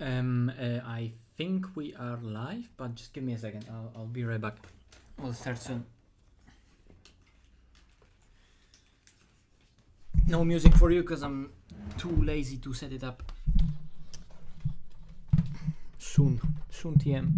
I think we are live, but just give me a second. I'll be right back. We'll start soon. No music for you because I'm too lazy to set it up. Soon TM.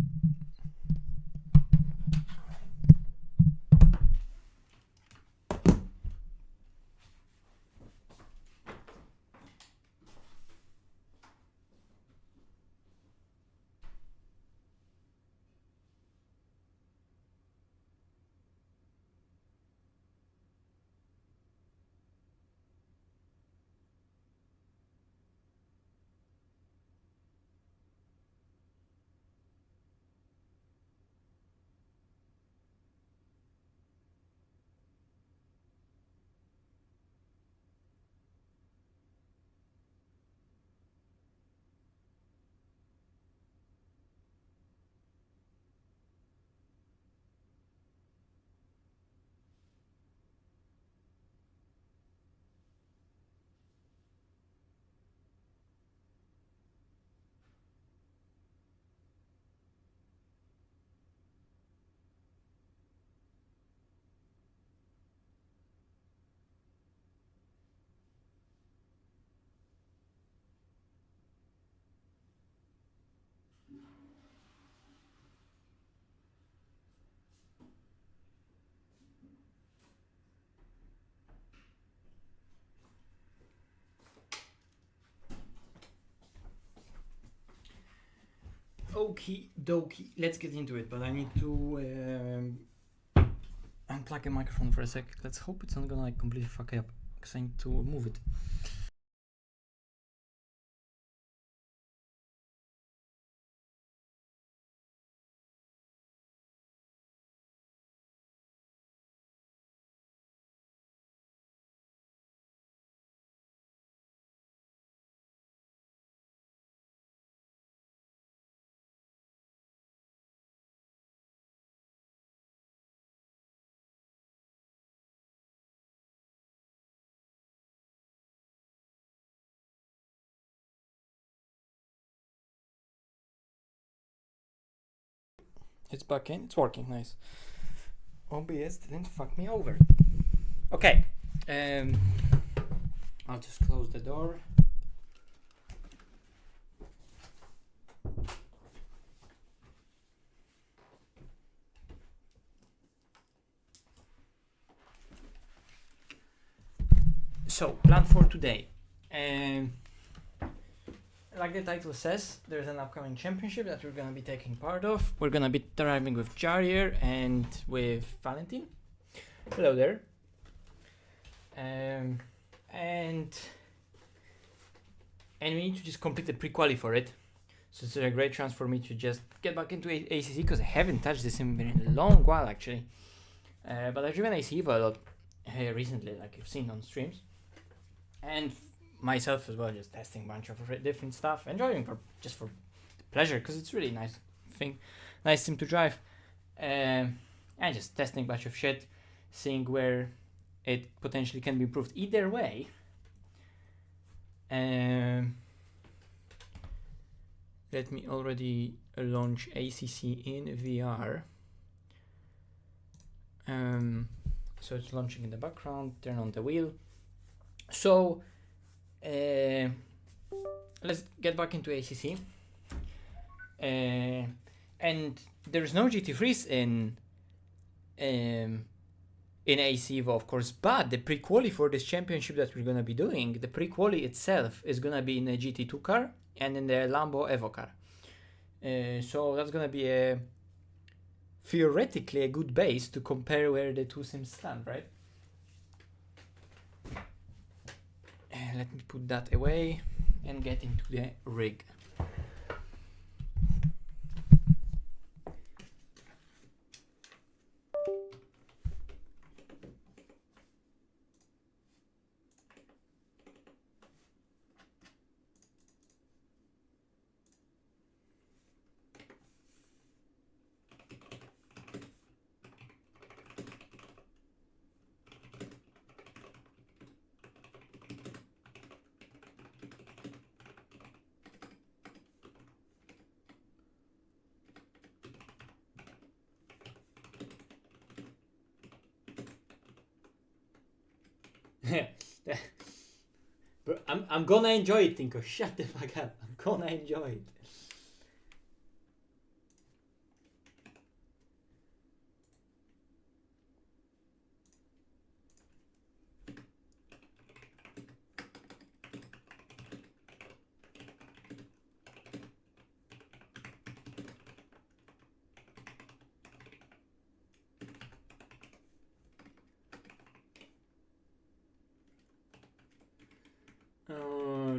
Okie dokie, let's get into it, but I need to unplug a microphone for a sec. Let's hope it's not gonna like completely fuck up because I need to move it. It's back in, it's working, nice. OBS didn't fuck me over. Okay, I'll just close the door. So, plan for today. Like the title says, there's an upcoming championship that we're gonna be taking part of. We're gonna be driving with Jarier and with Valentin. Hello there. And we need to just complete the pre-quali for it. So it's a great chance for me to just get back into ACC because I haven't touched this in a long while actually. But I've driven AC Evo a lot recently, like you've seen on streams. And myself as well, just testing a bunch of different stuff, enjoying for pleasure because it's really nice sim to drive, and just testing a bunch of shit, seeing where it potentially can be improved. Either way, let me already launch ACC in VR. So it's launching in the background. Turn on the wheel. So let's get back into ACC. And there's no GT freeze in AC Evo, of course, but the pre-quali for this championship that we're gonna be doing, the pre-quali itself is gonna be in a GT2 car and in the Lambo Evo car. So that's gonna be theoretically a good base to compare where the two sims stand, right? Let me put that away and get into the rig. Bro, I'm gonna enjoy it, Tinko. Shut the fuck up. I'm gonna enjoy it.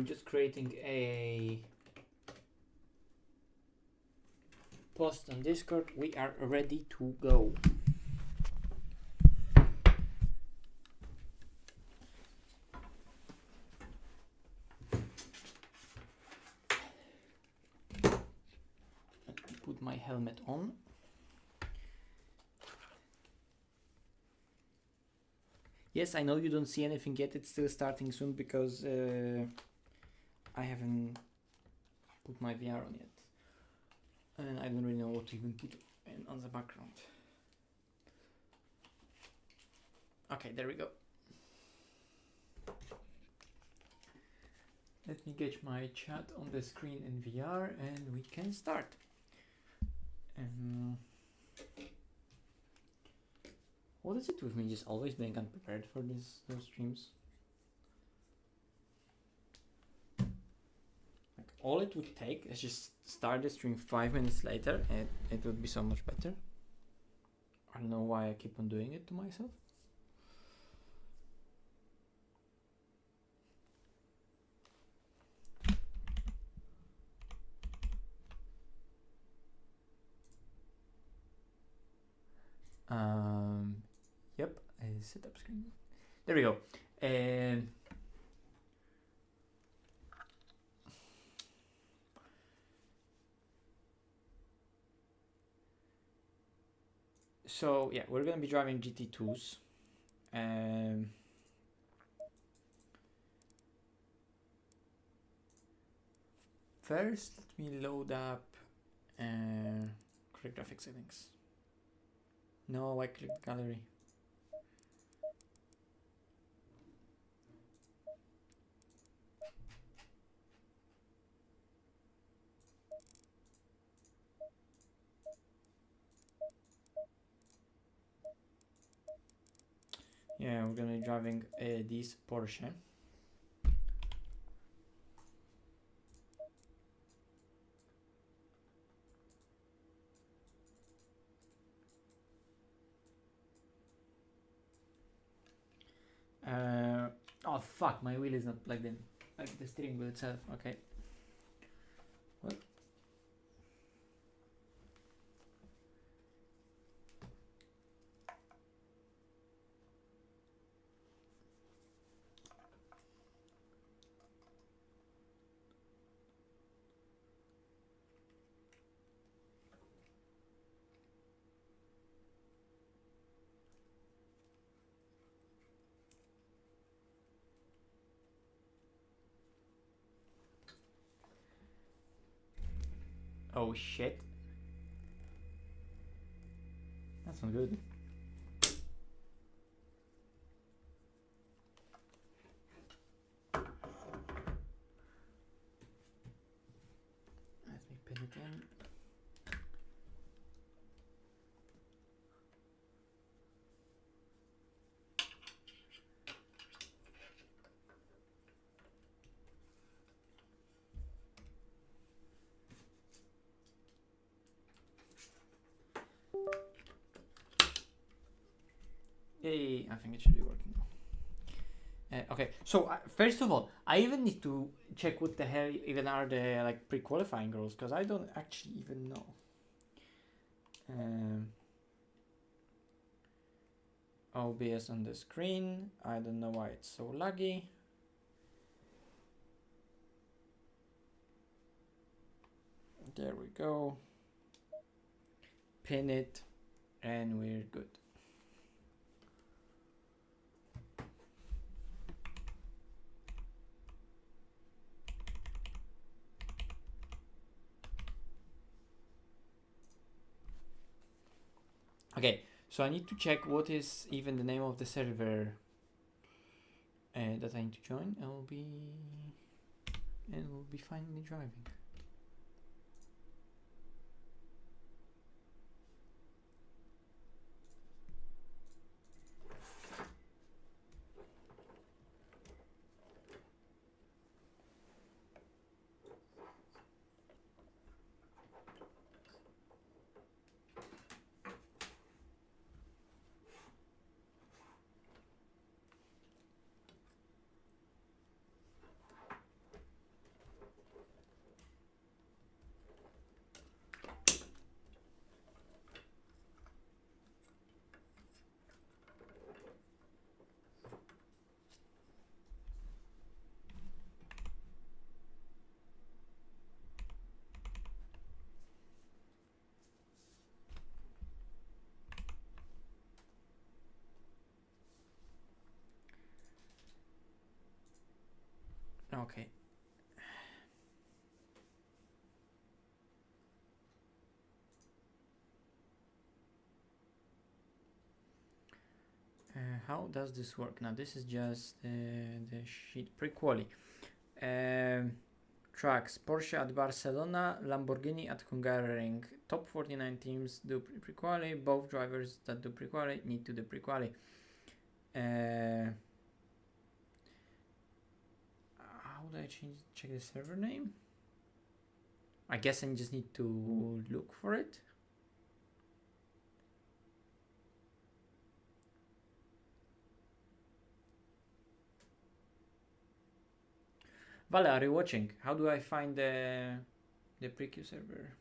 Just creating a post on Discord. We are ready to go. Put my helmet on. Yes, I know you don't see anything yet. It's still starting soon because I haven't put my VR on yet. And I don't really know what to even put on the background. Okay, there we go. Let me get my chat on the screen in VR and we can start. What is it with me just always being unprepared for those streams? Like all it would take is just start the stream 5 minutes later and it would be so much better. I don't know why I keep on doing it to myself. Yep, setup screen. There we go. So yeah, we're gonna be driving GT2s. First, let me load up correct graphics settings. No, I clicked gallery. Yeah, we're gonna be driving this Porsche. Oh fuck, my wheel is not plugged in. Like the steering wheel itself, okay. What? Oh shit. That's not good. Let me pin it in. Yay, I think it should be working now. Okay, so first of all, I even need to check what the hell even are the like pre-qualifying rules, because I don't actually even know. OBS on the screen, I don't know why it's so laggy. There we go. Pin it, and we're good. Okay, so I need to check what is even the name of the server. that I need to join, and we'll be finally driving. Okay. How does this work? Now this is just the sheet pre-quali. Tracks: Porsche at Barcelona, Lamborghini at Hungaroring. Top 49 teams do pre-quali. Both drivers that do pre-quali need to do pre-quali. How do I check the server name? I guess I just need to look for it. Vale, are you watching? How do I find the PREQ server?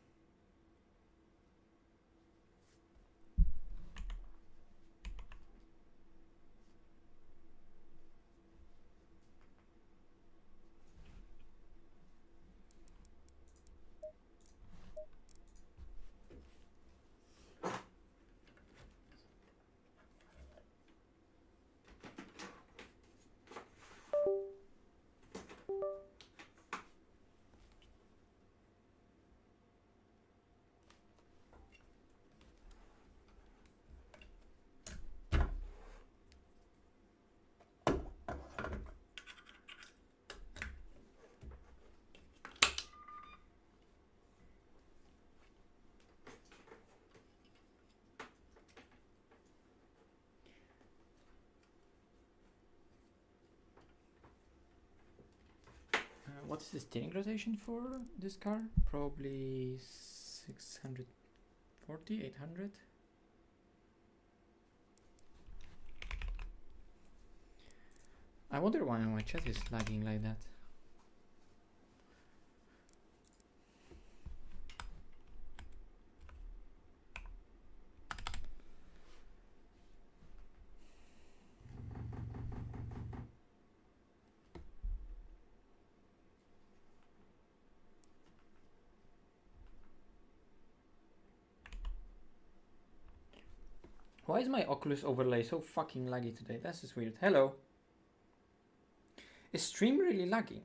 What's the steering rotation for this car? Probably 640, 800. I wonder why my chat is lagging like that. Why is my Oculus overlay so fucking laggy today? That's just weird. Hello. Is stream really lagging?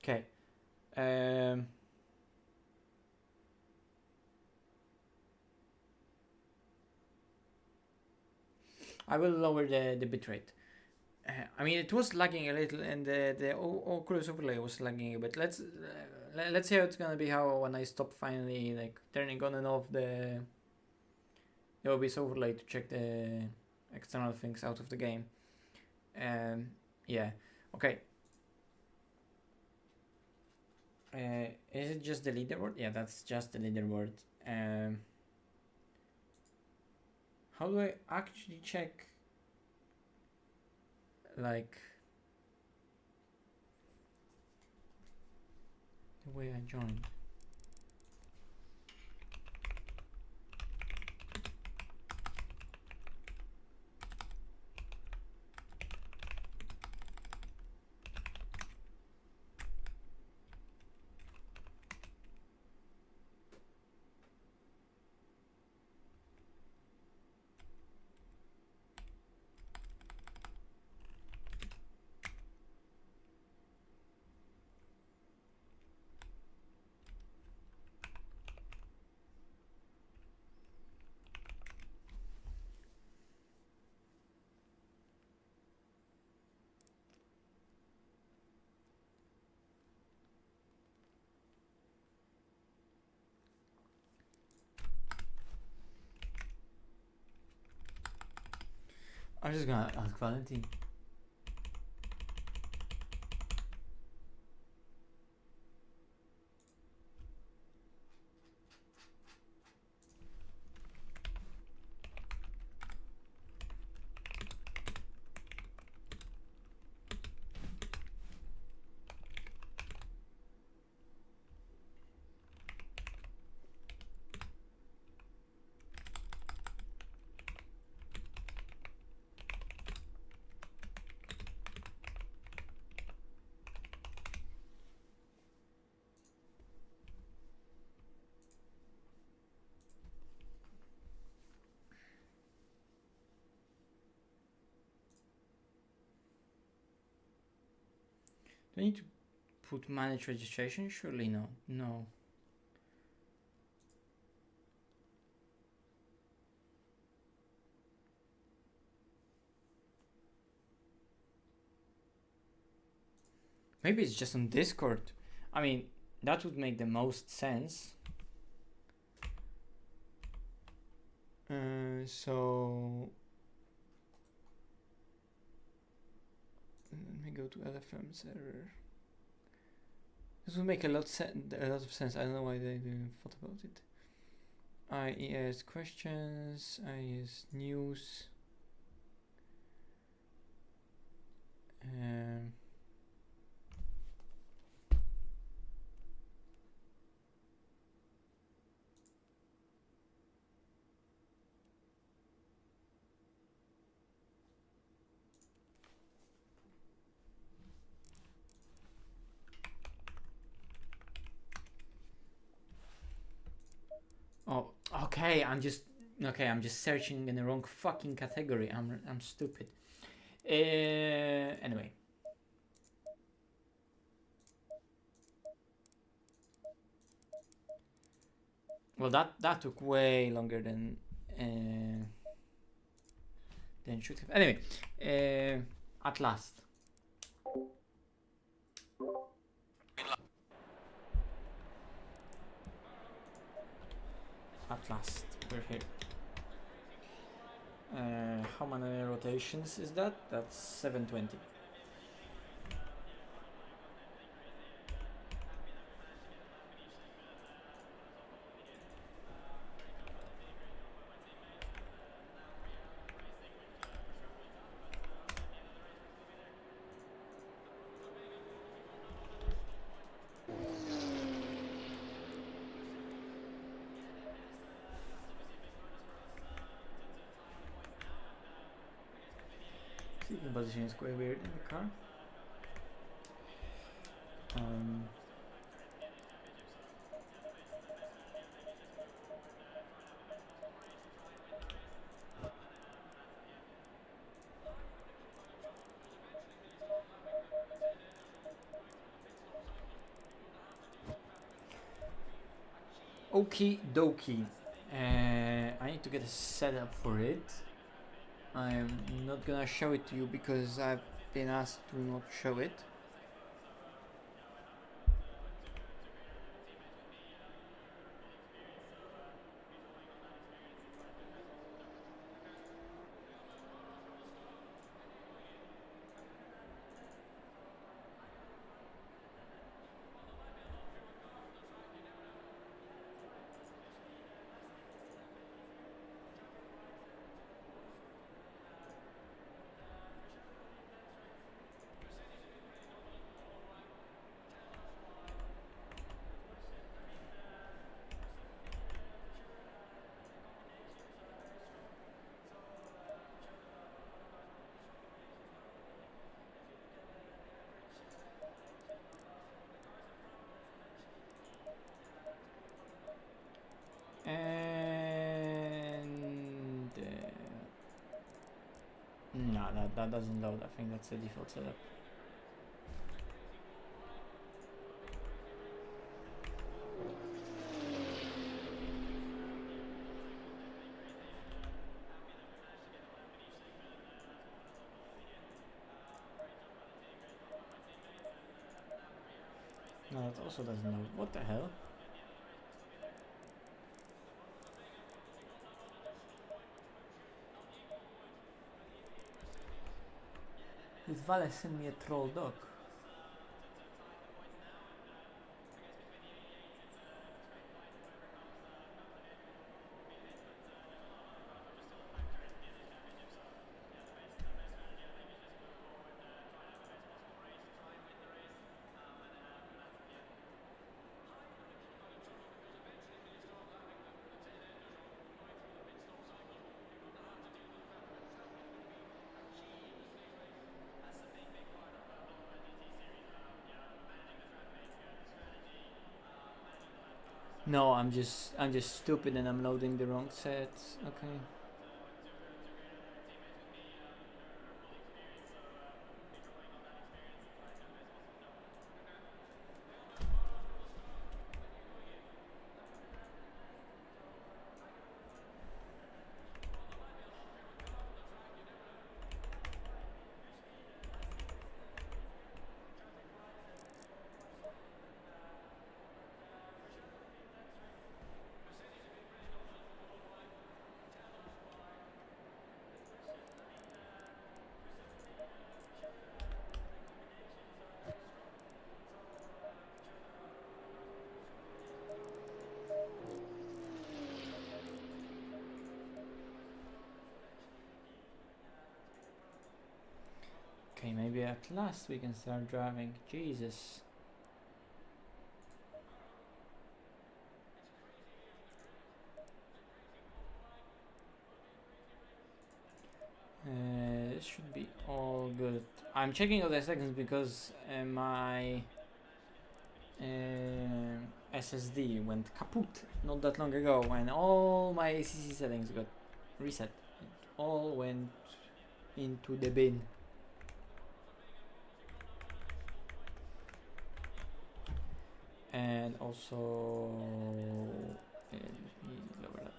Okay. I will lower the bitrate. I mean, it was lagging a little, and the Oculus overlay was lagging a bit. Let's see how it's gonna be. How when I stop finally like turning on and off the OBS overlay to check the external things out of the game. Yeah. Okay. Is it just the leaderboard? Yeah, that's just the leaderboard. How do I actually check, like, the way I joined? I'm just gonna ask Valentin. Do I need to put manage registration? Surely no. No. Maybe it's just on Discord. I mean, that would make the most sense. So let me go to LFM server. This would make a lot of sense. I don't know why they didn't thought about it. IES questions, IES news. Oh, okay. I'm just searching in the wrong fucking category. I'm stupid. Anyway. Well, that took way longer than should have. Anyway, at last. At last, we're here. How many rotations is that? That's 720. Seating position is quite weird in the car. Okie dokie. I need to get a setup for it. I'm not gonna show it to you because I've been asked to not show it. And no, that doesn't load. I think that's the default setup. No, that also doesn't load. What the hell? Did Vale send me a troll dog? No, I'm just stupid and I'm loading the wrong sets. Okay. Okay, maybe at last we can start driving. Jesus. This should be all good. I'm checking all the settings because my SSD went kaput not that long ago when all my ACC settings got reset. It all went into the bin. And also lower that.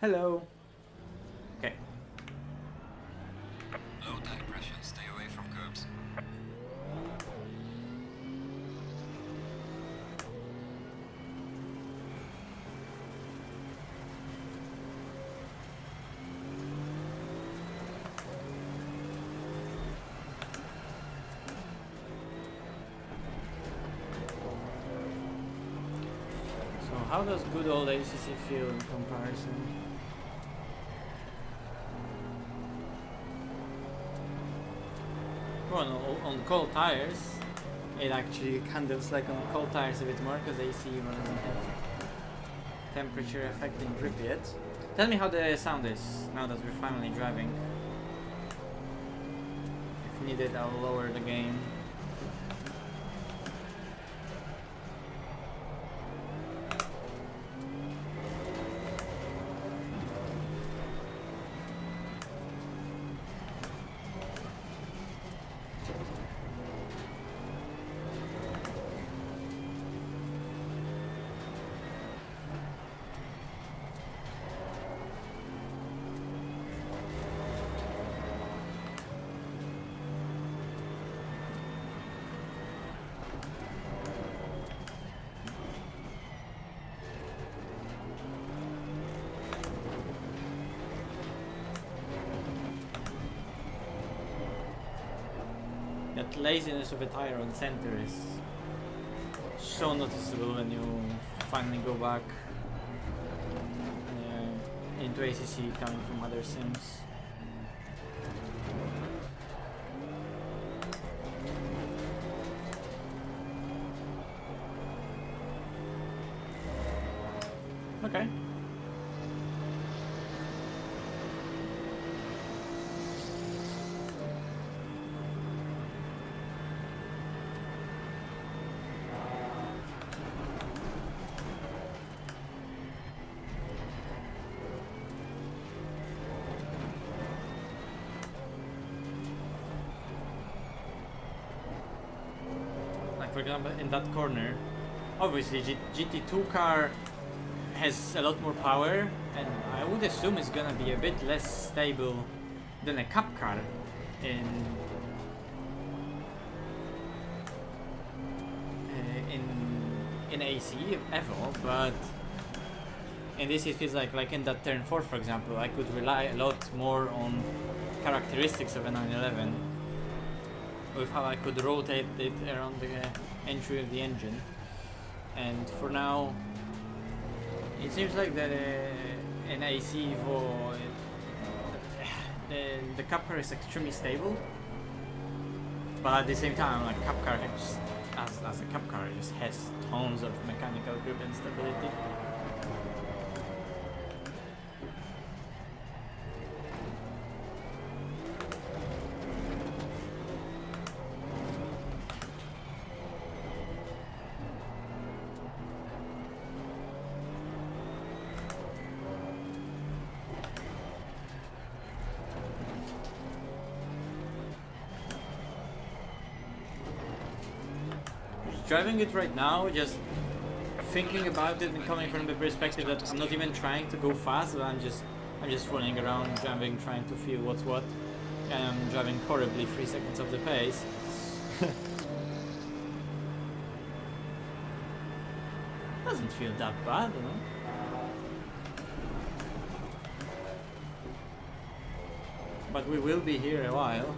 Hello. Okay. Low tire pressure, stay away from curbs. So how does good old ACC feel in comparison? Well, on cold tires, it actually handles like on cold tires a bit more because AC Evo doesn't have temperature effect in Pripyat. Tell me how the sound is now that we're finally driving. If needed, I'll lower the gain. That laziness of a tire on center is so noticeable when you finally go back into ACC coming from other sims. Okay. For example, in that corner, obviously GT2 car has a lot more power, and I would assume it's gonna be a bit less stable than a cup car in AC Evo, but in this it feels like in that turn 4, for example, I could rely a lot more on characteristics of a 911 with how I could rotate it around the entry of the engine. And for now, it seems like that in AC Evo, the cup car is extremely stable, but at the same time, like cup car just, as a cup car, it just has tons of mechanical grip and stability. Driving it right now, just thinking about it and coming from the perspective that I'm not even trying to go fast, but I'm just rolling around, driving, trying to feel what's what, and I'm driving horribly 3 seconds of the pace. Doesn't feel that bad, you know? But we will be here a while.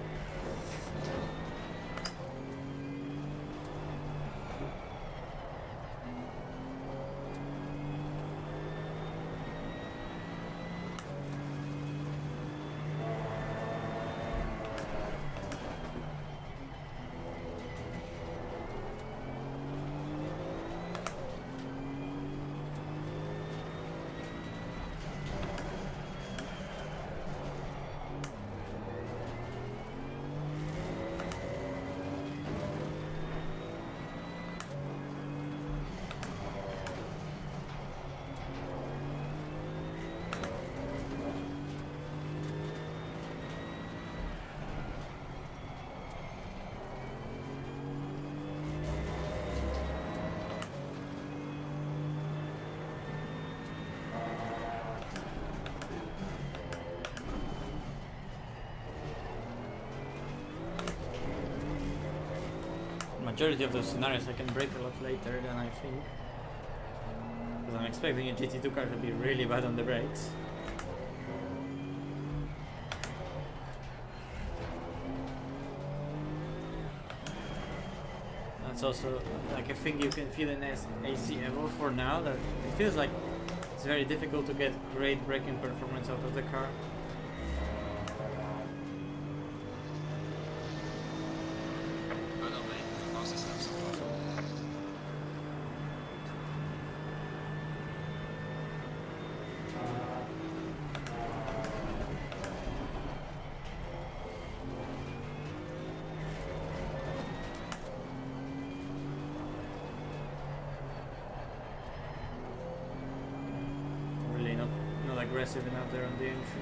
Majority of those scenarios I can break a lot later than I think, because I'm expecting a GT2 car to be really bad on the brakes. That's also like a thing you can feel in AC Evo for now, that it feels like it's very difficult to get great braking performance out of the car. Aggressive enough there on the entry.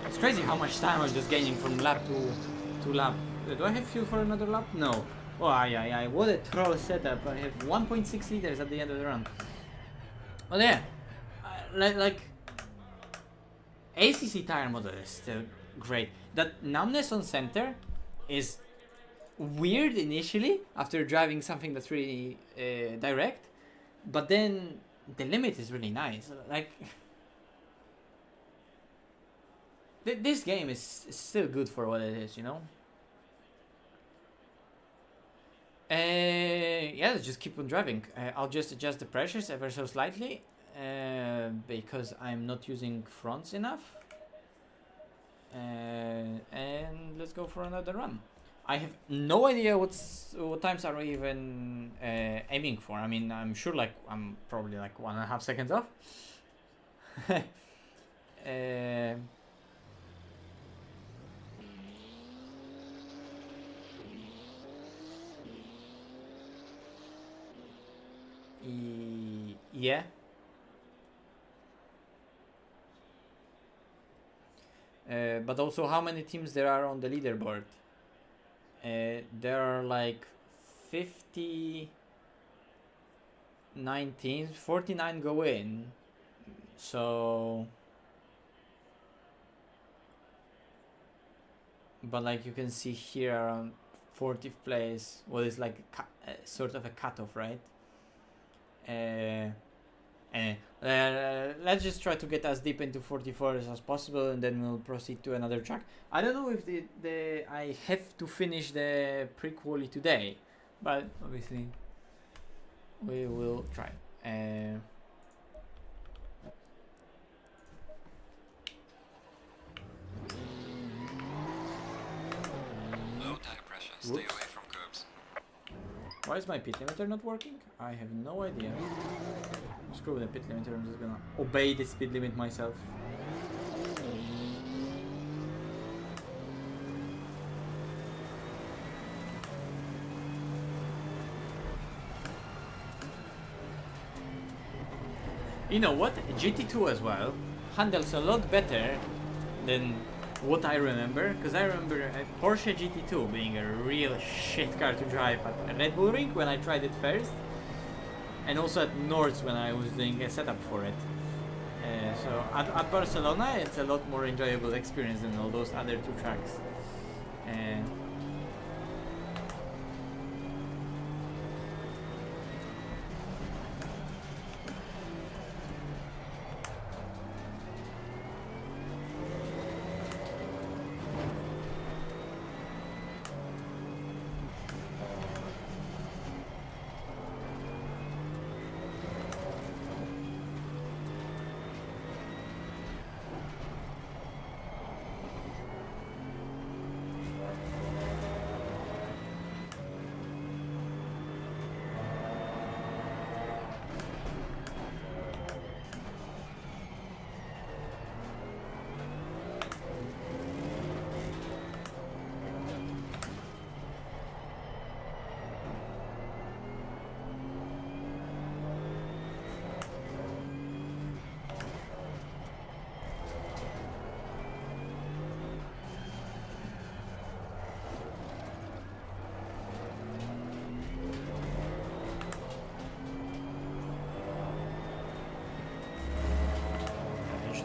It's crazy how much time I'm just gaining from lap to lap. Do I have fuel for another lap? No. Oh, yeah. What a troll setup. I have 1.6 liters at the end of the run. Well, yeah. like ACC tire model is still great. That numbness on center is weird initially after driving something that's really direct, but then the limit is really nice. Like this game is still good for what it is, you know. Yeah, let's just keep on driving. I'll just adjust the pressures ever so slightly because I'm not using fronts enough. And let's go for another run. I have no idea what times are we even aiming for. I mean, I'm sure like I'm probably like 1.5 seconds off. Yeah. But also how many teams there are on the leaderboard. There are like 59 teams, 49 go in, so but like you can see here around 40th place, well, it's like sort of a cutoff, right? Let's just try to get as deep into 44s as possible, and then we'll proceed to another track. I don't know if I have to finish the pre-quali today, but obviously we will try. Low tire pressure. Stay Whoops. away from curbs. Why is my pit limiter not working? I have no idea. Screw the pit limiter, I'm just gonna obey the speed limit myself. You know what? GT2 as well handles a lot better than what I remember, because I remember a Porsche GT2 being a real shit car to drive at Red Bull Ring when I tried it first, and also at Nords when I was doing a setup for it. So at Barcelona it's a lot more enjoyable experience than all those other two tracks.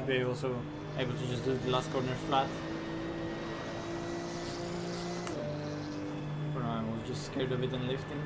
Be also able to just do the last corner flat. For now I was just scared of it and lifting.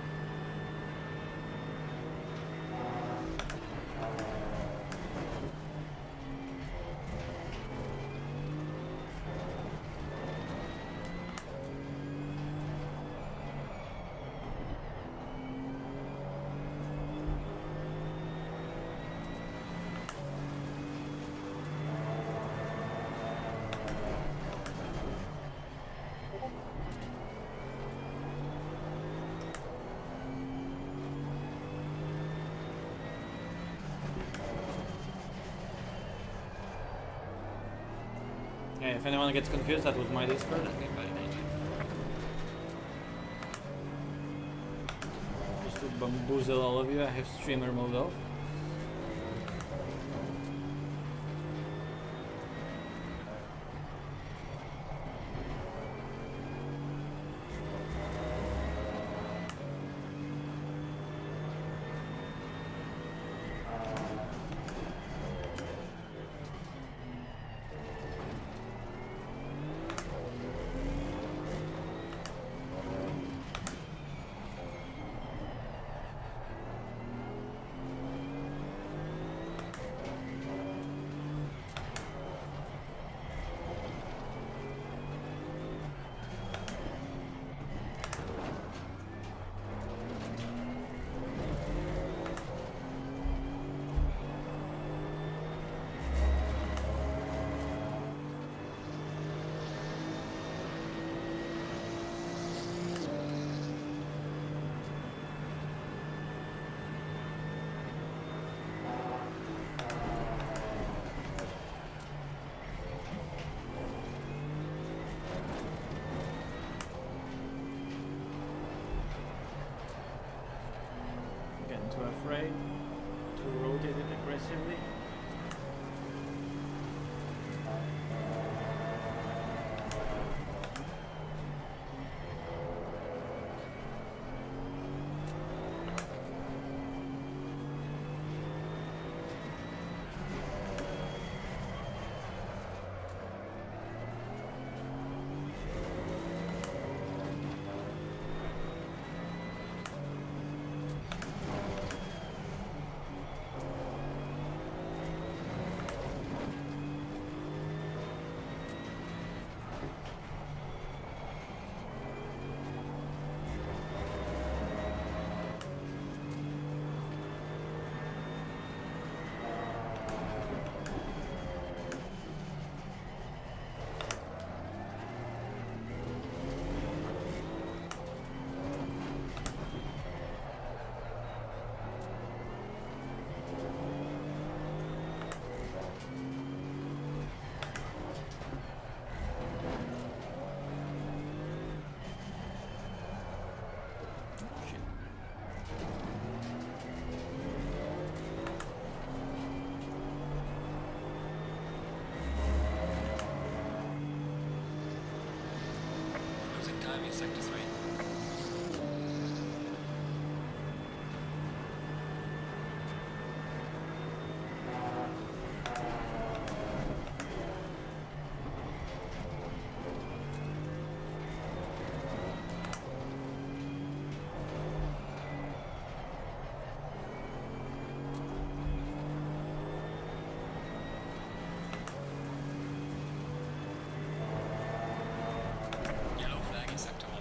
If anyone gets confused, that was my Discord. Okay, by nature. Just to bamboozle all of you, I have streamer mode off. too afraid to rotate it aggressively. Losing time in sector 3. Yellow flag in sector 1.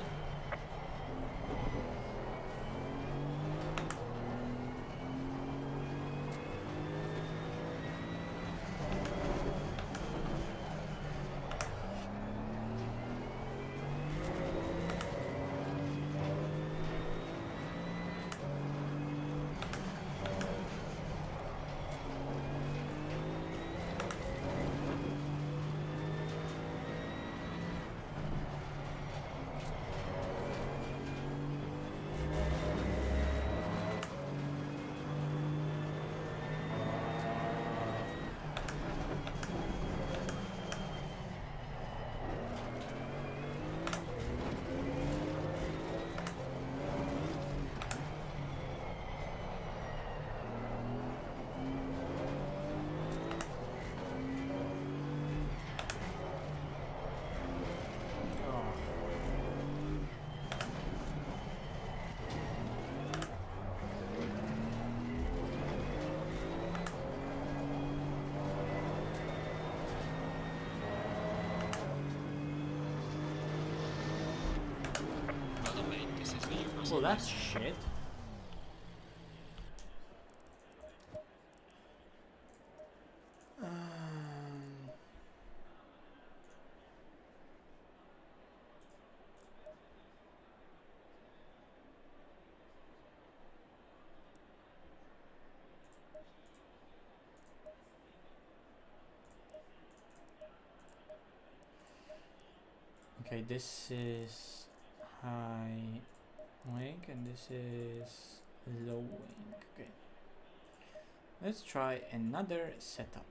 Well done, mate. This is for you. Well, that's shit. Okay, this is high wing and this is low wing. Okay, let's try another setup.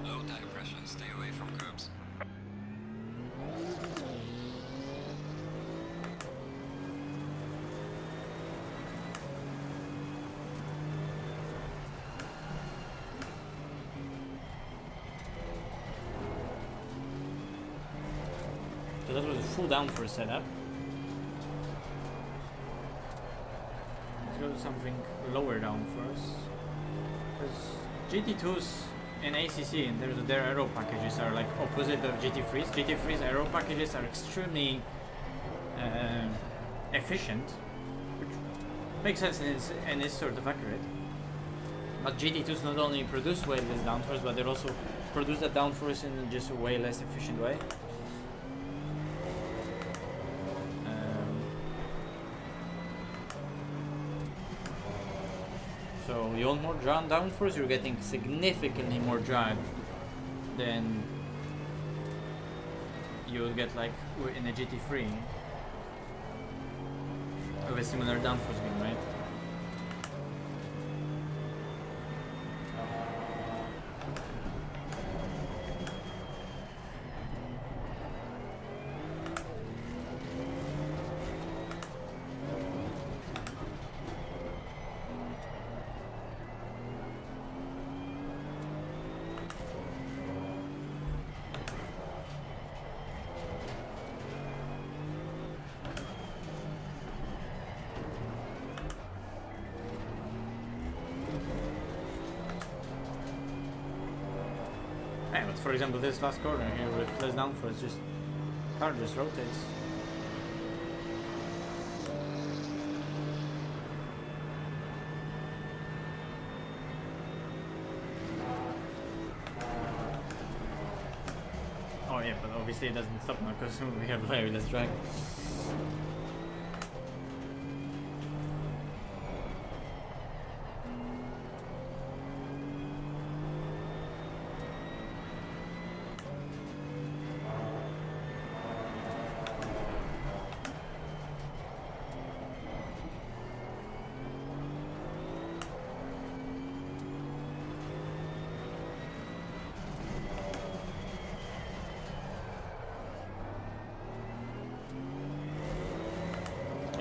Low tire pressure. Stay away from curbs. So that was a full downforce setup. Let's go to something lower downforce. Because GT2s and ACC and their aero packages are like opposite of GT3s. GT3's aero packages are extremely efficient, which makes sense and is sort of accurate. But GT2s not only produce way less downforce, but they also produce that downforce in just a way less efficient way. So you want more downforce, you're getting significantly more drag than you would get like in a GT3 with a similar downforce gain, right? Yeah, but for example, this last corner here with less downforce, just car just rotates. Oh yeah, but obviously it doesn't stop now because we have very less drag.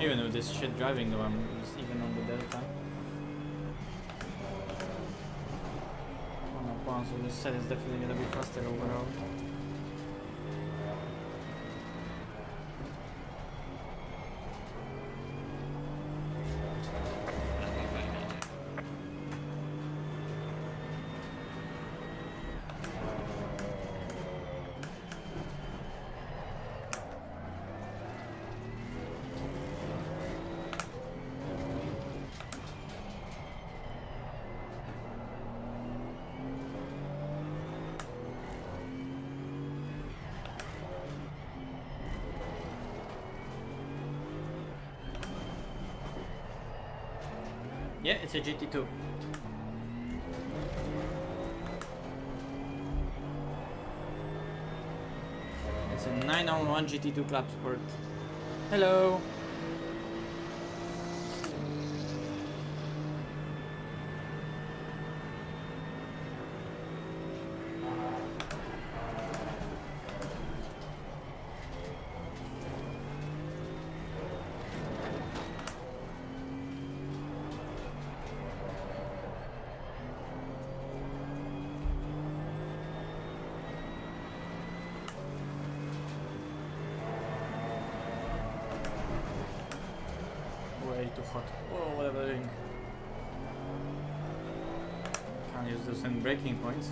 Even with this shit driving though, I'm just even on the delta. So this set is definitely gonna be faster overall. Yeah, it's a GT2. It's a 991 GT2 Club Sport. Hello. Too hot. Oh, whatever doing. Can't use those in braking points.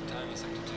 Time is sector 2.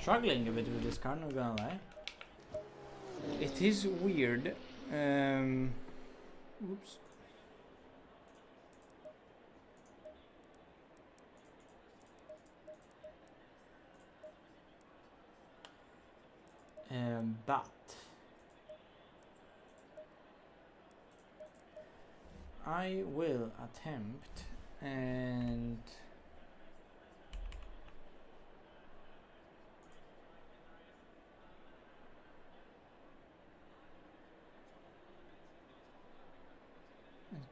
struggling a bit with this car, not gonna lie. It is weird. Oops. But I will attempt and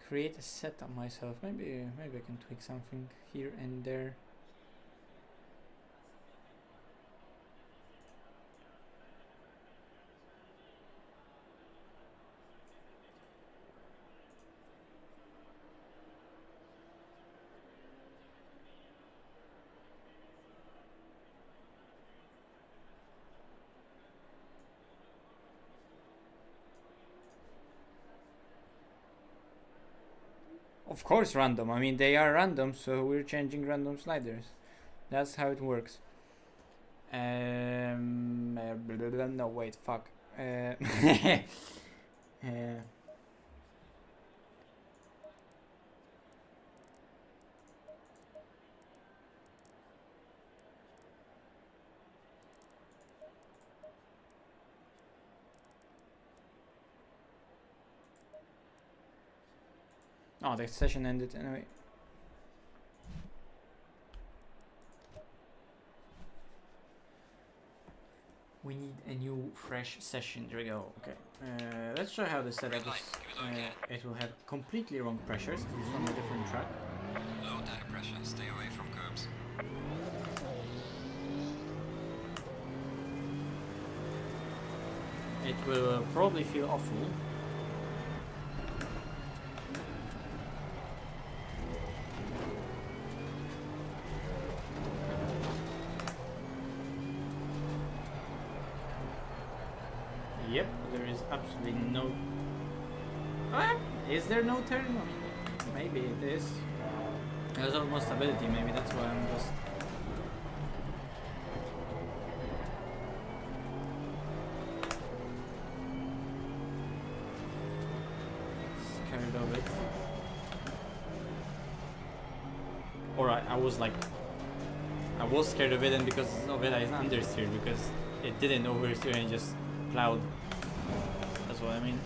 create a setup myself. Maybe I can tweak something here and there. Of course random, I mean they are random, so we're changing random sliders. That's how it works. No wait, fuck. Oh, the session ended anyway. We need a new fresh session. There we go. Okay. Let's show how the setup is. It will have completely wrong pressures. It's from a different track. Low tire pressure, stay away from curbs. It will probably feel awful. Yep, there is absolutely no... is there no turn? I mean, maybe it is. There's almost stability, maybe that's why I'm just... scared of it. Alright, I was scared of it, and because of it I understeered, because it didn't oversteer and it just plowed. That's what I mean.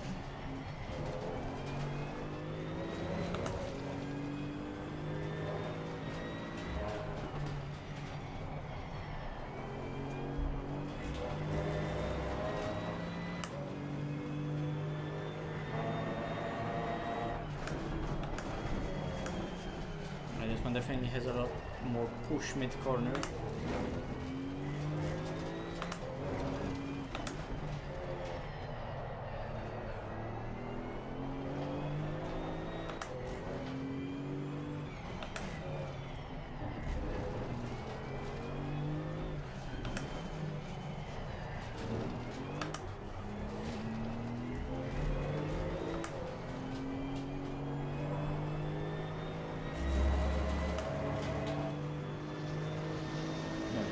This one definitely has a lot more push mid corner.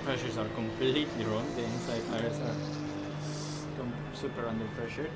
Pressures are completely wrong. The inside tires are super under pressure.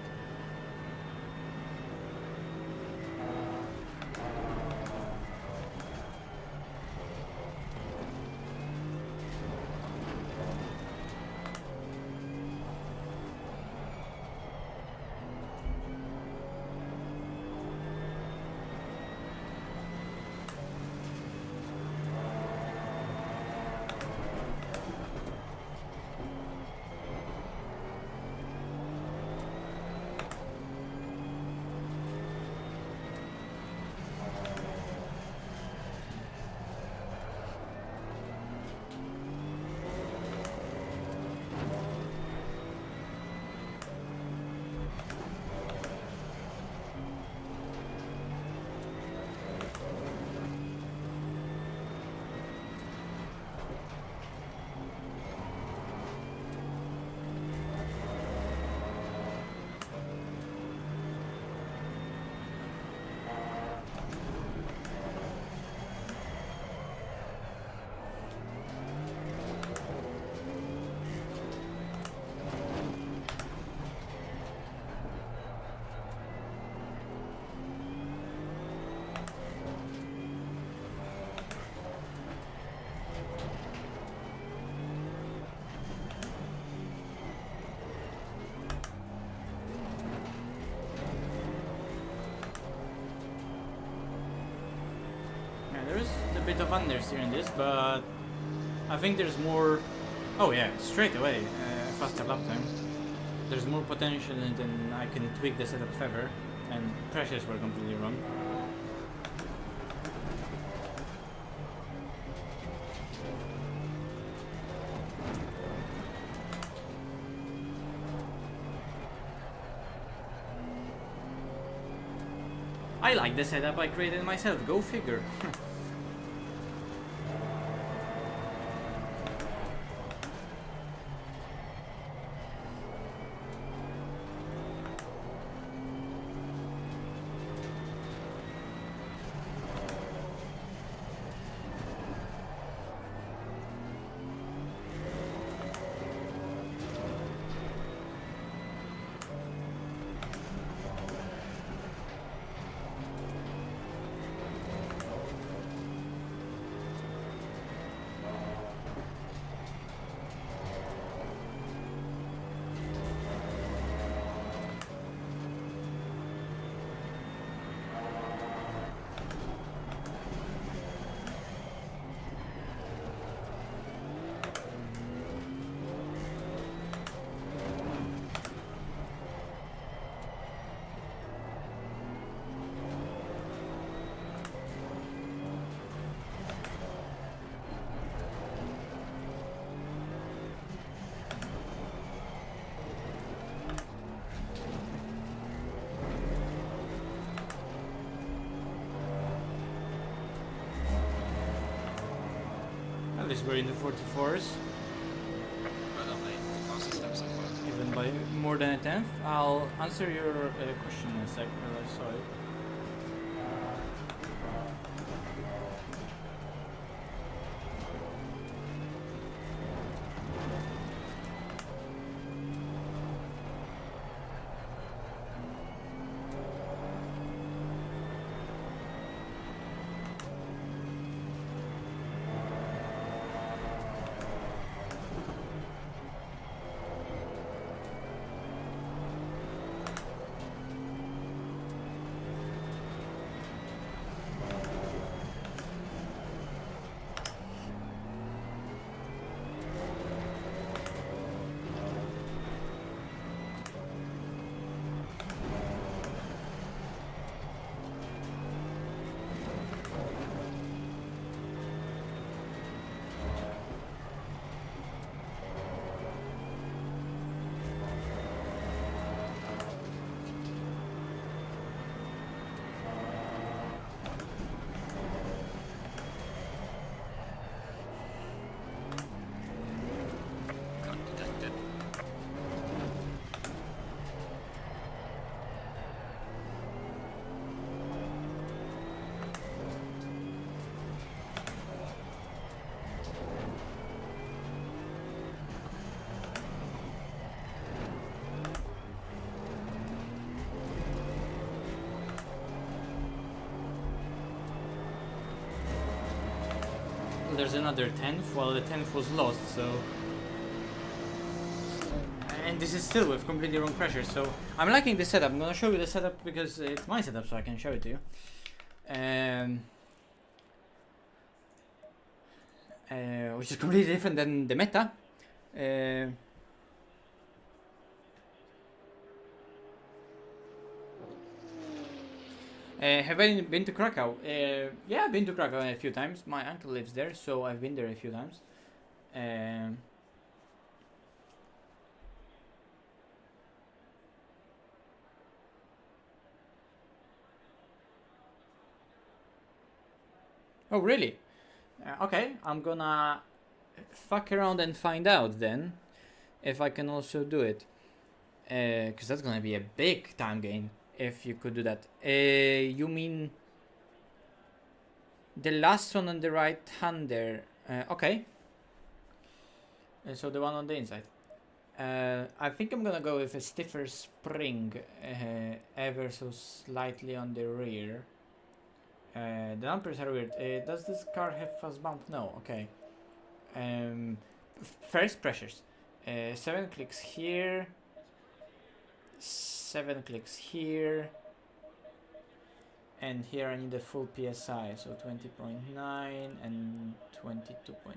of understeer in this, but I think there's more. Oh yeah, straight away, faster lap time. There's more potential in it than I can tweak the setup further, and pressures were completely wrong. I like the setup I created myself, go figure. At least we're in the 44s, Well done, mate. Fastest lap so far. even by more than a tenth. I'll answer your question in a sec, because I saw it. Got detected. There's another 10th, well the 10th was lost, so... And this is still with completely wrong pressure, so... I'm liking the setup, I'm gonna show you the setup because it's my setup, so I can show it to you. Which is completely different than the meta. Have I been to Krakow? Yeah, I've been to Krakow a few times. My uncle lives there, so I've been there a few times. Oh, really? Okay, I'm gonna fuck around and find out then if I can also do it. Because that's gonna be a big time gain if you could do that. You mean the last one on the right hand there? Okay. So the one on the inside. I think I'm gonna go with a stiffer spring, ever so slightly on the rear. The numbers are weird. Does this car have fast bump? No. Okay. First pressures. 7 clicks here. 7 clicks here. and here I need the full PSI, so 20.9 and 22.6.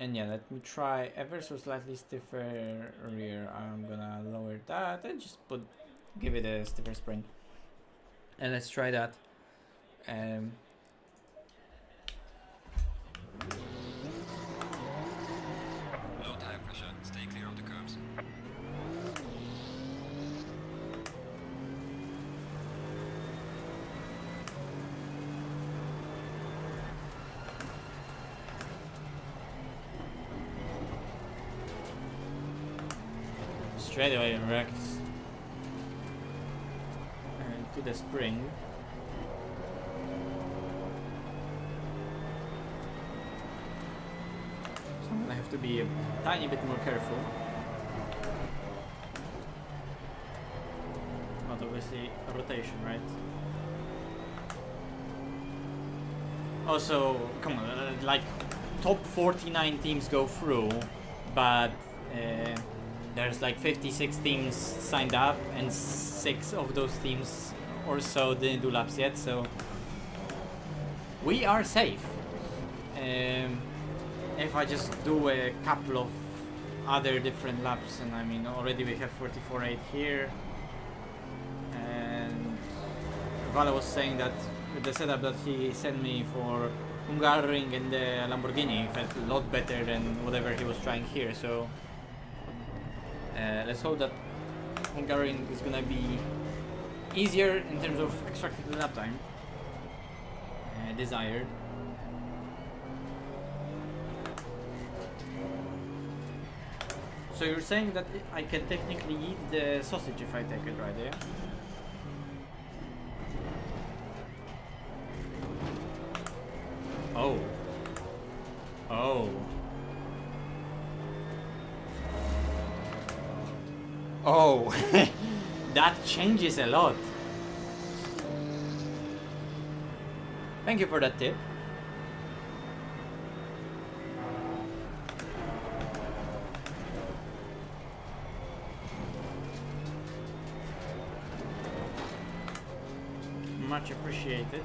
And yeah, let me try ever so slightly stiffer rear. I'm gonna lower that and just give it a stiffer spring. And let's try that. Low tire pressure, stay clear of the curbs. Straight away wrecked to the spring. So I'm gonna have to be a tiny bit more careful. But obviously rotation, right? Also, come on, like top 49 teams go through, but there's like 56 teams signed up, and 6 of those teams or so didn't do laps yet, so we are safe. If I just do a couple of other different laps, and I mean already we have 44.8 here, and Vale was saying that with the setup that he sent me for Hungaroring and the Lamborghini felt a lot better than whatever he was trying here, so let's hope that Hungaroring is gonna be easier in terms of extracting the lap time desired. So you're saying that I can technically eat the sausage if I take it right there? Oh. Oh. Oh. That changes a lot. Thank you for that tip. Much appreciated.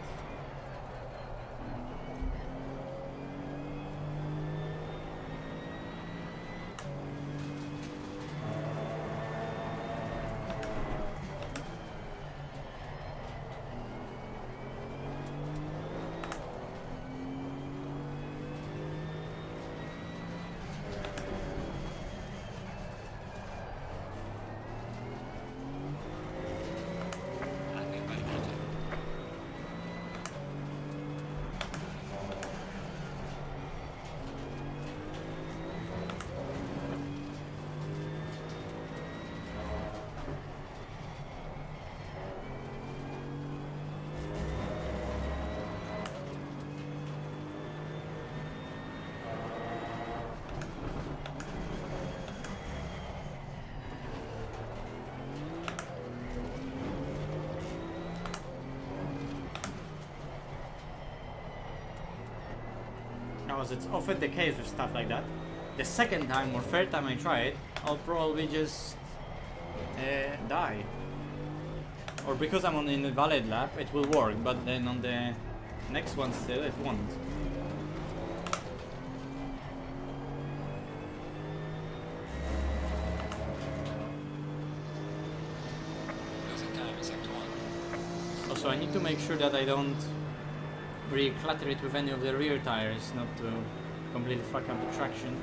As it's often the case with stuff like that, the second time or third time I try it, I'll probably just die. Or because I'm on an invalid lap, it will work, but then on the next one still, it won't. Losing time in sector 1. Also, I need to make sure that I don't really clutter it with any of the rear tires, not to completely fuck up the traction.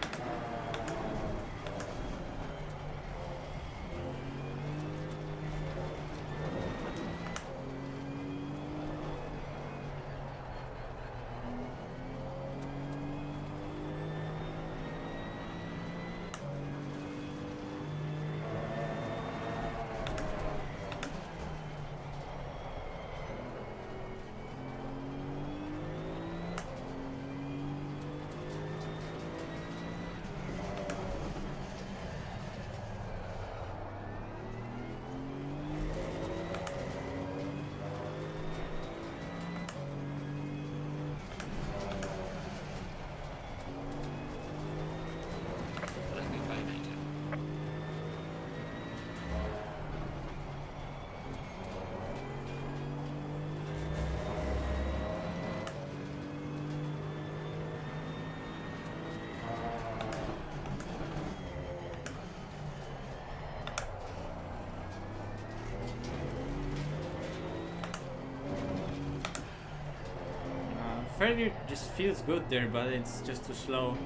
failure just feels good there, but it's just too slow.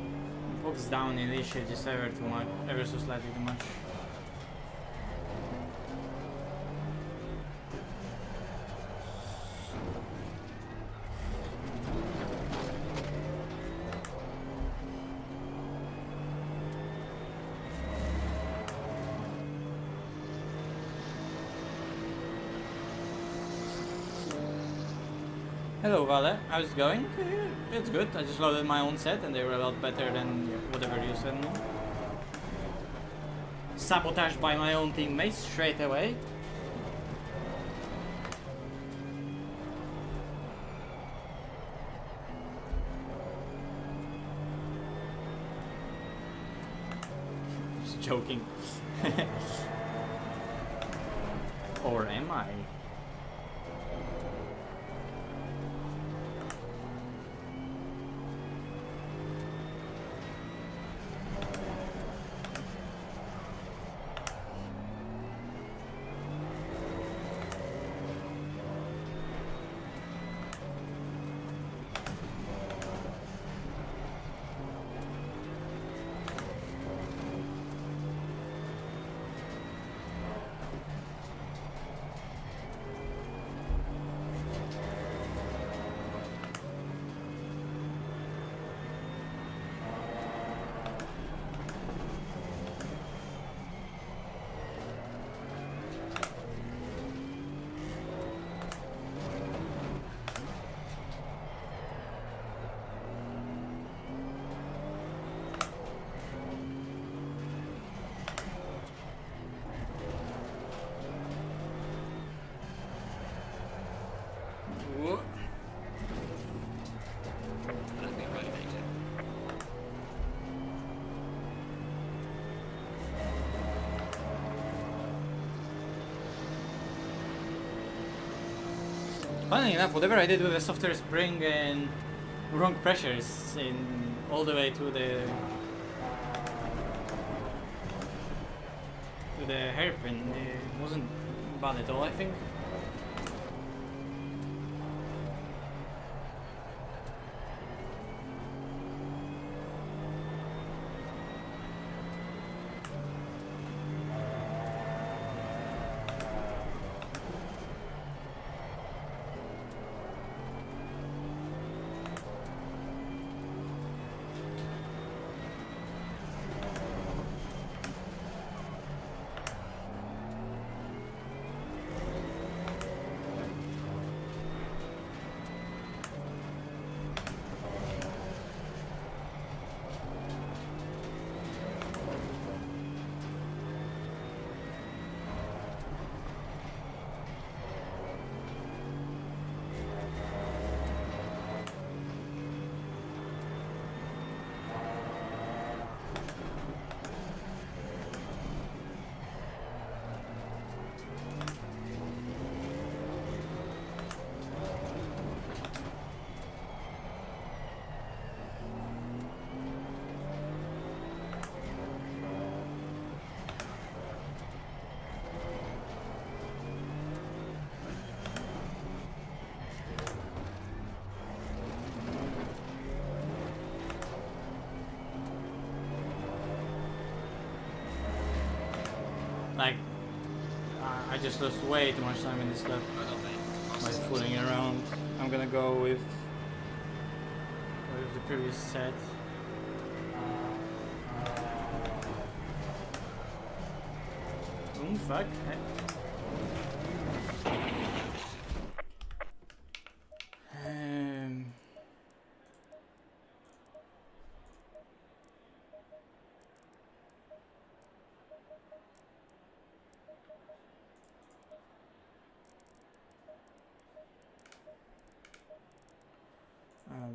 Books down initially just ever too much, ever so slightly too much. Hello Vale, how's it going? It's good, I just loaded my own set and they were a lot better than whatever you sent me. Sabotaged by my own teammates straight away. Just joking. Or am I? Let me validate it. Funnily enough, whatever I did with the software spring and wrong pressures in all the way to the hairpin, it wasn't bad at all, I think. Like, I just lost way too much time in this lap by fooling around. I'm gonna go with the previous set. Fuck.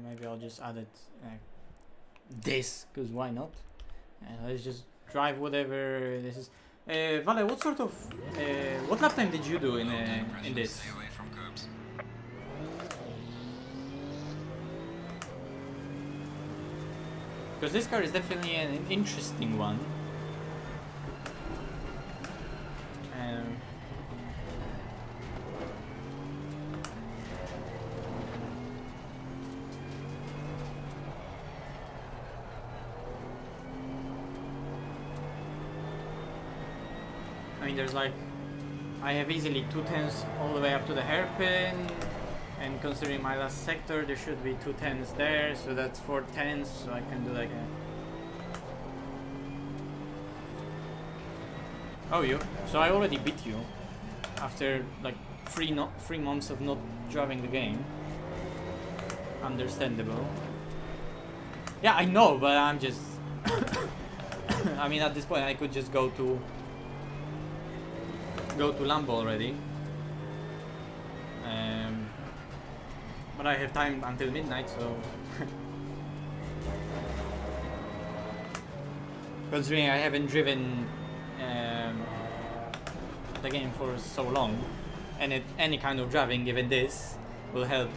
Maybe I'll just add it this, because why not? Let's just drive whatever this is. Vale, what sort of what lap time did you do in this? Stay away from curbs. Because this car is definitely an interesting one. mean, there's like, I have easily 210s all the way up to the hairpin, and considering my last sector, there should be 210s there, so that's 410s, so I can do like a... Oh, you? So I already beat you after like 3 months of not driving the game. Understandable. Yeah, I know, but I'm just... I mean, at this point, I could just go to Lambo already. But I have time until midnight, so... Considering I haven't driven the game for so long, and any kind of driving, even this, will help.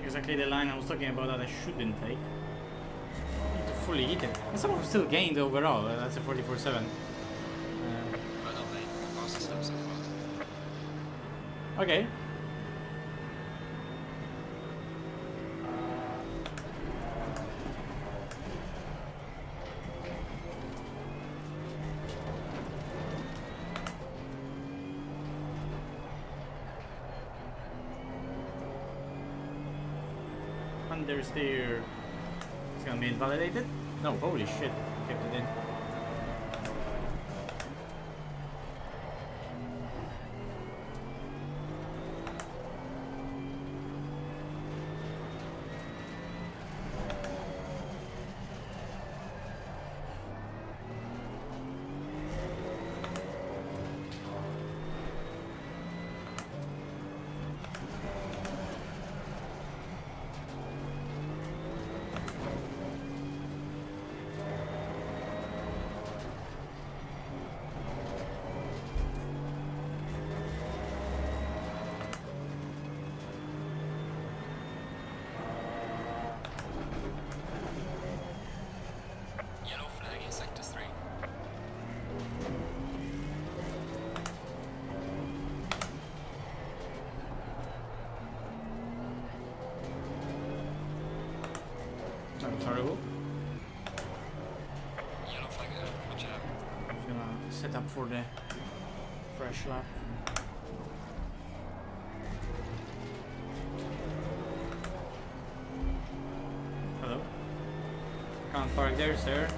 Exactly the line I was talking about that I shouldn't take. Need to fully hit it. And somehow still gained overall. That's a 44-7. Well done, mate. Fastest lap so far. Okay. Understeer. It's gonna be invalidated? No, holy shit. Kept it in. Horrible. Yellow flag ahead, watch out. I'm gonna set up for the fresh lap. Hello? Can't park there, sir.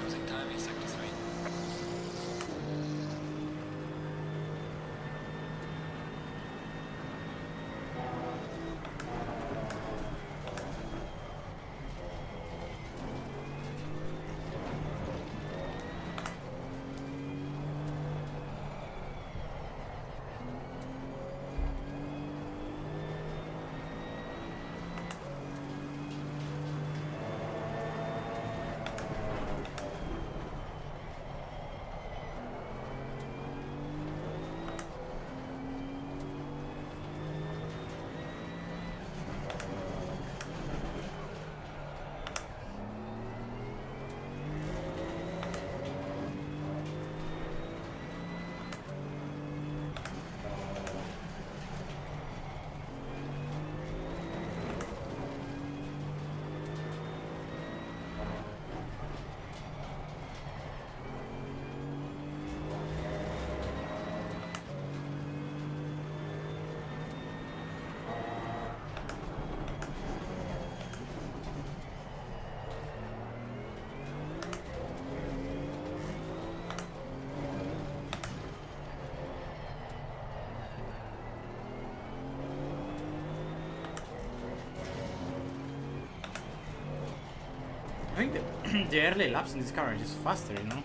Losing time in sector 3. think the early laps in this car are just faster, you know?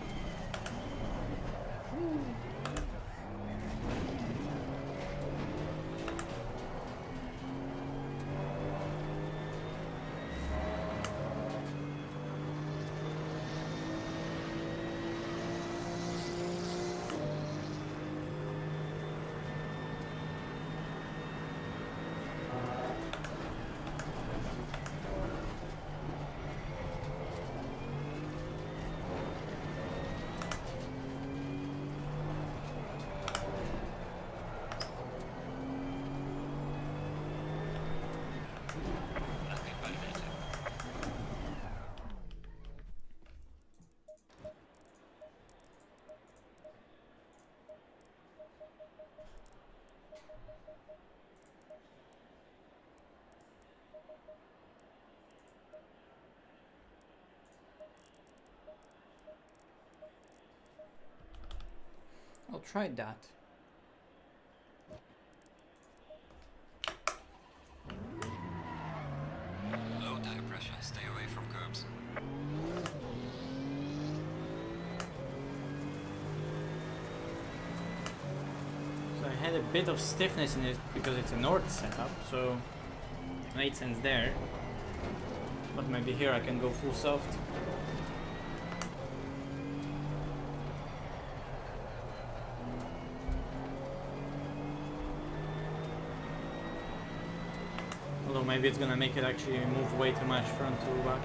I'll try that. Low tire pressure, stay away from curbs. So I had a bit of stiffness in it because it's a north setup, so it made sense there. But maybe here I can go full soft. Although maybe it's gonna make it actually move way too much front to back.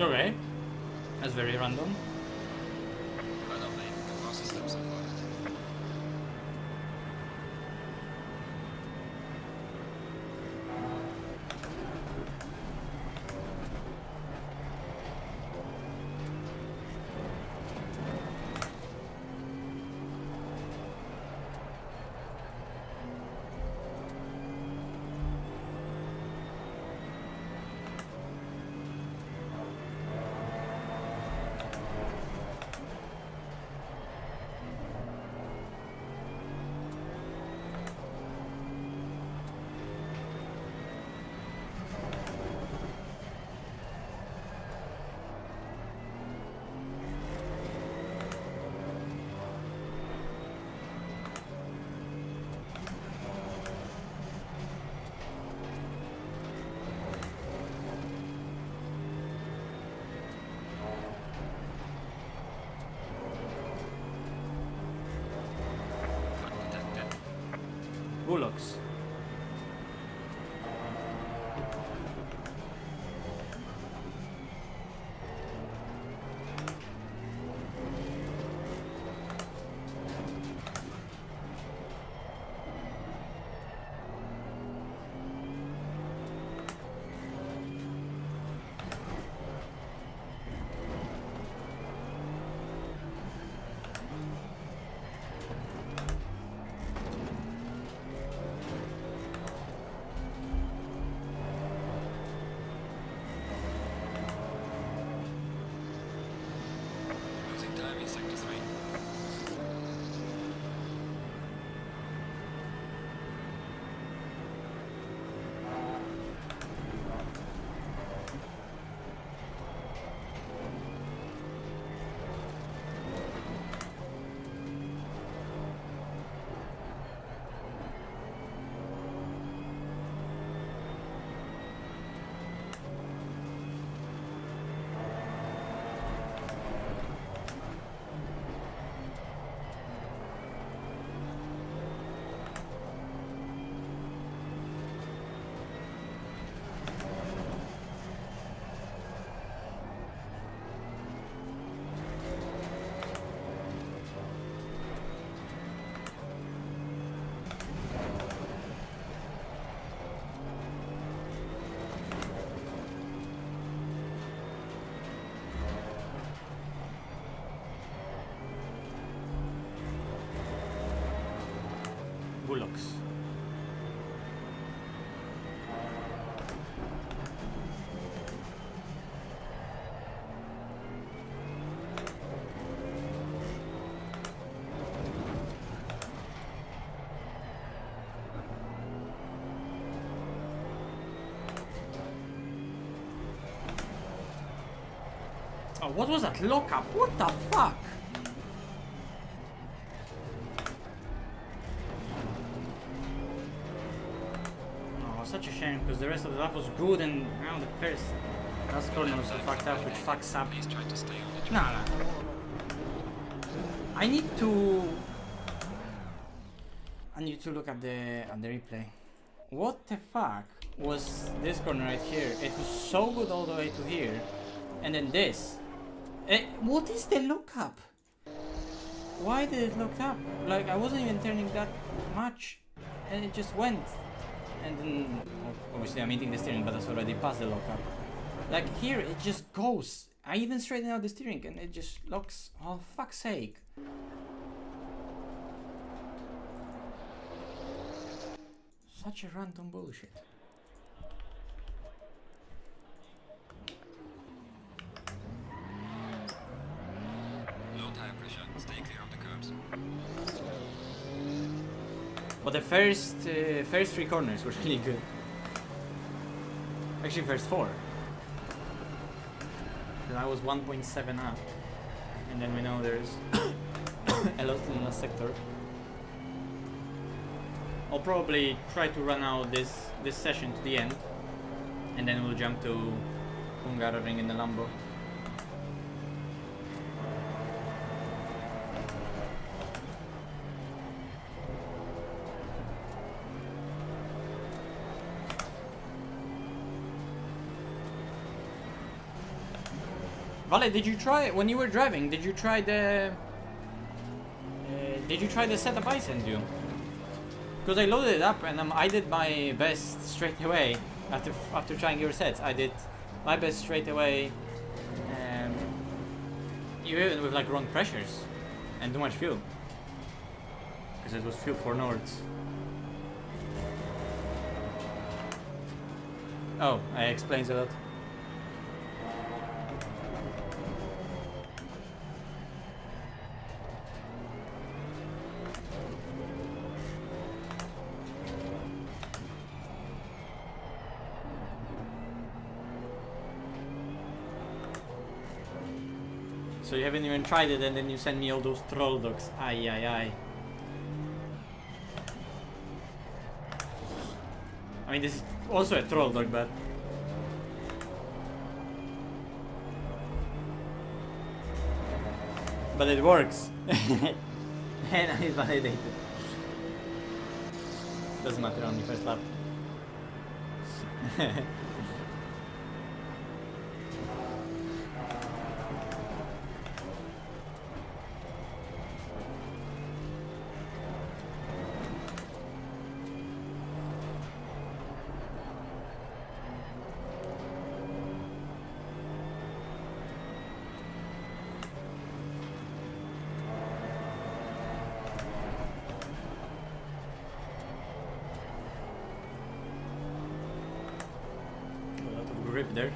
Okay, that's very random. I don't make the fastest lap so far. bullocks. Losing time in sector 3. Bullocks. Oh, what was that lockup? What the fuck? Oh, such a shame, because the rest of the lap was good and now the first last corner was so fucked up, which fucks up. Please try to stay on the track. Nah. I need to look at the replay. What the fuck was this corner right here? It was so good all the way to here, and then this. What is the lookup? Why did it look up? Like I wasn't even turning that much, and it just went. And then obviously I'm eating the steering, but that's already past the lockup. Like here, it just goes. I even straighten out the steering, and it just locks. Oh fuck's sake! Such a random bullshit. Low tire pressure. Stay clear of the curbs. But the first 3 corners were really good. Actually, first 4. And I was 1.7 up, and then we know there's a lot in the sector. I'll probably try to run out this session to the end, and then we'll jump to Hungaroring in the Lambo. Vale, did you try when you were driving? Did you try the setup I sent you? Because I loaded it up and I did my best straight away after trying your sets. I did my best straight away, even with like wrong pressures and too much fuel, because it was fuel for Nords. Oh, it explains a lot. So you haven't even tried it, and then you send me all those troll dogs. Aye, aye, aye. I mean, this is also a troll dog, but... but it works. And I validated. doesn't matter on the first lap. Grip there.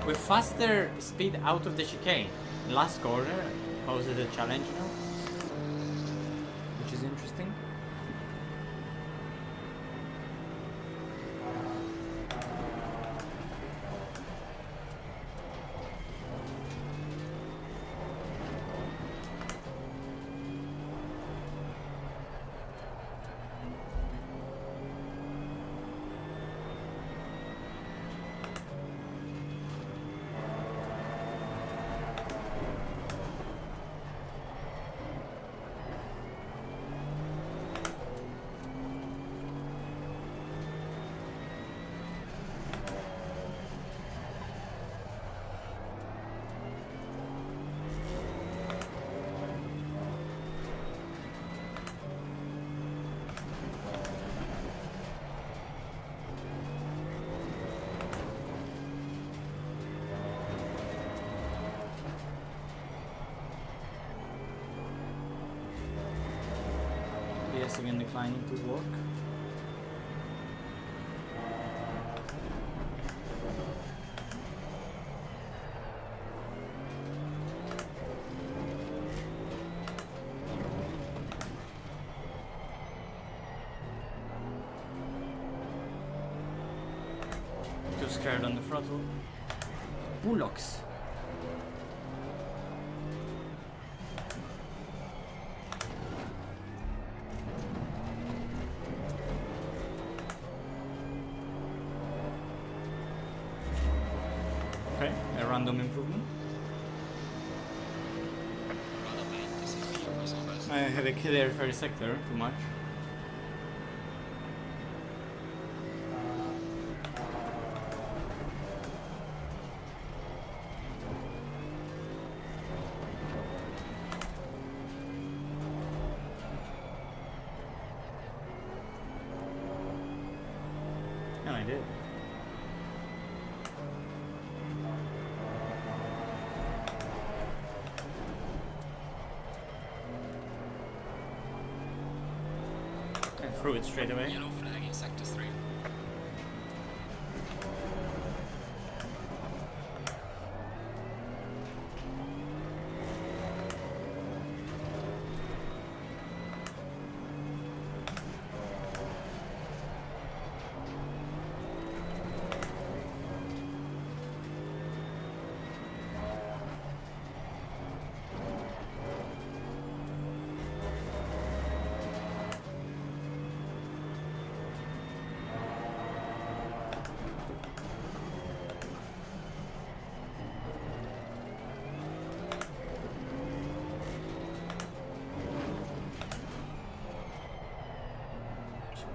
With faster speed out of the chicane, last corner poses a challenge now. Which is interesting. Yes, again declining to work. Too scared on the throttle. Bullocks. Okay, a random improvement. I have a killer for a sector, too much. And I did. And threw it straight away. Yellow flag in sector 3.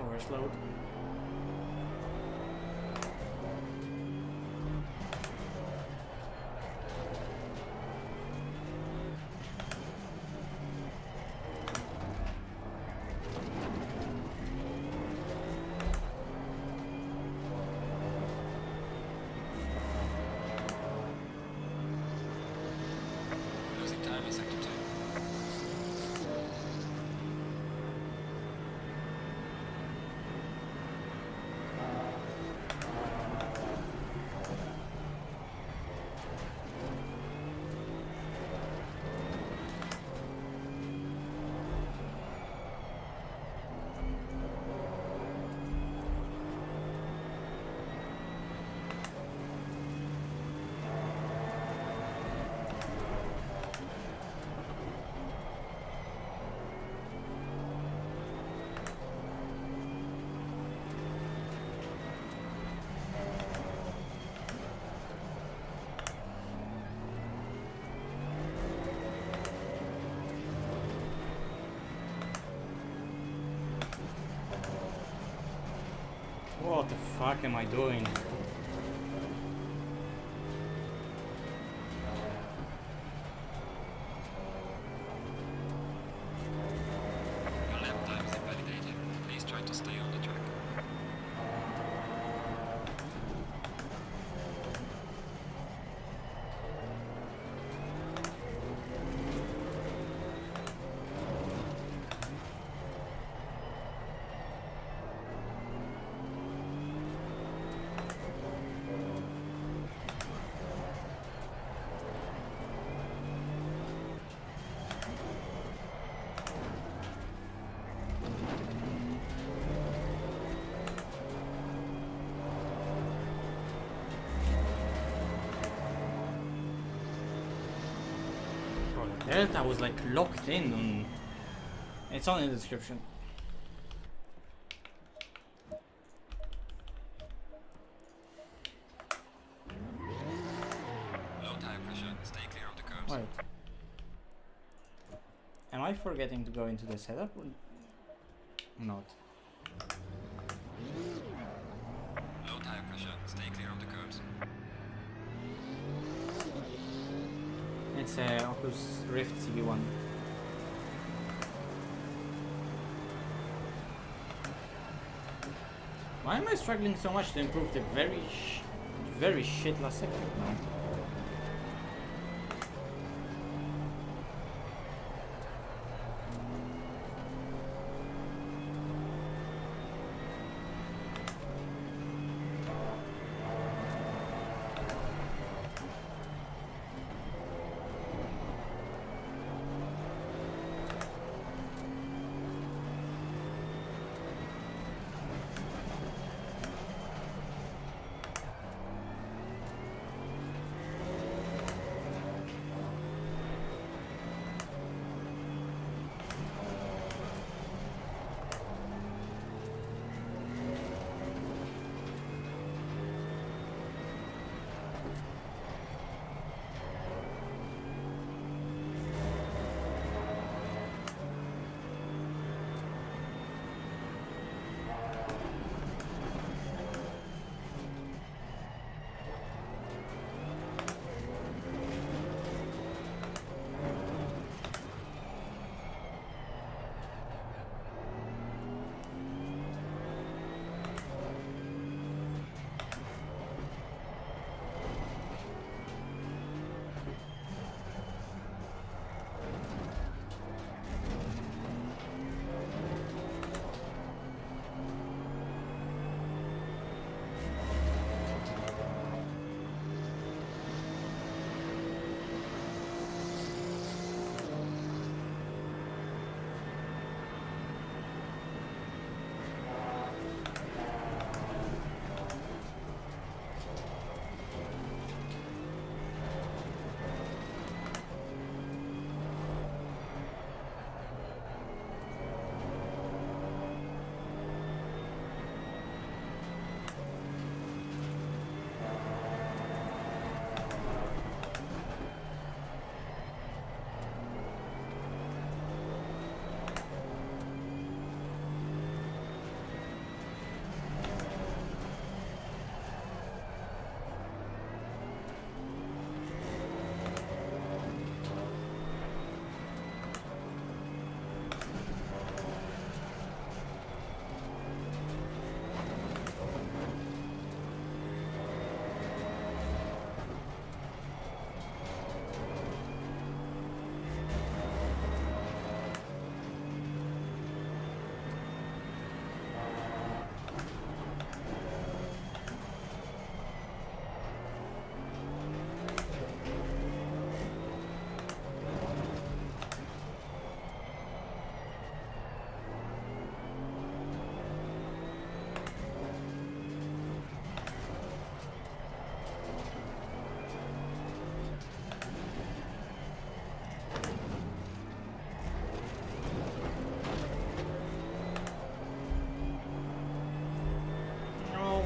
Overslowed. fuck am I doing? Your lap time is invalidated. Please try to stay on the track. Delta was like locked in on. It's on in the description. Low tire pressure. Stay clear of the curbs. Wait. Am I forgetting to go into the setup or not? Low tire pressure. Stay clear of the curbs. It's Oculus Rift CV1. Why am I struggling so much to improve the very shit last sector now?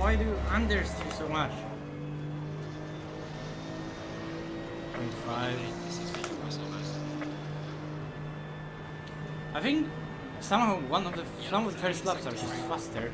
Why do understeer so much? 0.5. This is the crossovers. I think somehow some of the first laps are just faster.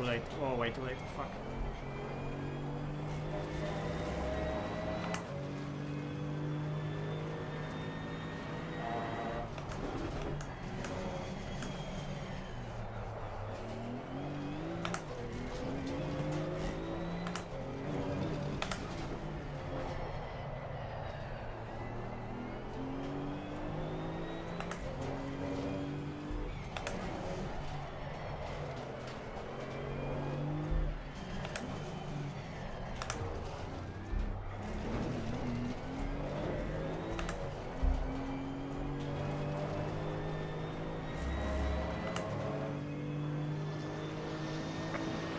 late. Oh, way too late. Fuck.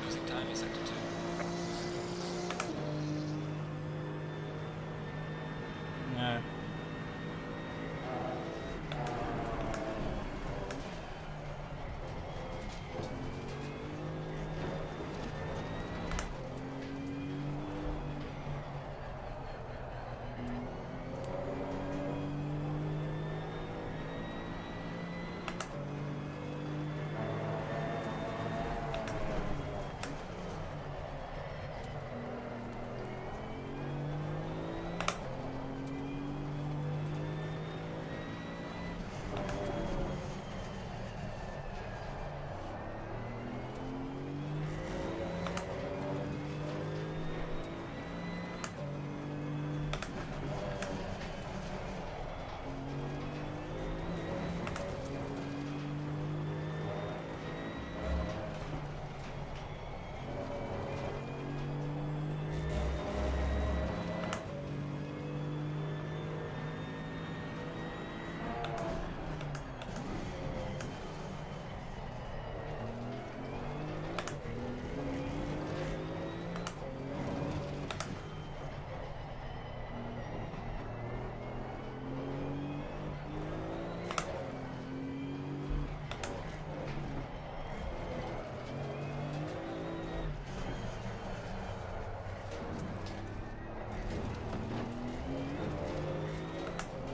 Losing time in sector 2. Yeah.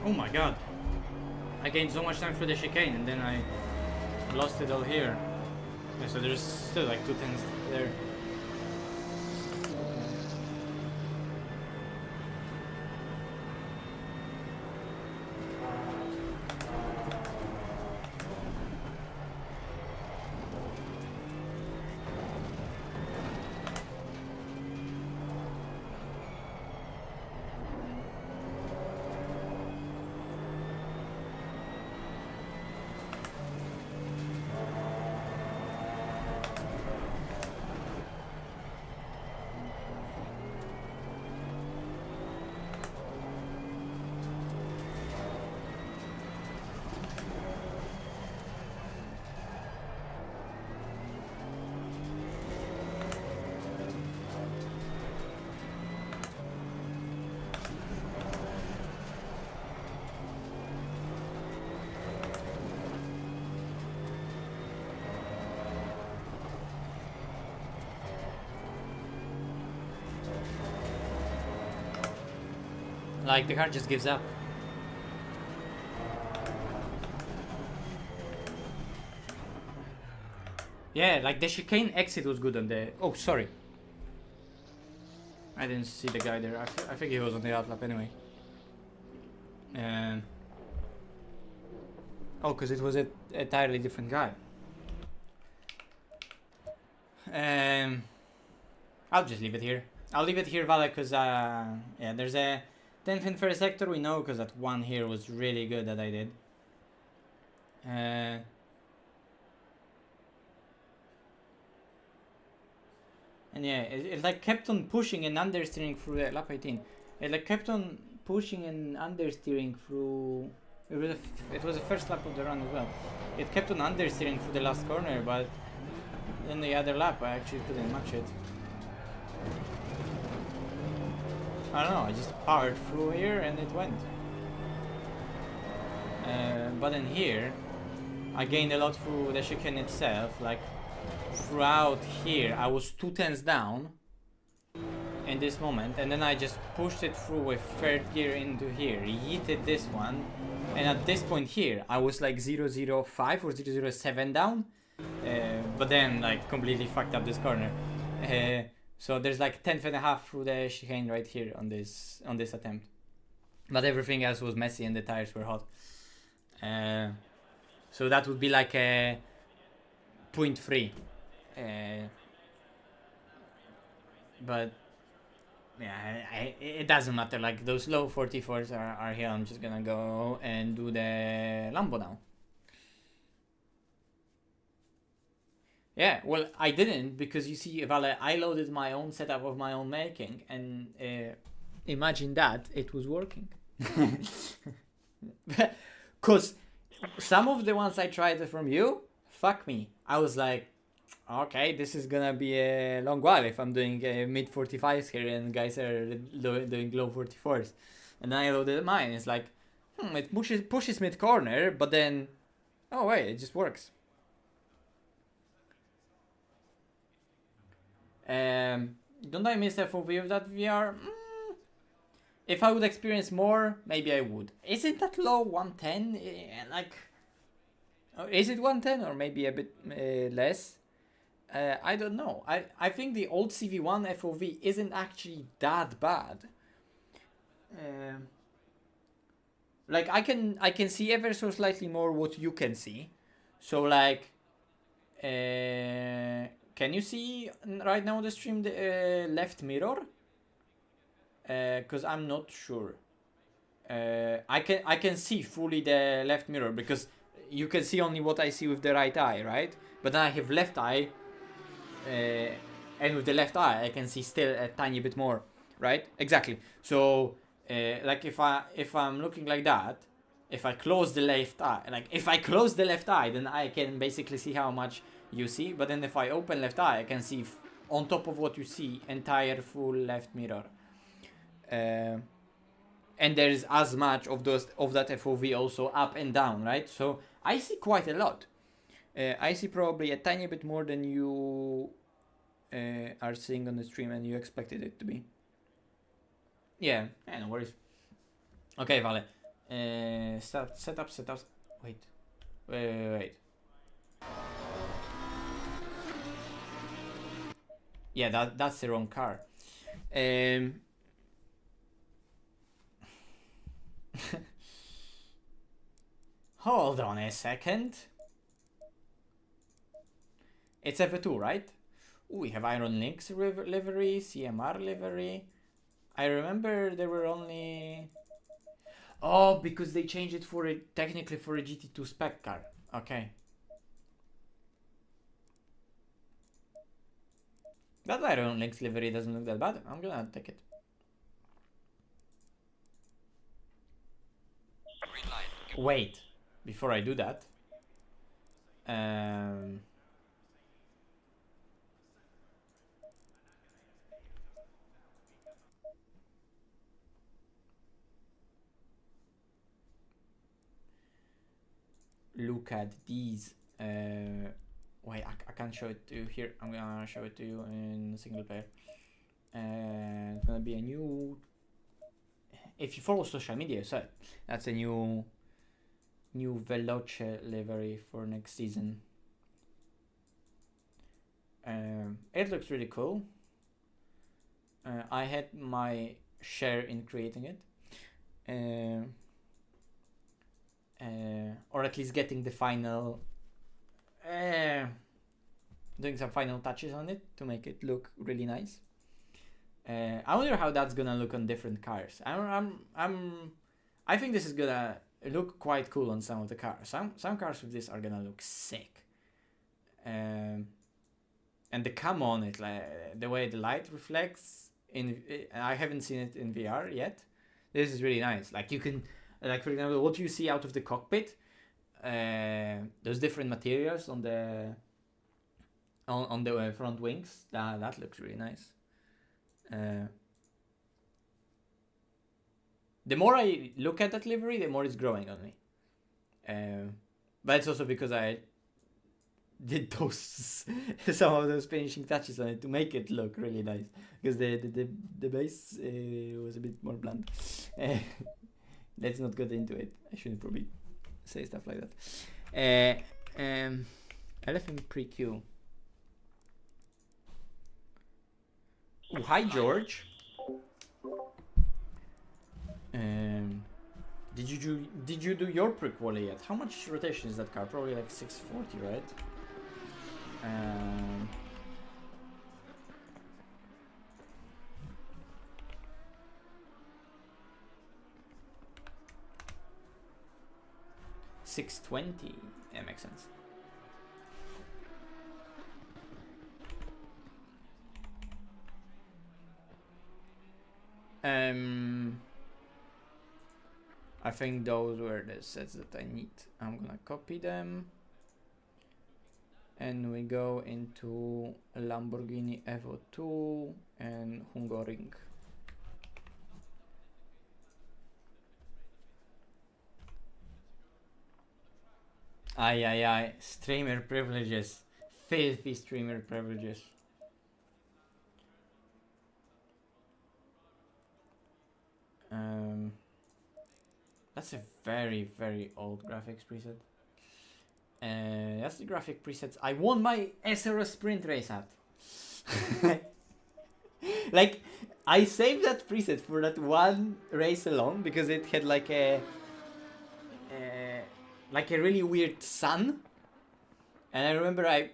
Oh my god. I gained so much time for the chicane and then I lost it all here. Yeah, so there's still like 2 tenths there. Like the car just gives up. Yeah, like the chicane exit was good on the... Oh, sorry. I didn't see the guy there. I think he was on the outlap anyway. Oh, because it was a entirely different guy. I'll just leave it here. I'll leave it here, Vale, because yeah, there's a 10th in first sector, we know, because that one here was really good that I did. And yeah, it like kept on pushing and understeering through the lap 18. It like kept on pushing and understeering through. It was the first lap of the run as well. It kept on understeering through the last corner, but then the other lap I actually couldn't match it. I don't know, I just powered through here and it went. But then here, I gained a lot through the chicane itself. Like throughout here, I was 2 tenths down in this moment, and then I just pushed it through with third gear into here, yeeted this one, and at this point here, I was like 0.05 or 0.07 down, but then like completely fucked up this corner. So there's like 10.5 through the chicane right here on this attempt, but everything else was messy and the tires were hot. So that would be like a 0.3. But yeah, it doesn't matter. Like those low 44s are here. I'm just gonna go and do the Lambo now. Yeah, well, I didn't because you see, Vale, I loaded my own setup of my own making, and imagine that it was working. Because some of the ones I tried from you, fuck me. I was like, okay, this is gonna be a long while if I'm doing mid 45s here and guys are doing low 44s. And then I loaded mine. It's like, it pushes mid corner, but then, oh wait, it just works. Don't I miss FOV of that VR? If I would experience more, maybe I would. Is it that low? 110? Like, is it 110 or maybe a bit less? I don't know. I think the old CV1 FOV isn't actually that bad. Like I can see ever so slightly more what you can see. So like, can you see right now on the stream the left mirror? Because I'm not sure. I can see fully the left mirror because you can see only what I see with the right eye, right? But then I have left eye, and with the left eye I can see still a tiny bit more, right? Exactly. So like if I'm looking like that, if I close the left eye, then I can basically see how much you see. But then if I open left eye, I can see on top of what you see entire full left mirror. And there is as much of that FOV also up and down, right? So I see quite a lot. I see probably a tiny bit more than you are seeing on the stream and you expected it to be. Yeah, no worries. Okay, Vale. Setup. Wait. Yeah, that's the wrong car. Hold on a second. It's F2, right? Ooh, we have Iron Lynx livery, CMR livery. I remember there were only... Oh, because they changed it technically for a GT2 spec car. Okay. That Iron Lynx livery doesn't look that bad. I'm gonna take it. Wait, before I do that, look at these. Wait, I can't show it to you here. I'm gonna show it to you in single player. It's gonna be a new. If you follow social media, you saw it. That's a new Veloce livery for next season. It looks really cool. I had my share in creating it, or at least getting the final, doing some final touches on it to make it look really nice. I wonder how that's gonna look on different cars. I think this is gonna look quite cool on some of the cars. Some cars with this are gonna look sick. And the cam on it, like the way the light reflects I haven't seen it in VR yet. This is really nice. Like you can, like for example, what you see out of the cockpit, those different materials on the front wings. That looks really nice. The more I look at that livery, the more it's growing on me. But it's also because I did some of those finishing touches on it to make it look really nice. Because the base was a bit more blunt. Let's not get into it. I shouldn't probably say stuff like that. LFM PREQ. Oh, hi George. Did you do your pre-quali yet? How much rotation is that car? Probably like 640, right? 620. That makes sense. I think those were the sets that I need. I'm gonna copy them. And we go into Lamborghini Evo 2 and Hungaroring. Aye, streamer privileges. Filthy streamer privileges. That's a very, very old graphics preset. That's the graphic presets I won my SRO sprint race at. Like, I saved that preset for that one race alone because it had like a really weird sun, and I remember I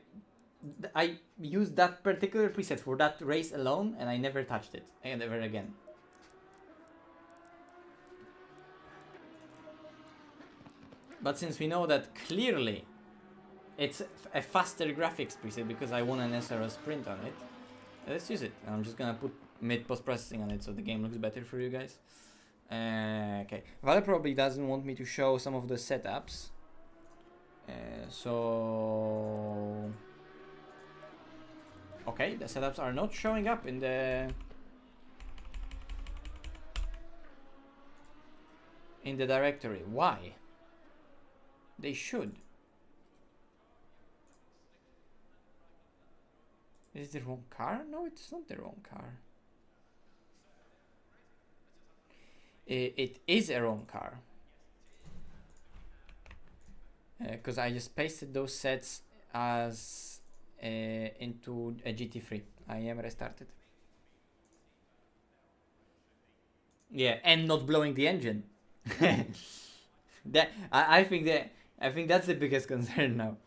used that particular preset for that race alone, and I never touched it, and never again. But since we know that clearly it's a faster graphics preset because I won an SRO sprint on it, let's use it. And I'm just gonna put mid post-processing on it so the game looks better for you guys. Okay, Vale probably doesn't want me to show some of the setups. So okay, the setups are not showing up in the directory. Why? They should. Is it the wrong car? No, it's not the wrong car. It is a wrong car. Because I just pasted those sets as into a GT3. I am restarted. Yeah, and not blowing the engine. I think that's the biggest concern now.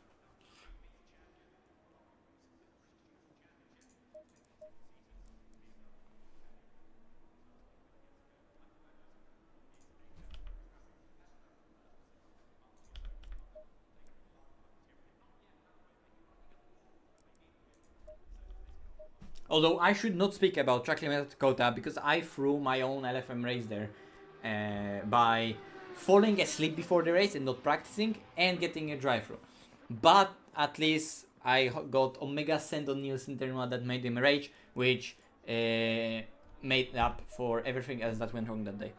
Although I should not speak about track limit quota because I threw my own LFM race there by falling asleep before the race and not practicing and getting a drive-through. But at least I got Omega Send on News Internet that made him rage, which made up for everything else that went wrong that day.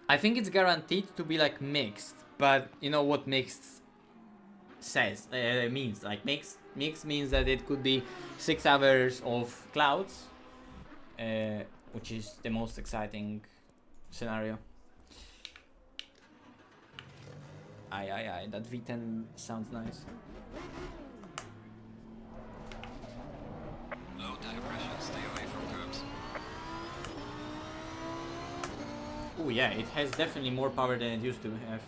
I think it's guaranteed to be like mixed, but you know what mixed says means. Like mixed means that it could be 6 hours of clouds, which is the most exciting scenario. Aye, that V10 sounds nice. Low tire pressure, stay away from curbs. Oh yeah, it has definitely more power than it used to have.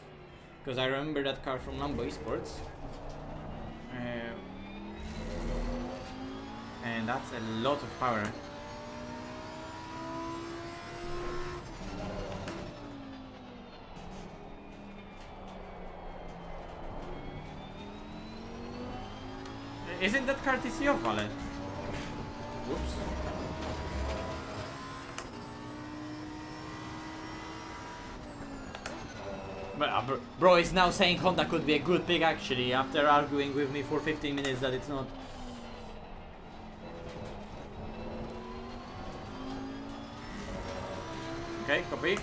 Because I remember that car from Lambo Esports. And that's a lot of power. Isn't that car TCO, Vale? Whoops. But bro is now saying Honda could be a good pick actually after arguing with me for 15 minutes that it's not. Okay, copy.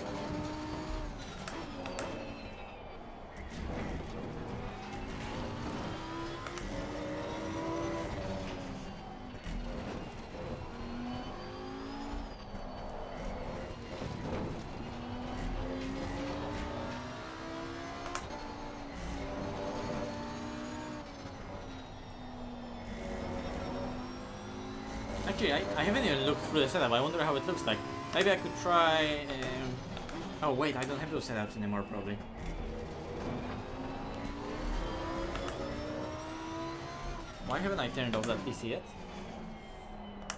Actually, I haven't even looked through the setup. I wonder how it looks like. Maybe I could try... Oh wait, I don't have those setups anymore probably. Why haven't I turned off that TC yet?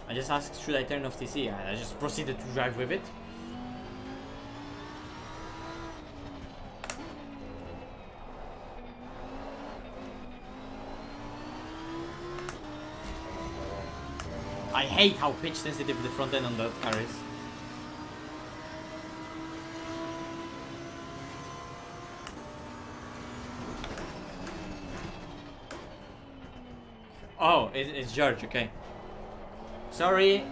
I just asked should I turn off TC and I just proceeded to drive with it. I hate how pitch sensitive the front end on that car is. Oh, it's George, okay. Sorry.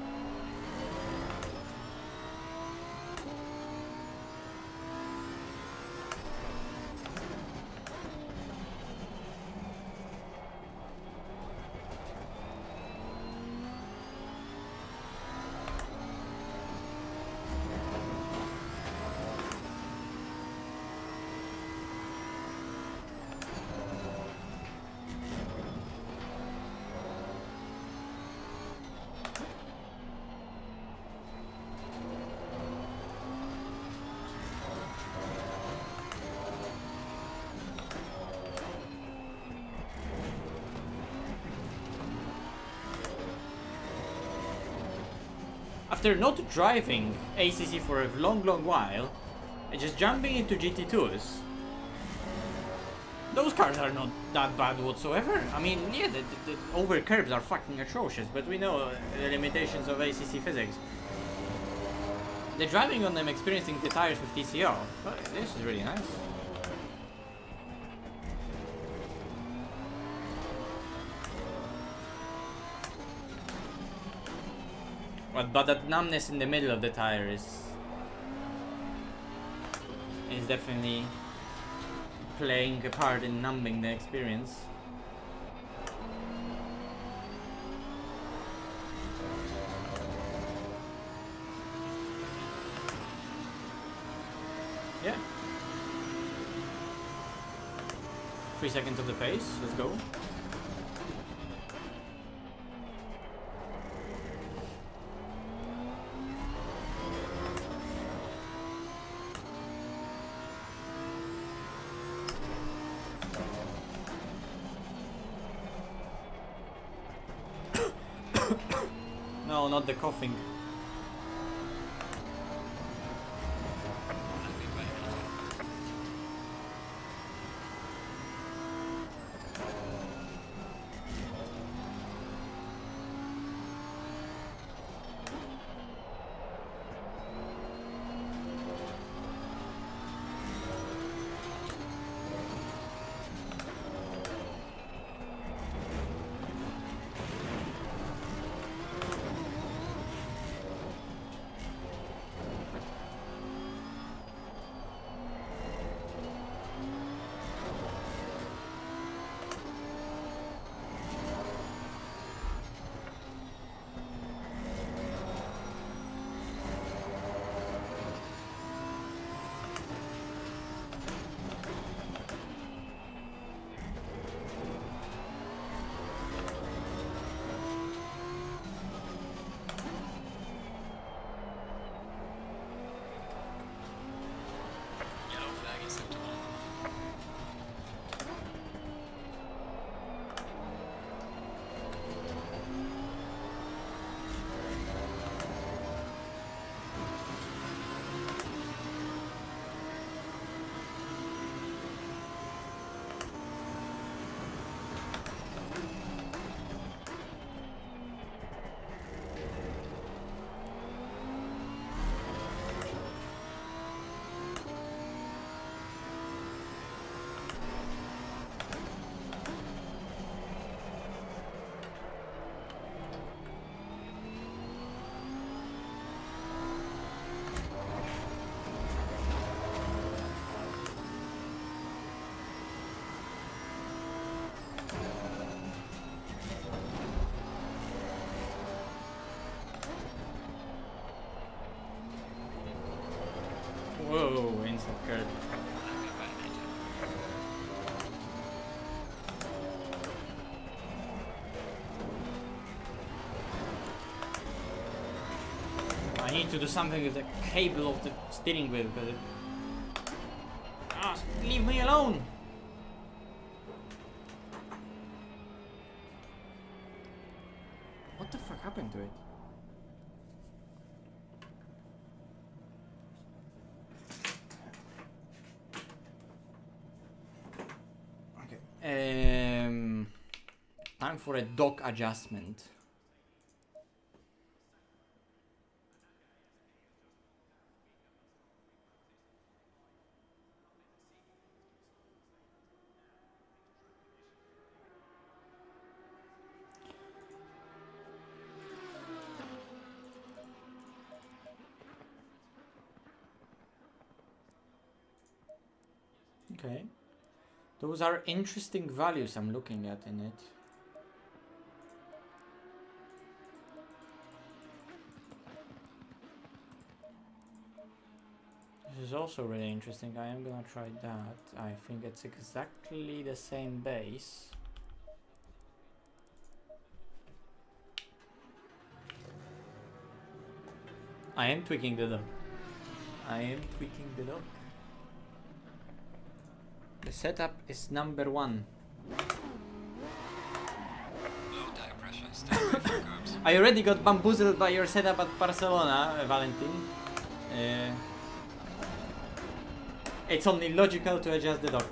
After not driving ACC for a long while, and just jumping into GT2s, those cars are not that bad whatsoever. I mean, yeah, the over curbs are fucking atrocious, but we know the limitations of ACC physics. The driving on them, experiencing the tires with TCR, this is really nice. But that numbness in the middle of the tire is definitely playing a part in numbing the experience. Yeah. 3 seconds of the pace, let's go. No, not the coughing. Whoa, inside curve. I need to do something with the cable of the steering wheel because it... leave me alone! What the fuck happened to it? Okay. Time for a dock adjustment. Okay. Those are interesting values I'm looking at in it. This is also really interesting. I am gonna try that. I think it's exactly the same base. I am tweaking the dock. The setup is number one. Low tire pressure. Stay away from curbs. I already got bamboozled by your setup at Barcelona, Valentin. It's only logical to adjust the dock.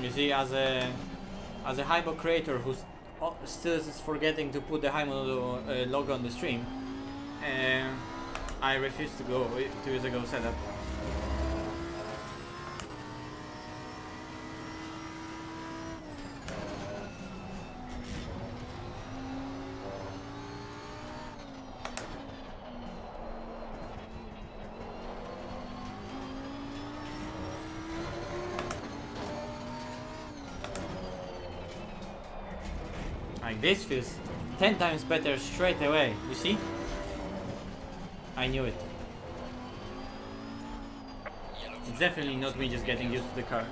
You see, as a Hybo creator who's still is forgetting to put the Hybo logo on the stream, I refuse to use a Go setup. Like this feels 10 times better straight away, you see? I knew it. Yellow It's flag. definitely not me just getting used to the car.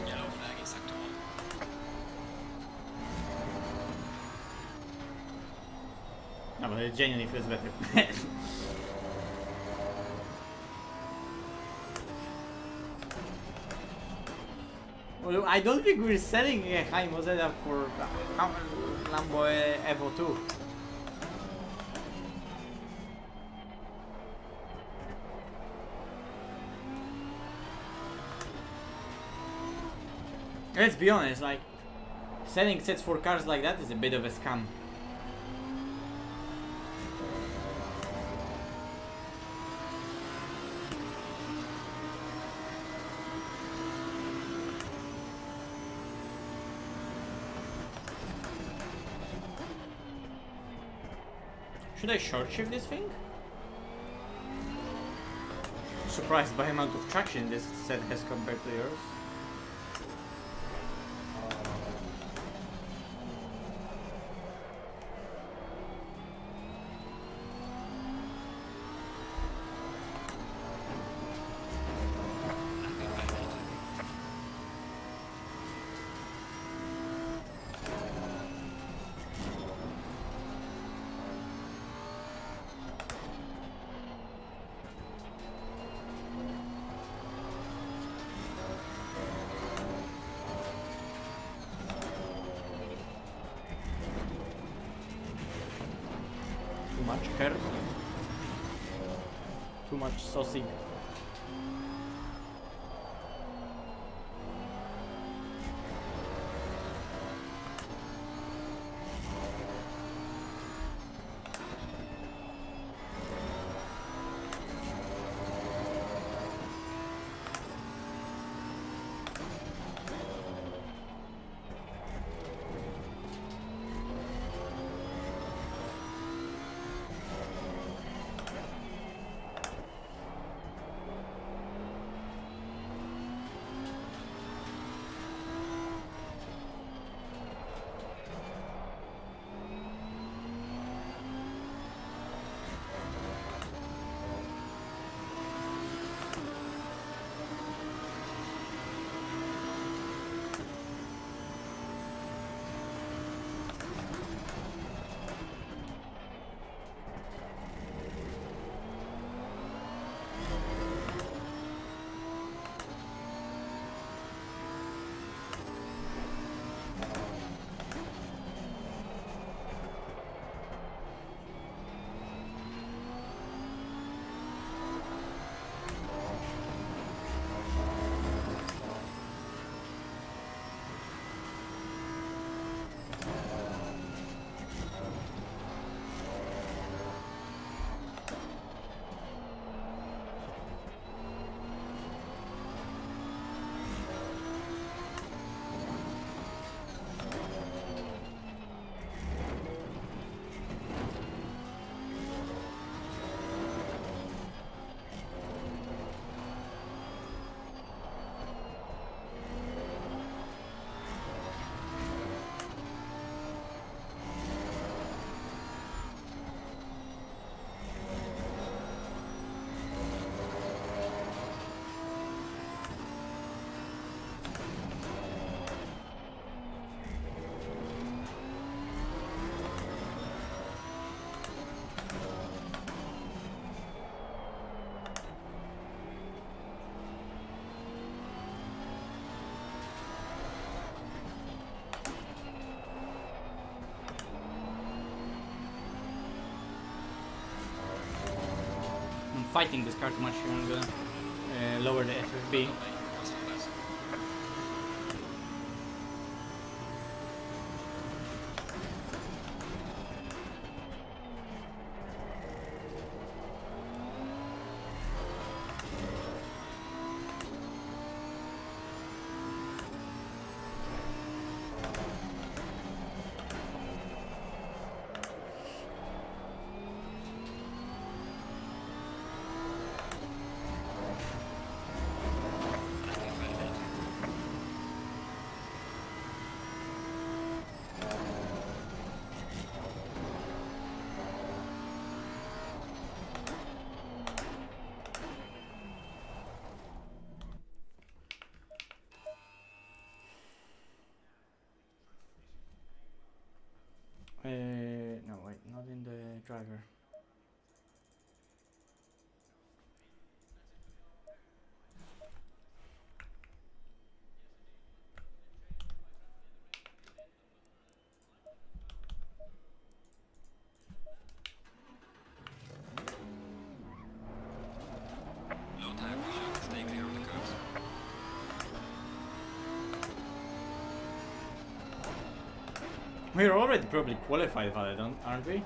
Yellow flag is sector 1. No, but it genuinely feels better. Well, I don't think we're selling a high Mozilla for Lambo Evo 2. Let's be honest, like, selling sets for cars like that is a bit of a scam. Should I short shift this thing? Surprised by the amount of traction this set has compared to yours. Too much curve. Too much sausage. fighting this car too much here. I'm gonna lower the FFB. No, wait, not in the driver. Low tire pressure, stay clear of the curves. We're already probably qualified for that, aren't we?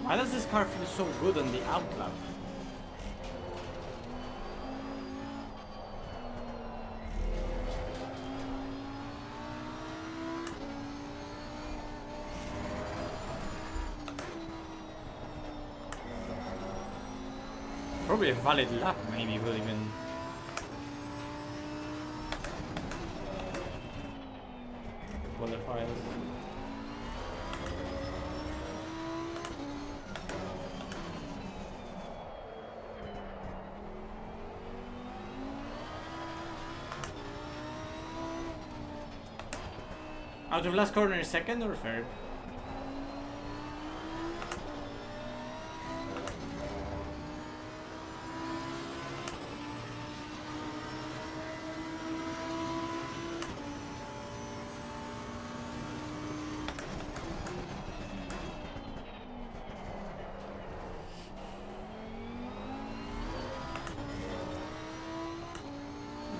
Why does this car feel so good on the out lap? Probably a valid lap, maybe will even. Qualify. Out of last corner, second or third?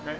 Okay.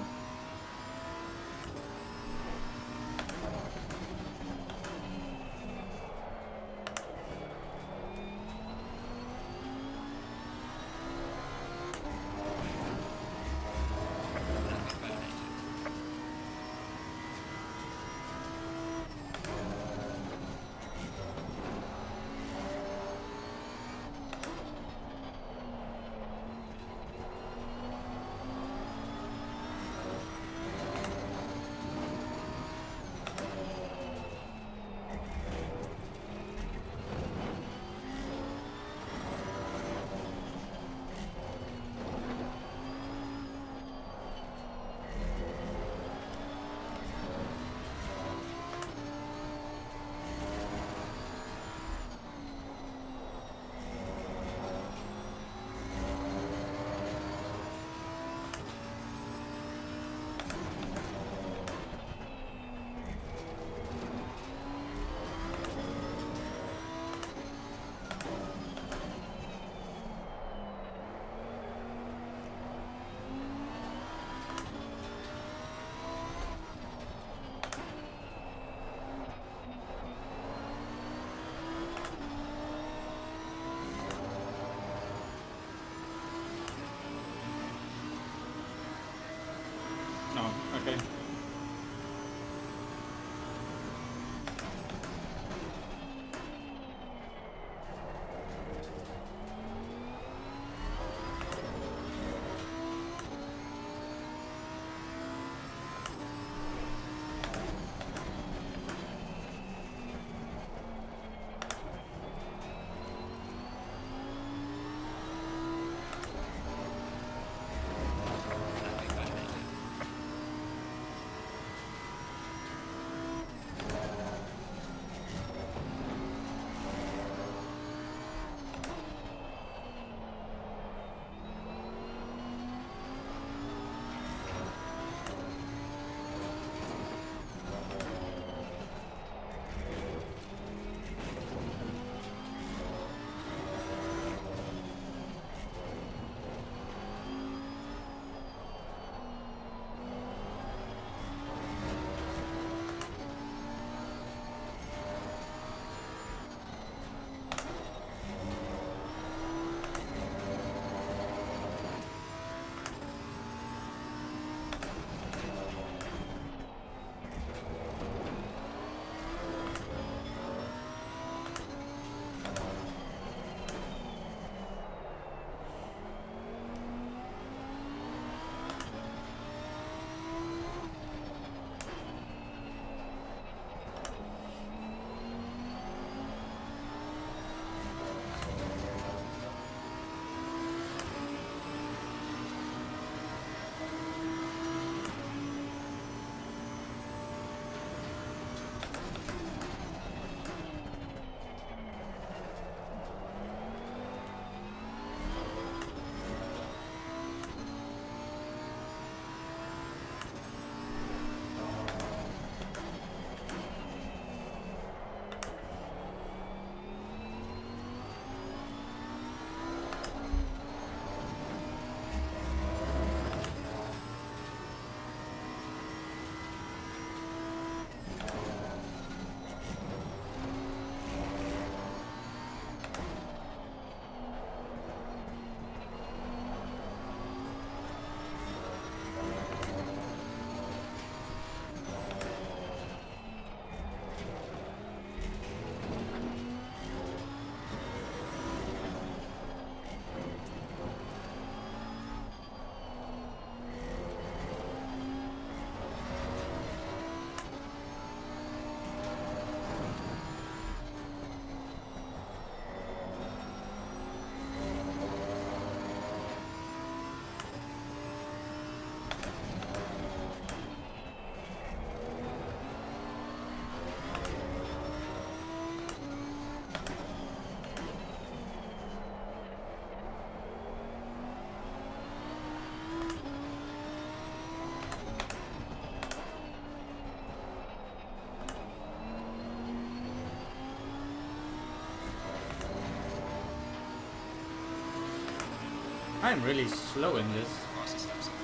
I'm really slow in this. Fastest lap so far.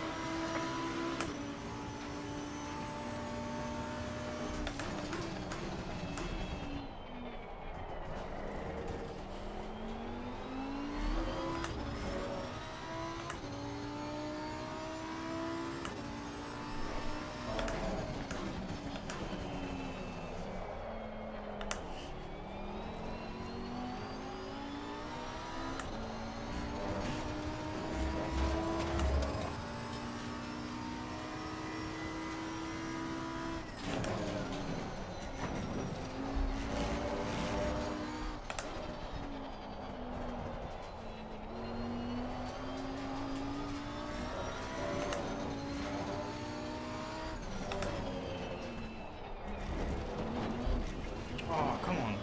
Oh, come on.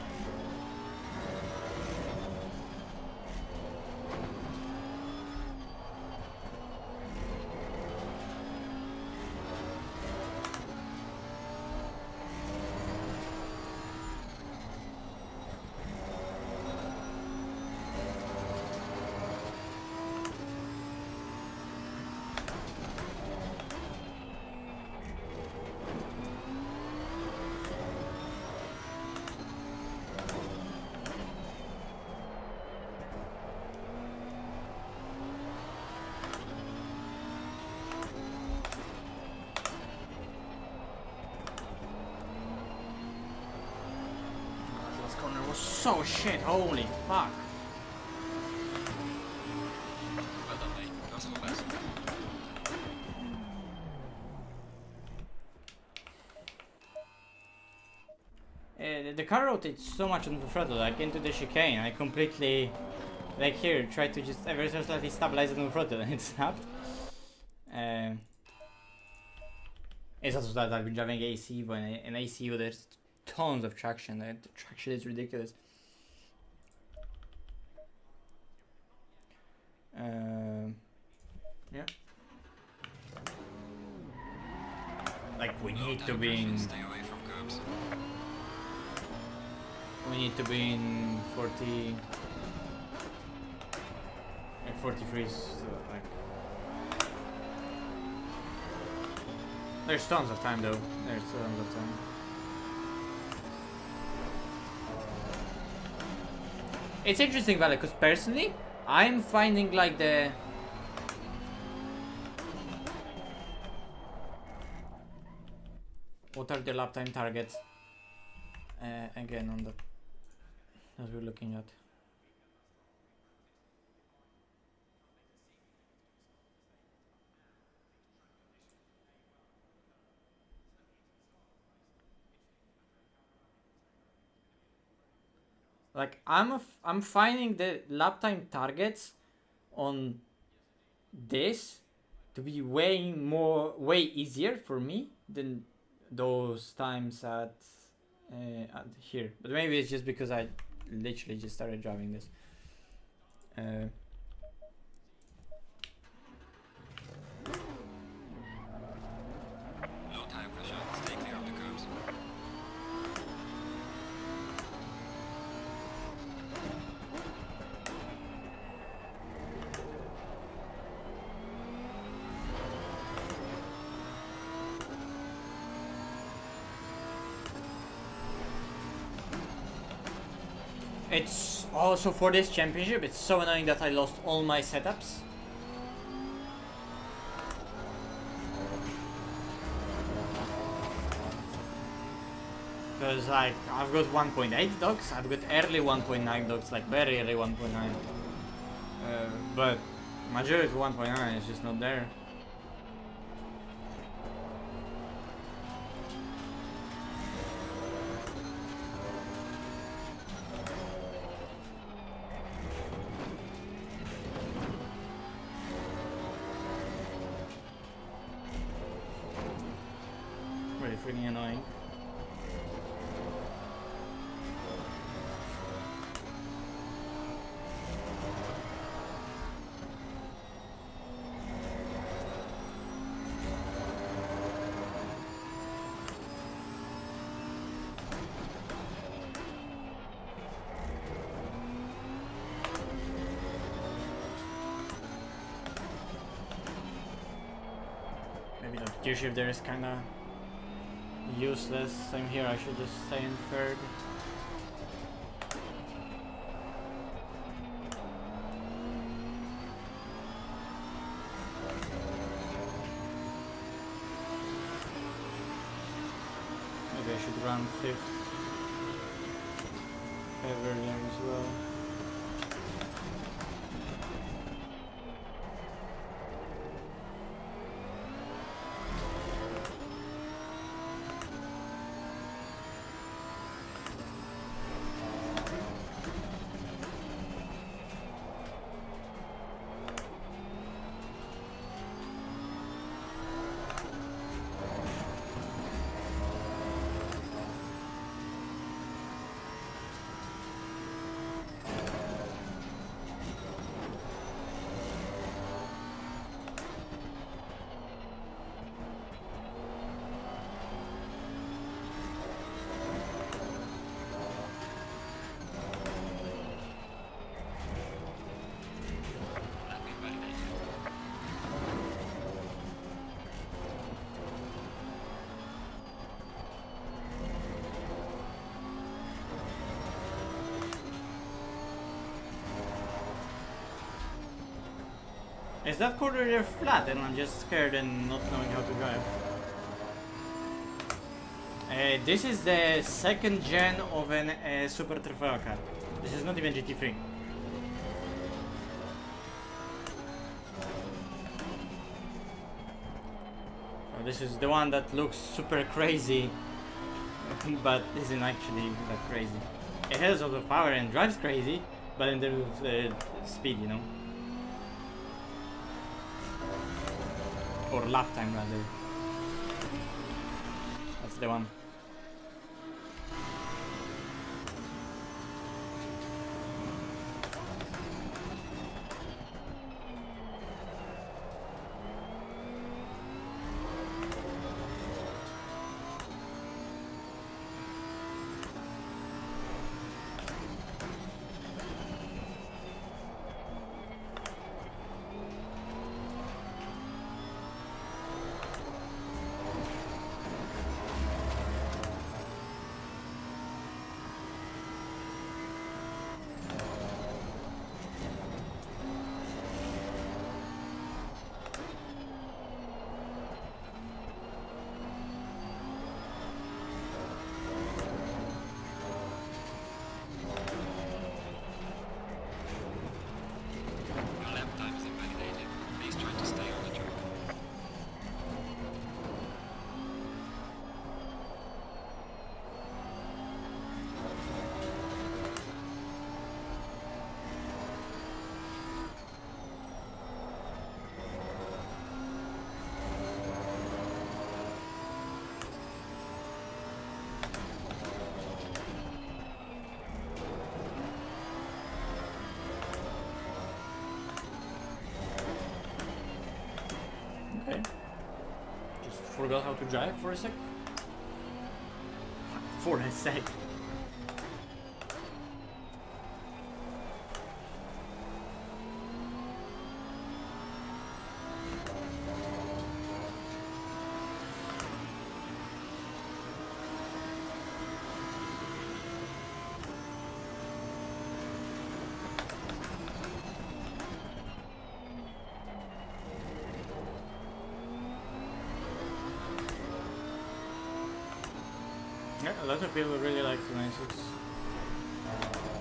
That last corner was so shit, holy fuck. Well done, mate. That was a little best. The car rotates so much on the throttle, like into the chicane. I completely, like here, tried to just ever so slightly stabilize it on the throttle and it snapped. It's also that I've been driving AC Evo, and AC Evo there's tons of traction. The traction is ridiculous. Yeah. Like we need to be in. Stay away from curbs. We need to be in 40. 43. So like. There's tons of time though. There's tons of time. It's interesting, Vale, because personally, I'm finding like the. What are the lap time targets? Again on the that we're looking at. Like I'm finding the lap time targets on this to be way easier for me than those times at here. But maybe it's just because I literally just started driving this. Low tire pressure. Stay clear of the curbs. It's also for this championship, it's so annoying that I lost all my setups. Because like I've got 1.8 dogs, I've got early 1.9 dogs, like very early 1.9. But majority 1.9 is just not there. Really freaking annoying. Gear shifter is kinda useless. Same here, I should just stay in third. Maybe I should run fifth. Favor there as well. Let me validate it. Is that corner there flat and I'm just scared and not knowing how to drive? This is the second gen of an Super Trofeo car. This is not even GT3. So this is the one that looks super crazy, but isn't actually that crazy. It has a lot of power and drives crazy, but in terms of speed, you know. Or lap time rather. That's the one. Your lap time is invalidated. Please try to stay on the track. Okay. Just forgot how to drive for a sec. For a sec. Yeah, a lot of people really like the 96. Let me validate it.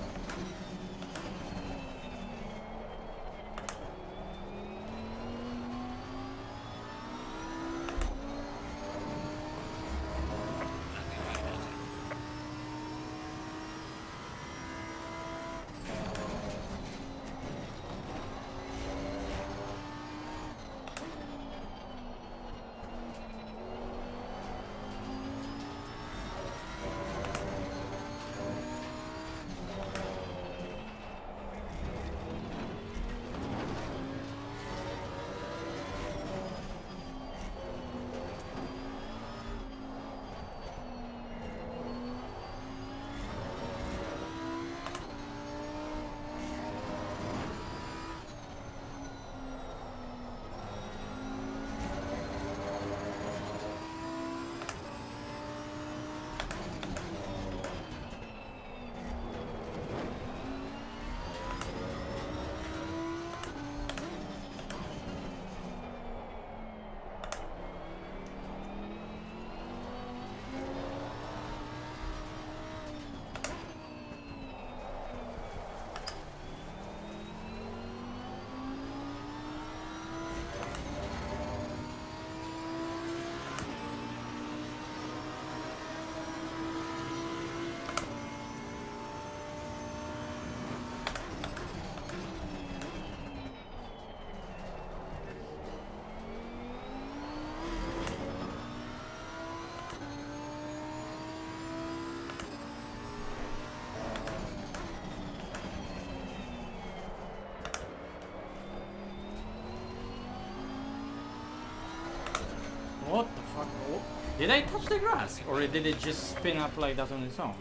Did I touch the grass, or did it just spin up like that on its own?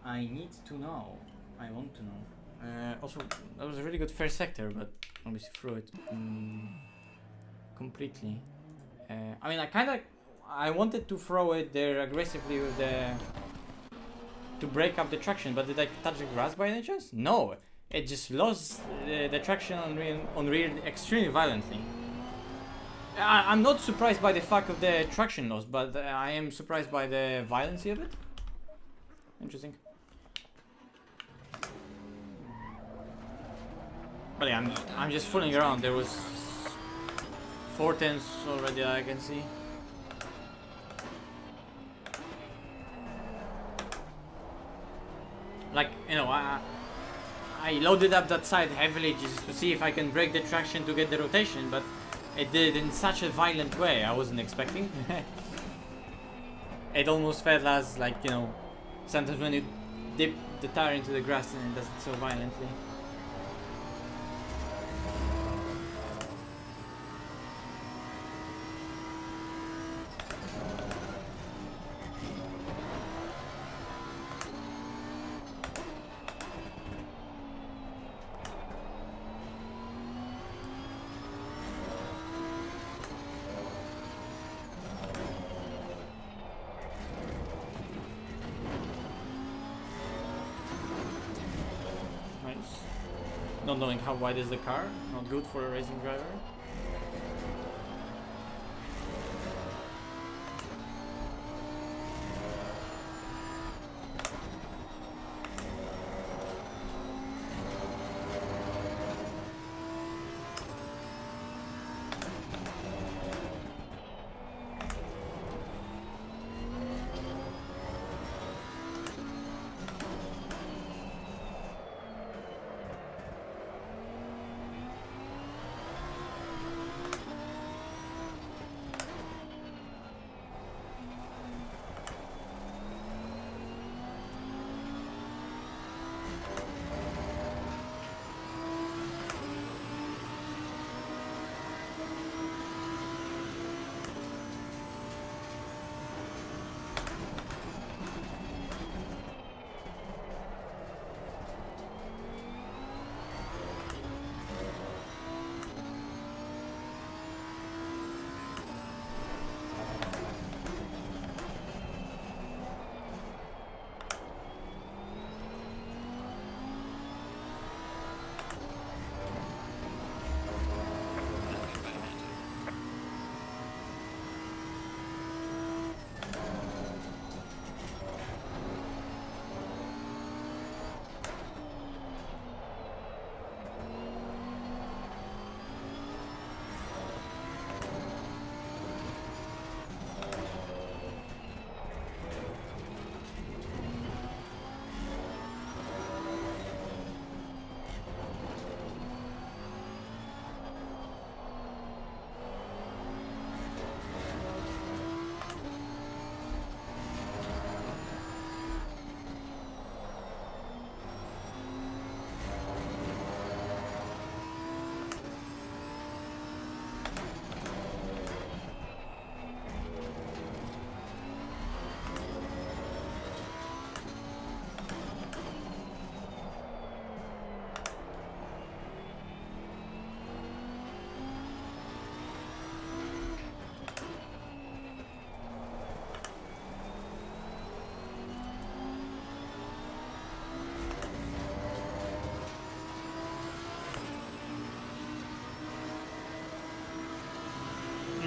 I need to know. I want to know. Also, that was a really good first sector, but obviously threw it completely. I mean, I wanted to throw it there aggressively with to break up the traction, but did I touch the grass by any chance? No, it just lost the traction on rear extremely violently. I'm not surprised by the fact of the traction loss, but I am surprised by the violency of it. Interesting. But yeah, I'm just fooling around. There was 4 tenths already, I can see. Like, you know, I loaded up that side heavily just to see if I can break the traction to get the rotation, but it did it in such a violent way I wasn't expecting. It almost felt as, like, you know, sometimes when you dip the tire into the grass and it does it so violently. Not knowing how wide is the car, not good for a racing driver.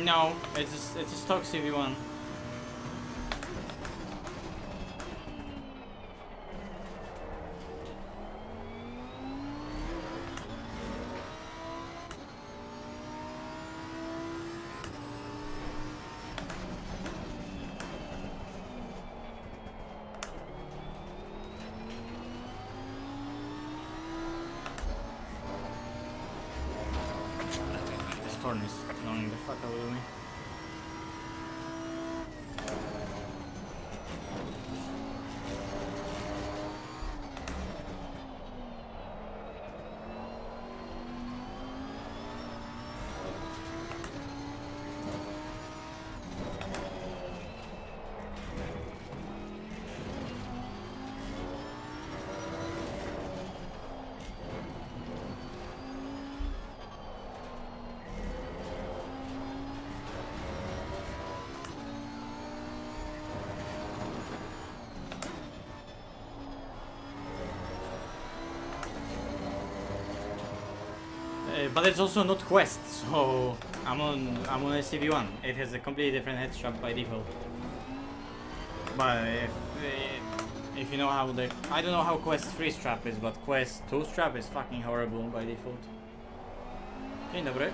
No, it's a stock CV1. Storm is knowing the fuck out of me. but it's also not Quest, so I'm on a CV1. It has a completely different head strap by default. But if you know how I don't know how Quest 3 strap is, but Quest 2 strap is fucking horrible by default. Dzień dobry.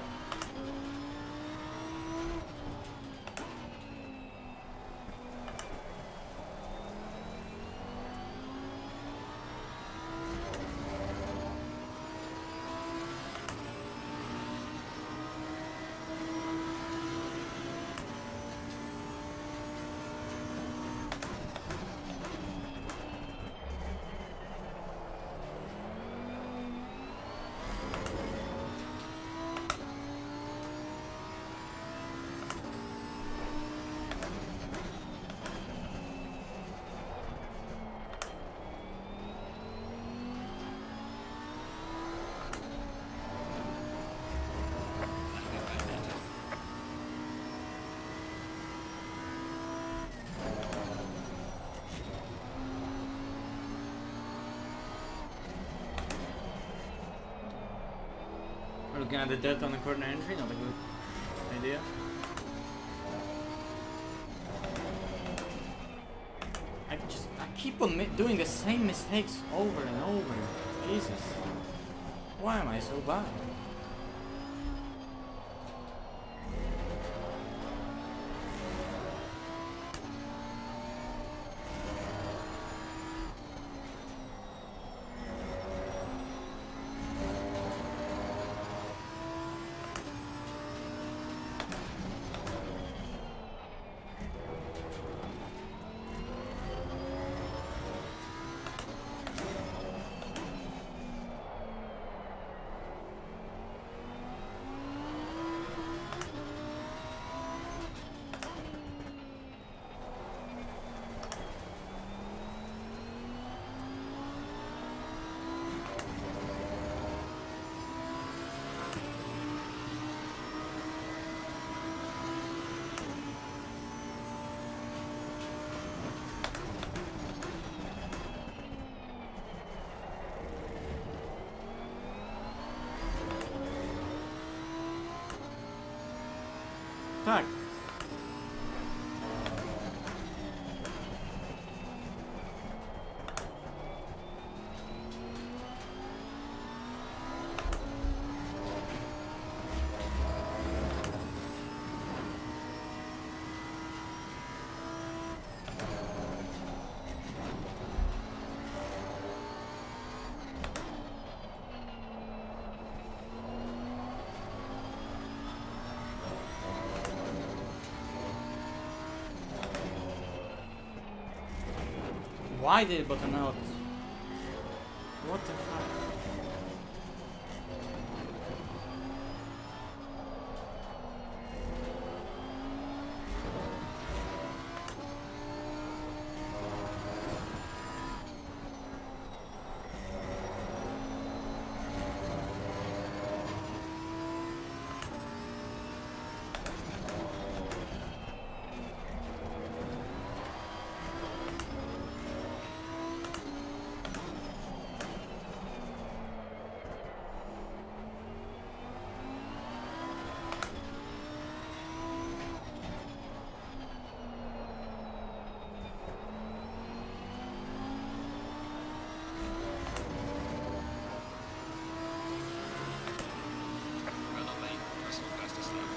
Looking at the dirt on the corner entry, not a good idea. I keep on doing the same mistakes over and over. Jesus. Why am I so bad? Tak. Why did it button out? What the fuck? Well on lane, personal fastest lap.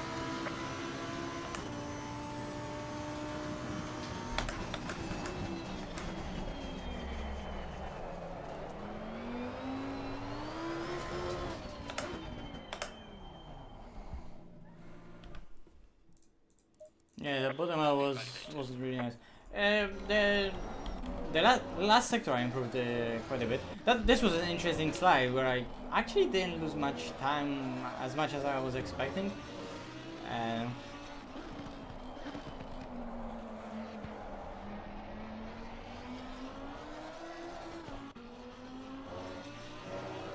Yeah, the bottom out was really nice. The last sector I improved quite a bit. This was an interesting slide where I actually didn't lose much time, as much as I was expecting.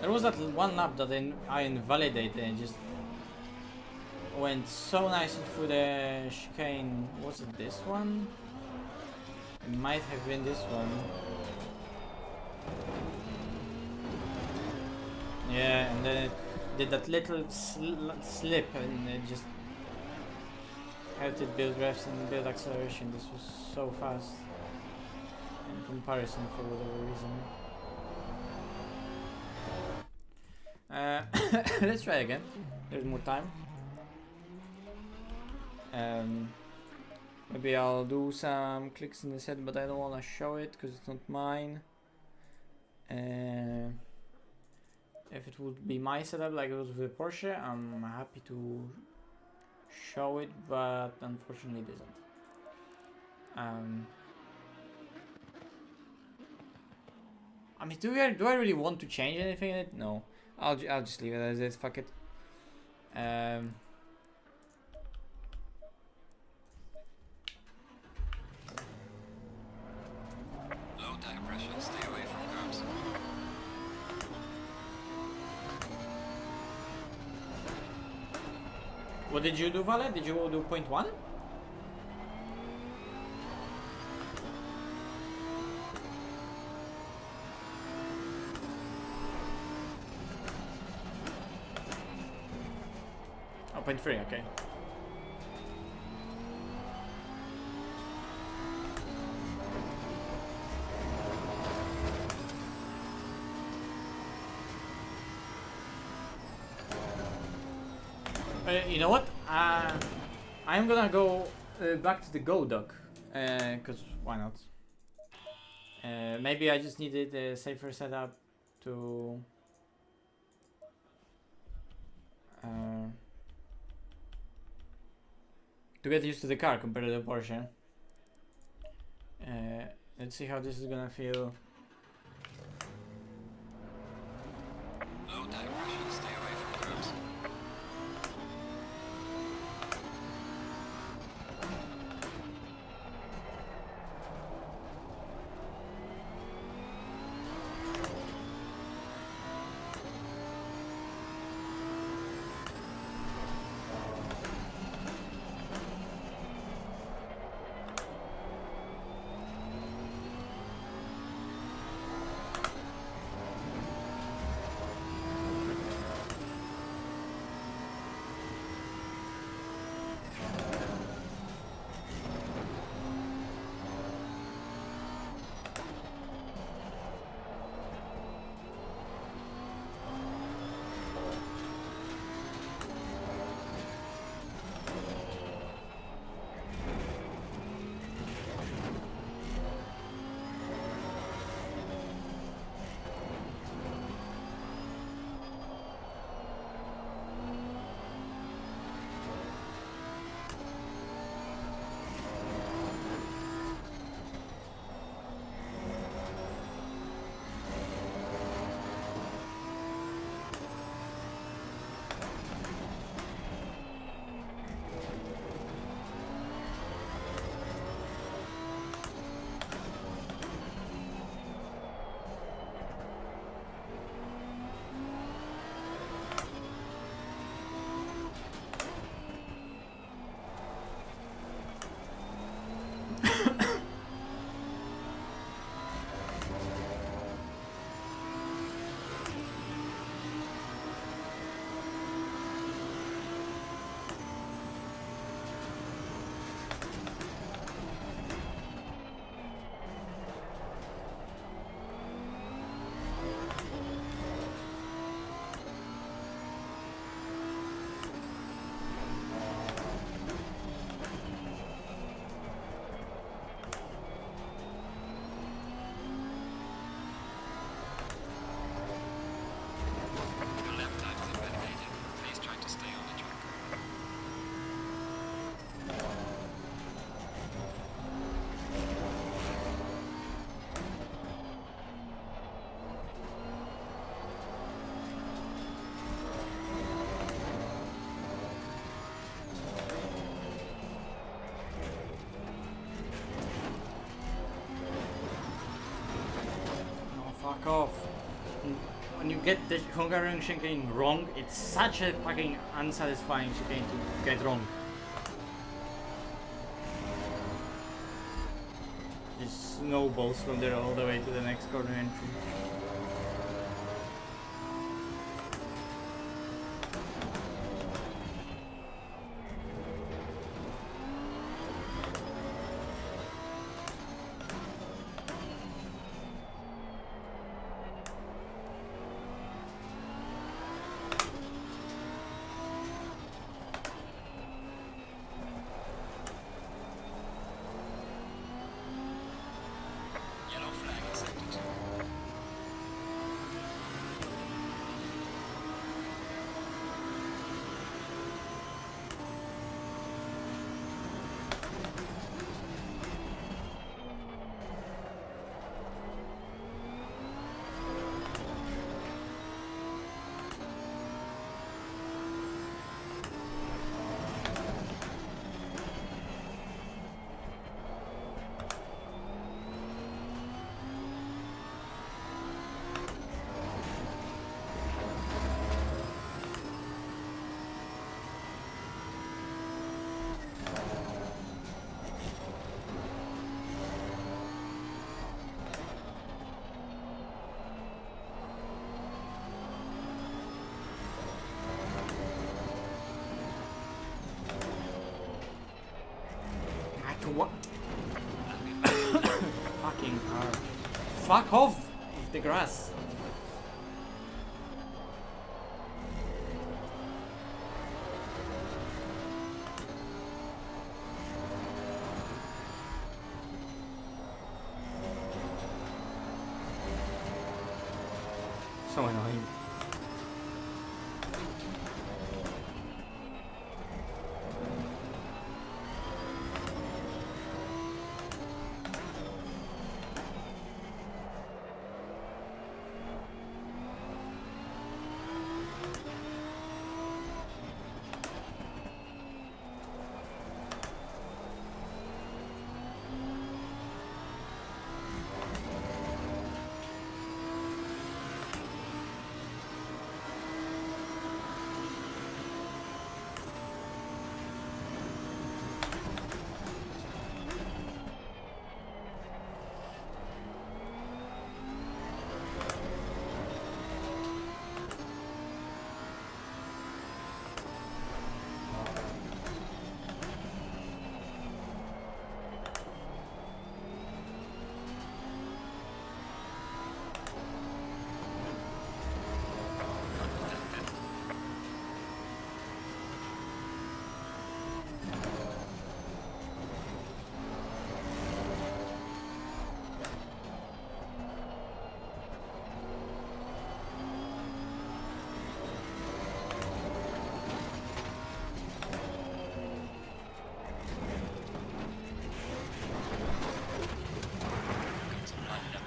There was that one lap that I invalidated and just went so nicely through the chicane. Was it this one? It might have been this one. Yeah, and then did that little slip and it just helped it build revs and build acceleration. This was so fast in comparison for whatever reason. Let's try again. There's more time. Maybe I'll do some clicks in the set, but I don't want to show it because it's not mine. If it would be my setup like it was with the Porsche, I'm happy to show it, but unfortunately it isn't. I mean, do I really want to change anything in it? No, I'll just leave it as is. Fuck it. Low tire pressure, stay away from curbs. What did you do, Vale? Did you do 0.1? Oh, 0.3, okay. You know what? I'm gonna go back to the Go dock, cause why not? Maybe I just needed a safer setup to get used to the car compared to the Porsche. Let's see how this is gonna feel. Low tire pressure, stay away from curbs. Your lap time is invalidated. Please try to stay on the track. Oh, fuck off. When you get the Hungaroring chicane wrong, it's such a fucking unsatisfying chicane to get wrong. Just snowballs from there all the way to the next corner entry. what? Fucking car. Fuck off with the grass. So annoying.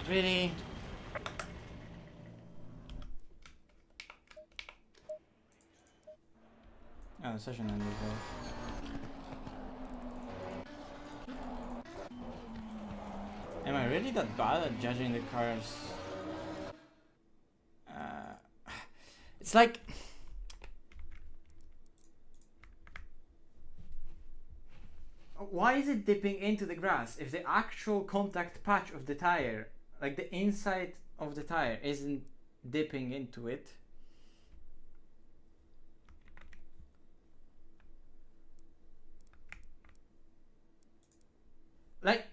Really? Oh, session ended though. Am I really that bad at judging the cars? It's like... Why is it dipping into the grass if the actual contact patch of the tire, like the inside of the tire, isn't dipping into it? Like,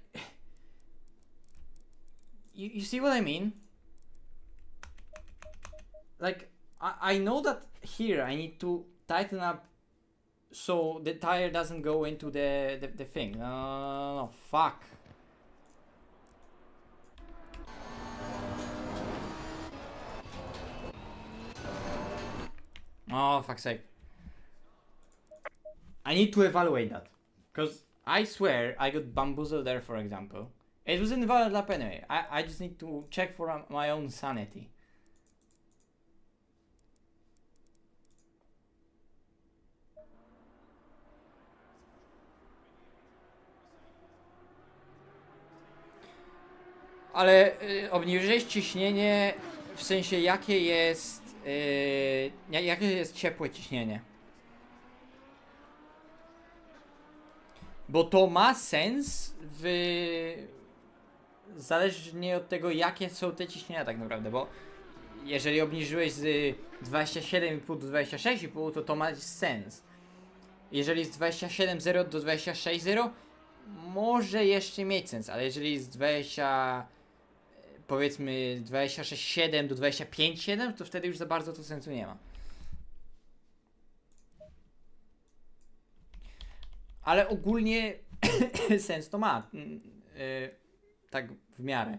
you see what I mean? Like, I know that here I need to tighten up so the tire doesn't go into the thing. No, fuck. Oh, fuck's sake. I need to evaluate that. Because I swear I got bamboozled there, for example. It was in the valid lap anyway. I just need to check for my own sanity. Ale obniżyłeś ciśnienie w sensie jakie jest ciepłe ciśnienie? Bo to ma sens zależnie od tego jakie są te ciśnienia tak naprawdę, bo jeżeli obniżyłeś z 27,5 do 26,5 to ma sens. Jeżeli z 27,0 do 26,0 może jeszcze mieć sens, ale jeżeli z 20 powiedzmy 26,7 do 25,7 to wtedy już za bardzo to sensu nie ma. Ale ogólnie sens to ma. Tak w miarę.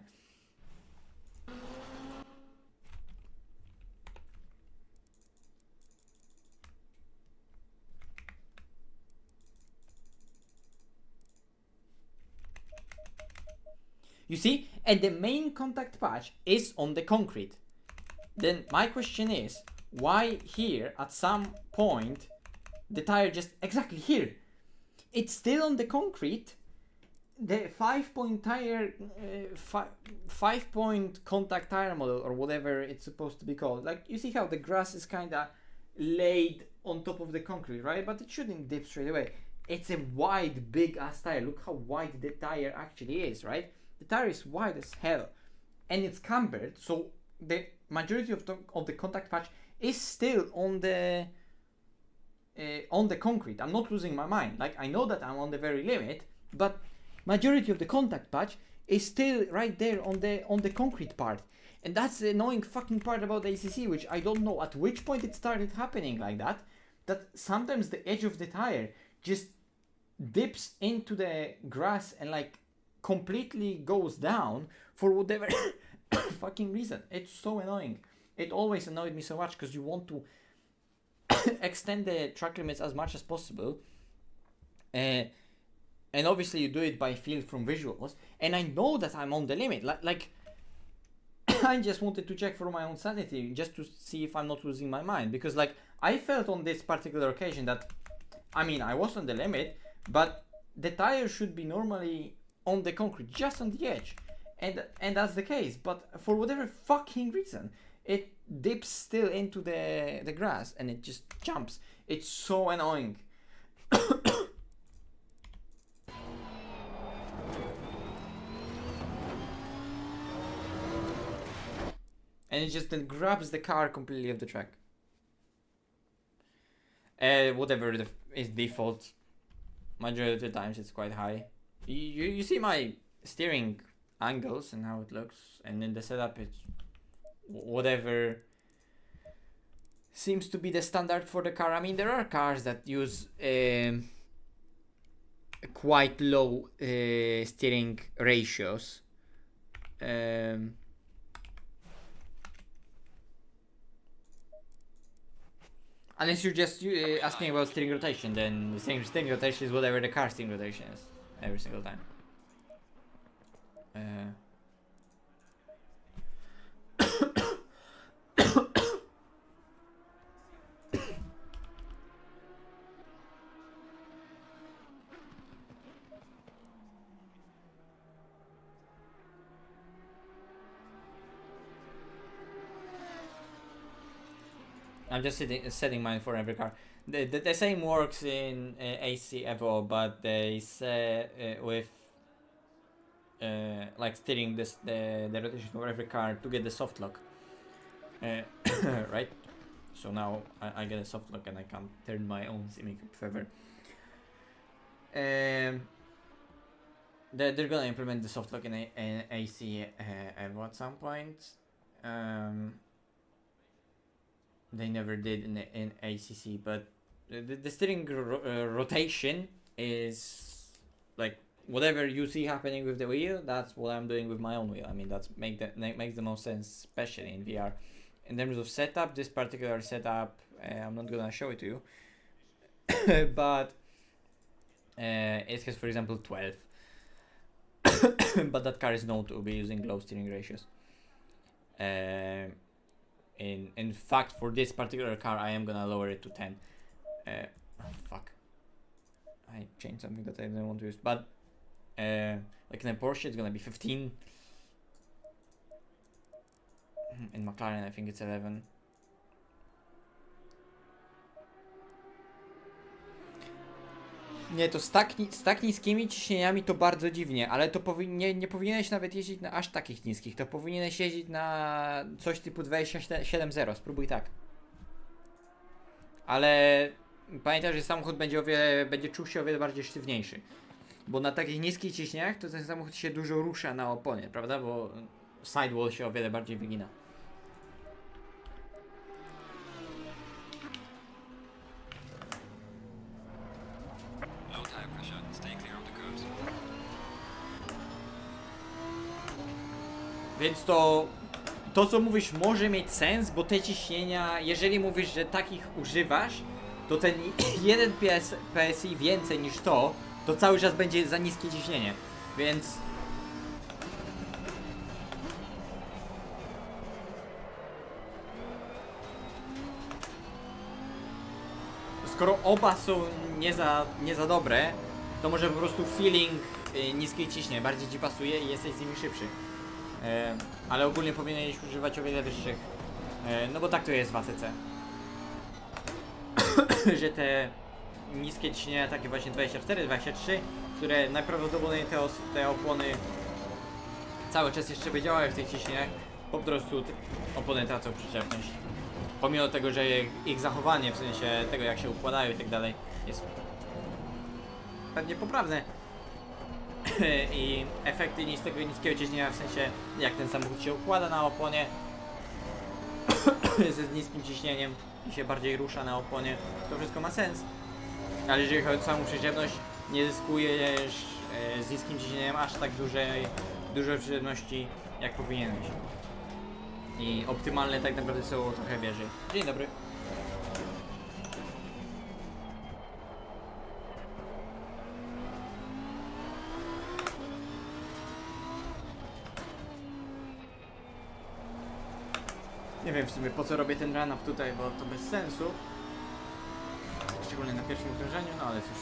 You see? And the main contact patch is on the concrete. Then my question is, why here at some point the tire just exactly here? It's still on the concrete. The 5-point tire, 5-point contact tire model or whatever it's supposed to be called. Like you see how the grass is kinda laid on top of the concrete, right? But it shouldn't dip straight away. It's a wide, big ass tire. Look how wide the tire actually is, right? The tire is wide as hell, and it's cambered, so the majority of the contact patch is still on the concrete. I'm not losing my mind. Like I know that I'm on the very limit, but majority of the contact patch is still right there on the concrete part. And that's the annoying fucking part about the ACC, which I don't know at which point it started happening like that. That sometimes the edge of the tire just dips into the grass and like completely goes down for whatever fucking reason. It's so annoying. It always annoyed me so much because you want to extend the track limits as much as possible. And obviously you do it by feel from visuals. And I know that I'm on the limit. Like I just wanted to check for my own sanity, just to see if I'm not losing my mind. Because like I felt on this particular occasion that, I mean, I was on the limit, but the tire should be normally on the concrete, just on the edge. And that's the case. But for whatever fucking reason, it dips still into the grass and it just jumps. It's so annoying. And it just then grabs the car completely off the track. Whatever is default, majority of the times it's quite high. You see my steering angles and how it looks, and in the setup it's whatever seems to be the standard for the car. I mean, there are cars that use quite low steering ratios. Unless you're just asking about steering rotation, then the steering rotation is whatever the car steering rotation is every single time. I'm just setting mine for every car. The same works in AC Evo, but they say with like steering the rotation for every car to get the soft lock. Right? So now I get a soft lock and I can turn my own Simucube feather. They're gonna implement the soft lock in AC Evo at some point. They never did in ACC, but the steering rotation is like whatever you see happening with the wheel, that's what I'm doing with my own wheel. I mean, makes the most sense, especially in VR. In terms of setup, this particular setup, I'm not gonna show it to you, but it has, for example, 12. But that car is known to be using low steering ratios. In fact, for this particular car, I am gonna lower it to 10. Oh, fuck. I changed something that I didn't want to use. But, like in a Porsche, it's gonna be 15. In McLaren, I think it's 11. Nie, to z tak niskimi ciśnieniami to bardzo dziwnie, ale to nie powinieneś nawet jeździć na aż takich niskich, to powinieneś jeździć na coś typu 27.0, spróbuj tak. Ale pamiętaj, że samochód będzie czuł się o wiele bardziej sztywniejszy, bo na takich niskich ciśnieniach to ten samochód się dużo rusza na oponie, prawda, bo sidewall się o wiele bardziej wygina. Więc to co mówisz może mieć sens, bo te ciśnienia, jeżeli mówisz, że takich używasz, to ten 1 PSI więcej niż to cały czas będzie za niskie ciśnienie, więc... Skoro oba są nie za dobre, to może po prostu feeling niskiej ciśnień bardziej ci pasuje i jesteś z nimi szybszy. Ale ogólnie powinieneś używać o wiele wyższych, no bo tak to jest w ACC. Że te niskie ciśnienia, takie właśnie 24, 23, które najprawdopodobniej te opony cały czas jeszcze by działały w tych ciśnieniach, po prostu opony tracą przyczepność. Pomimo tego, że ich zachowanie, w sensie tego jak się układają i tak dalej, jest pewnie poprawne. i efekty niskiego ciśnienia, w sensie jak ten samochód się układa na oponie ze niskim ciśnieniem i się bardziej rusza na oponie, to wszystko ma sens. Ale jeżeli chodzi o samą przyczepność, nie zyskujesz z niskim ciśnieniem aż tak dużej przyczepności, jak powinieneś. I optymalne tak naprawdę są trochę wyżej. Dzień dobry. Nie wiem w sumie po co robię ten run-up tutaj, bo to bez sensu. Szczególnie na pierwszym okrążeniu, no ale cóż.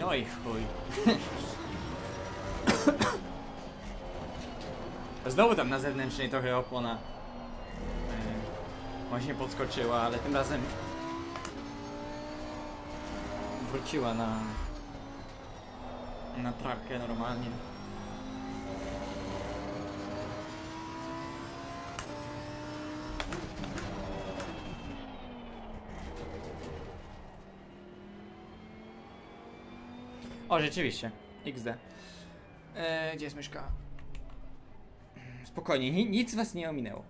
No i chuj. Znowu tam na zewnętrznej trochę opona właśnie podskoczyła, ale tym razem wróciła na trakę normalnie. O, rzeczywiście. XD. Gdzie jest myszka? Spokojnie, nic was nie ominęło.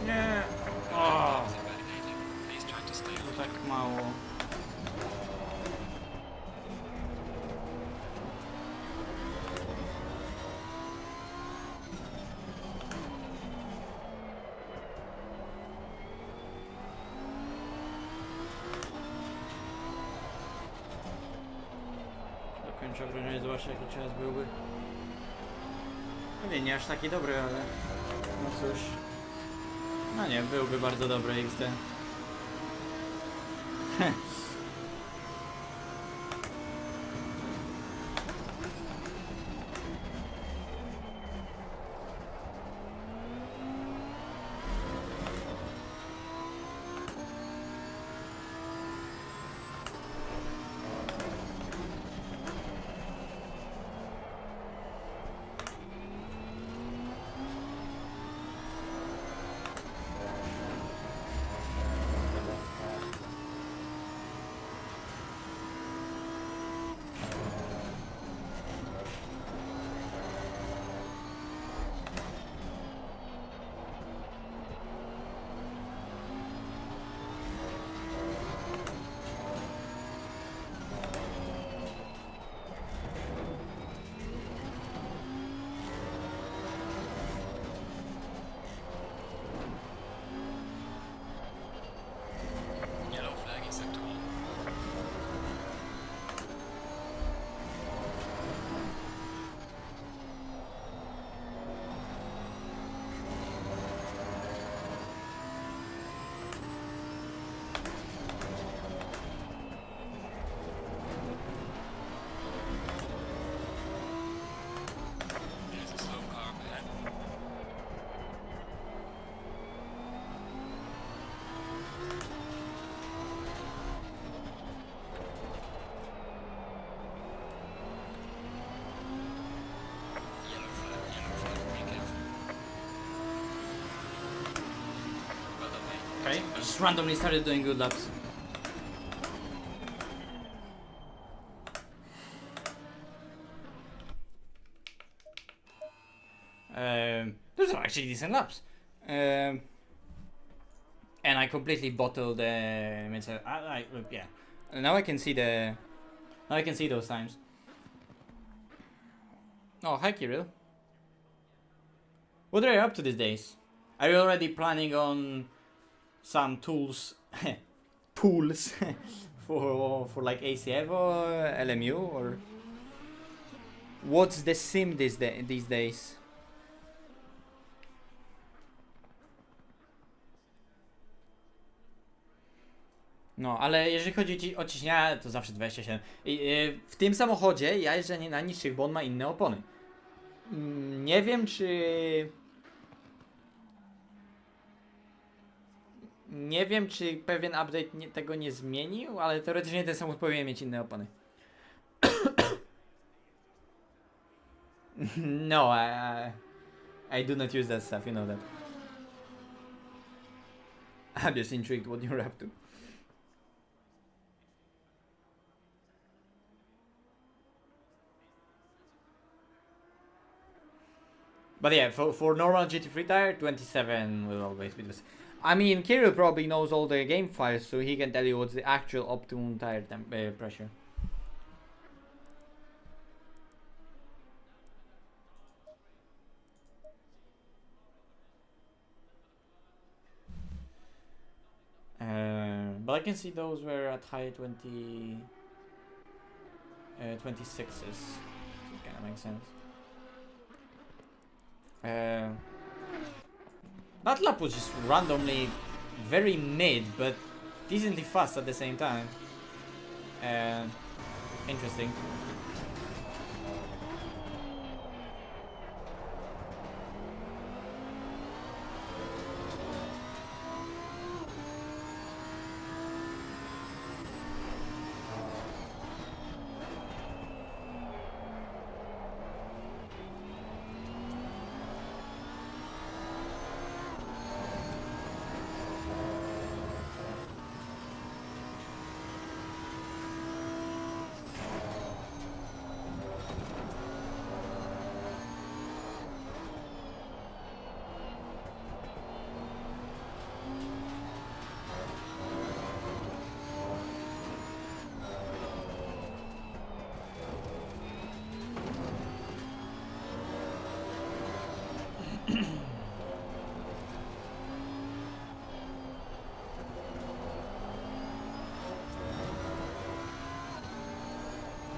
Nie. O, Please try to stay to on. tak mało. Dokończę okrążenie, zobaczę jaki czas byłby. Pewnie nie aż taki dobry, ale no cóż. No nie, byłby bardzo dobry XD. Okay, I just randomly started doing good laps. Those are actually decent laps. And I completely bottled the look, yeah. Now I can see the. Now I can see those times. Oh, hi Kirill. What are you up to these days? Are you already planning on some tools, pools for like AC Evo, LMU, or what's the sim these days? No, ale jeżeli chodzi o ciśnienia, to zawsze 27. W tym samochodzie ja jeżdżę nie na niższych, bo on ma inne opony. Nie wiem, czy... Nie wiem, czy pewien update tego nie zmienił, ale teoretycznie ten samochód powinien mieć inne opony. No, I do not use that stuff, you know that. I'm just intrigued what you're up to. But yeah, for normal GT3 tire, 27 will always be the same. I mean, Kirill probably knows all the game files, so he can tell you what's the actual optimum tire pressure. But I can see those were at high 26s. So it kind of makes sense. That lap was just randomly very mid, but decently fast at the same time. Interesting.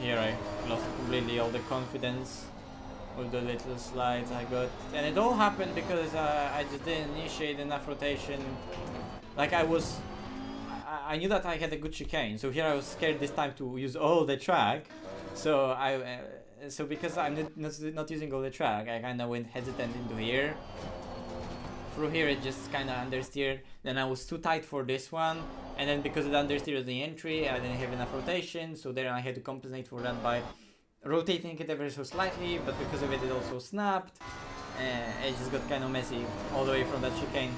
Here I lost completely all the confidence with the little slides I got, and it all happened because I just didn't initiate enough rotation. Like I knew that I had a good chicane, so here I was scared this time to use all the track. So so because I'm not using all the track, I kind of went hesitant into here. Through here it just kind of understeered. Then I was too tight for this one, and then because it understeered the entry, I didn't have enough rotation, so there I had to compensate for that by rotating it ever so slightly, but because of it also snapped. It just got kind of messy all the way from that chicane.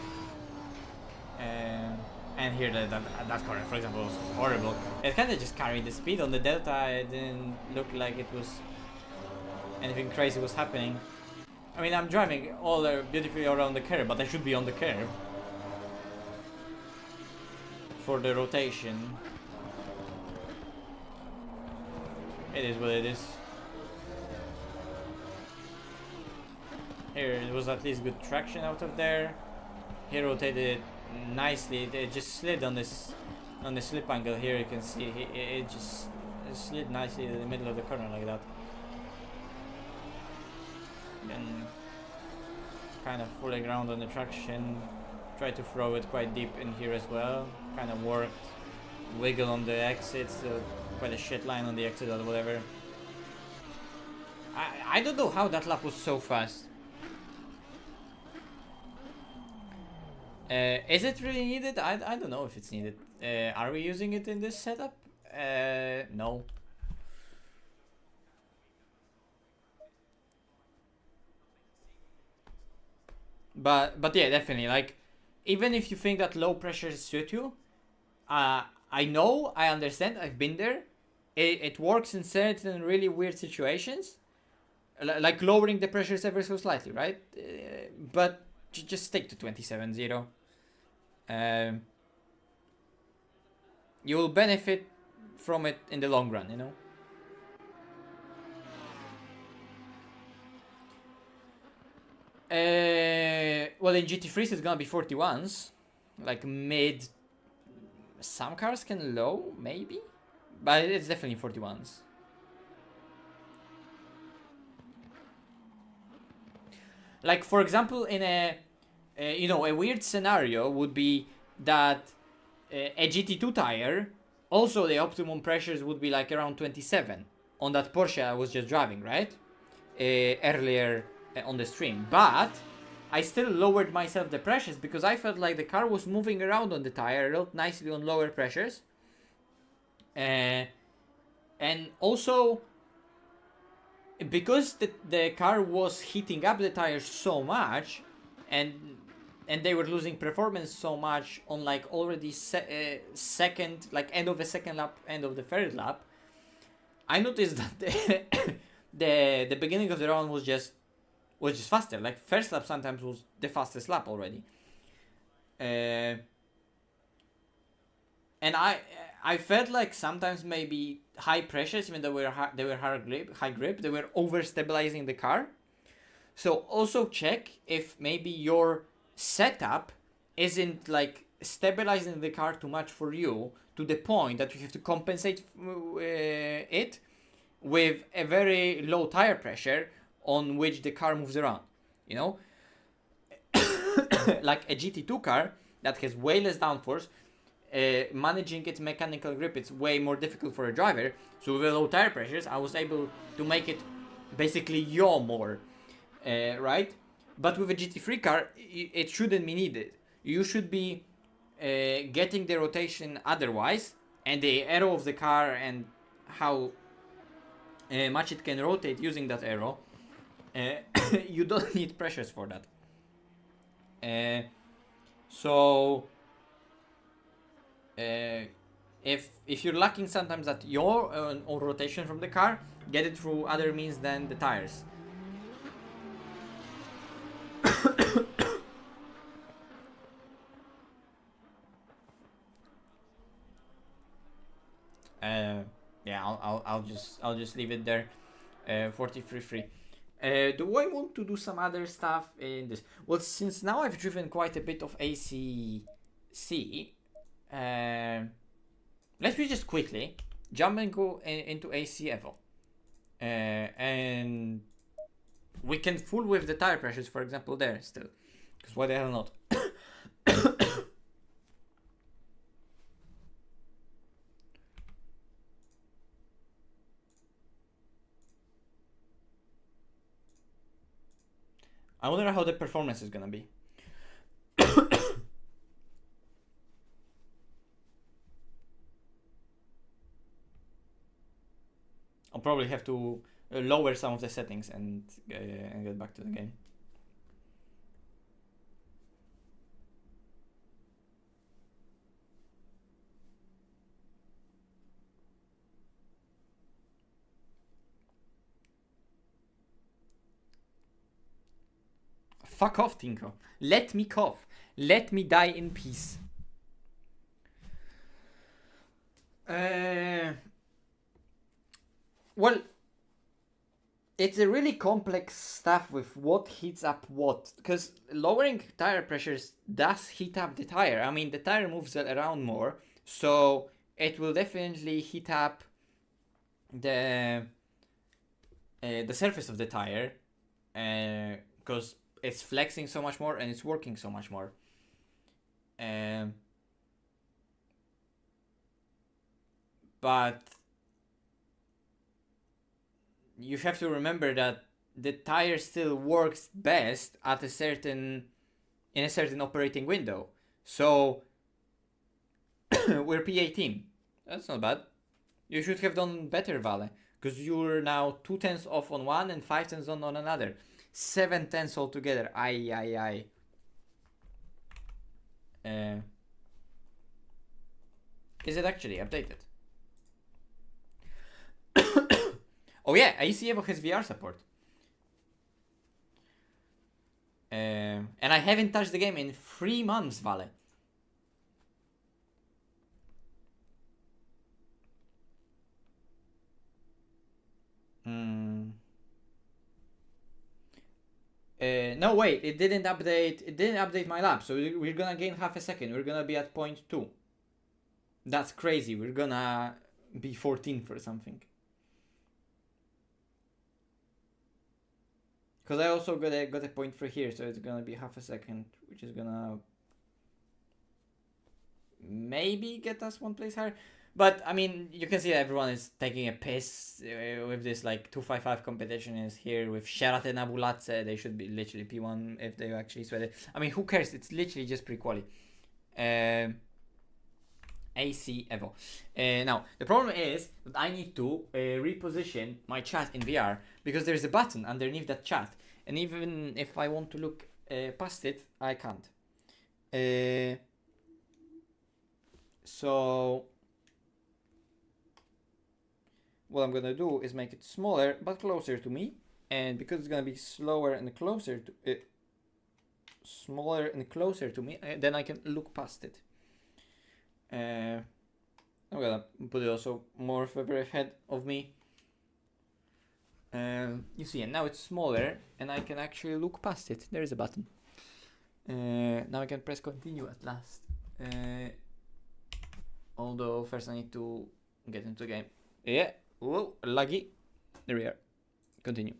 And here that corner, for example, was horrible. It kind of just carried the speed on the delta. It didn't look like it was anything crazy was happening. I mean, I'm driving all beautifully around the curve, but I should be on the curve for the rotation. It is what it is. Here it was at least good traction out of there. He rotated it nicely. It just slid on the slip angle. Here you can see it just slid nicely in the middle of the corner like that. Then kind of fully ground on the traction. Try to throw it quite deep in here as well. Kind of worked. Wiggle on the exits. Quite a shit line on the exit or whatever. I don't know how that lap was so fast. Is it really needed? I don't know if it's needed. Are we using it in this setup? No. But yeah, definitely, like, even if you think that low pressures suit you, I know, I understand, I've been there. It works in certain really weird situations, like lowering the pressures ever so slightly, right? But just stick to 27.0. You will benefit from it in the long run, you know? Well, in GT3 it's gonna be 41s, like mid. Some cars can low, maybe, but it's definitely 41s. Like, for example, in a a weird scenario would be that a GT2 tire, also the optimum pressures would be like around 27 on that Porsche I was just driving, right? Earlier on the stream, but I still lowered myself the pressures because I felt like the car was moving around on the tire real nicely on lower pressures. And also because the car was heating up the tires so much, and they were losing performance so much on like already second, like end of the second lap, end of the third lap, I noticed that the beginning of the round was just faster. Like first lap sometimes was the fastest lap already. And I felt like sometimes maybe high pressures, even though they were high grip, they were over stabilizing the car. So also check if maybe your setup isn't like stabilizing the car too much for you, to the point that you have to compensate it with a very low tire pressure on which the car moves around, you know? Like a GT2 car that has way less downforce, managing its mechanical grip, it's way more difficult for a driver. So with low tire pressures, I was able to make it basically yaw more, right? But with a GT3 car, it shouldn't be needed. You should be getting the rotation otherwise, and the aero of the car and how much it can rotate using that aero. You don't need pressures for that. So if you're lacking sometimes at your own rotation from the car, get it through other means than the tires. Yeah, I'll just leave it there. 43.3. Do I want to do some other stuff in this? Well, since now I've driven quite a bit of ACC, let me just quickly jump and go into AC Evo. And we can fool with the tire pressures, for example, there still. Because why the hell not? I wonder how the performance is gonna be. I'll probably have to lower some of the settings and get back to the game. Fuck off, Tinko. Let me cough. Let me die in peace. Well, it's a really complex stuff with what heats up what, because lowering tire pressures does heat up the tire. I mean, the tire moves around more, so it will definitely heat up the surface of the tire, because it's flexing so much more and it's working so much more. But you have to remember that the tire still works best at in a certain operating window. So we're P18. That's not bad. You should have done better, Vale, because you're now 2/10 off on one and 5/10 on another. 7/10 altogether. Aye. Is it actually updated? Oh yeah, AC Evo has VR support. And I haven't touched the game in 3 months, Vale. No, wait, it didn't update. It didn't update my lap, so we're gonna gain half a second. We're gonna be at 0.2. That's crazy. We're gonna be 14 for something. Because I also got a point for here, so it's gonna be half a second, which is gonna maybe get us one place higher. But I mean, you can see that everyone is taking a piss with this like 255 competition is here with Sheraton Abulatse. They should be literally P1 if they actually sweat it. I mean, who cares? It's literally just pre-quali. AC Evo. Now, the problem is that I need to reposition my chat in VR because there's a button underneath that chat. And even if I want to look past it, I can't. So what I'm gonna do is make it smaller but closer to me, and because it's gonna be slower and closer to smaller and closer to me, then I can look past it. I'm gonna put it also more further ahead of me. You see, and now it's smaller and I can actually look past it. There is a button. Now I can press continue at last. Although first I need to get into the game. Yeah. Whoa, laggy. There we are. Continue.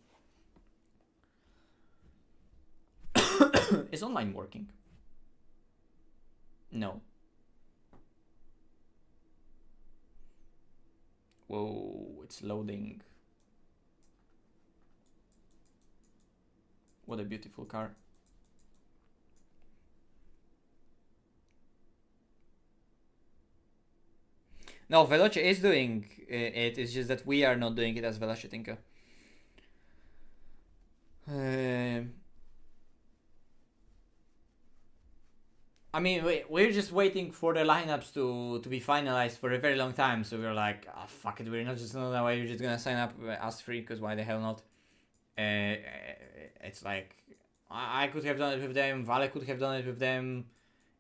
Is online working? No. Whoa, it's loading. What a beautiful car. No, Veloce is doing it. It's just that we are not doing it as Veloce Tinker. I mean, we're just waiting for the lineups to be finalized for a very long time. So we're like, oh, fuck it, we're not just another way. We're just gonna sign up as free because why the hell not? It's like I could have done it with them. Vale could have done it with them.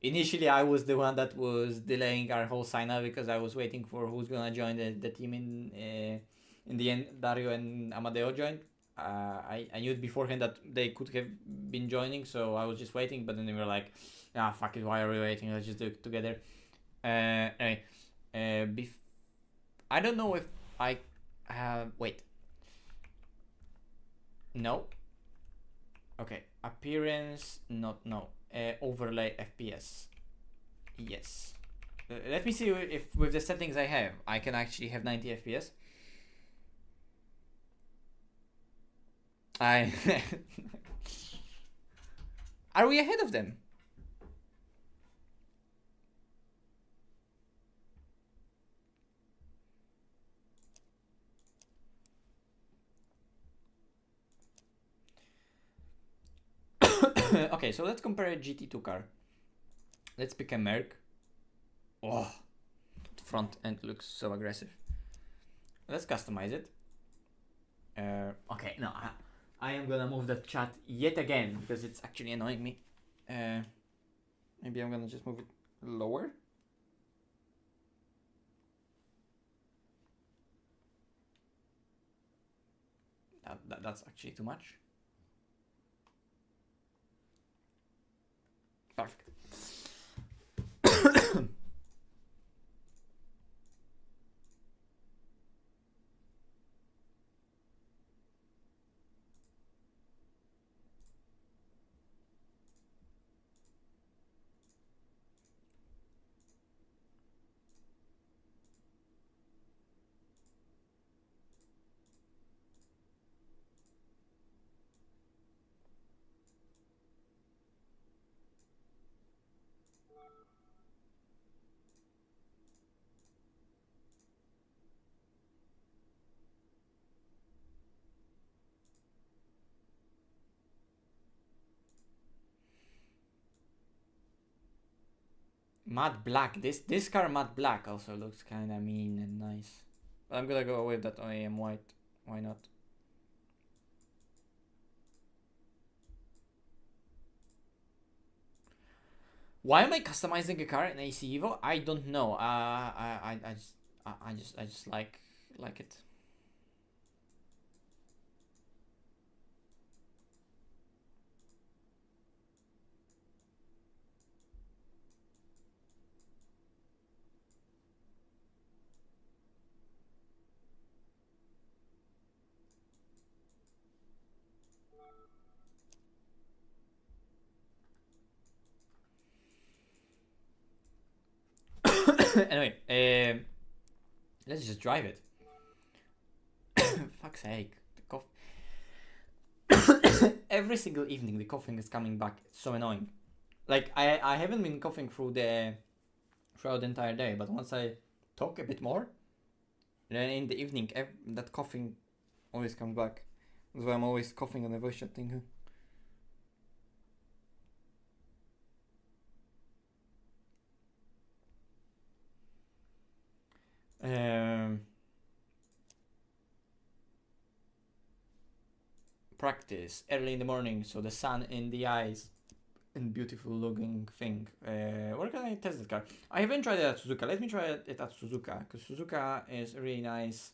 Initially, I was the one that was delaying our whole sign up because I was waiting for who's gonna join the team in the end. Dario and Amadeo joined. I knew beforehand that they could have been joining, so I was just waiting. But then they were like, "Ah, fuck it, why are we waiting? Let's just do it together." Anyway, I don't know if I have. Wait. No. Okay. Appearance. Not no. Overlay FPS. Yes. Let me see if with the settings I have, I can actually have 90 FPS. Are we ahead of them? Okay, so let's compare a GT2 car. Let's pick a Merc. Oh, the front end looks so aggressive. Let's customize it. Okay, no, I am gonna move that chat yet again because it's actually annoying me. Maybe I'm gonna just move it lower. That's actually too much. Perfect. Matte black. This car matte black also looks kind of mean and nice. But I'm gonna go with that OEM white. Why not? Why am I customizing a car in AC Evo? I don't know. I just like it. Anyway, let's just drive it. Fuck's sake, the cough. Every single evening the coughing is coming back. It's so annoying. Like I haven't been coughing throughout the entire day, but once I talk a bit more, then in the evening that coughing always comes back. That's why I'm always coughing on the voice chat thing. Practice early in the morning, so the sun in the eyes and beautiful looking thing. Where can I test that car? I haven't tried it at Suzuka. Let me try it at Suzuka, because Suzuka is a really nice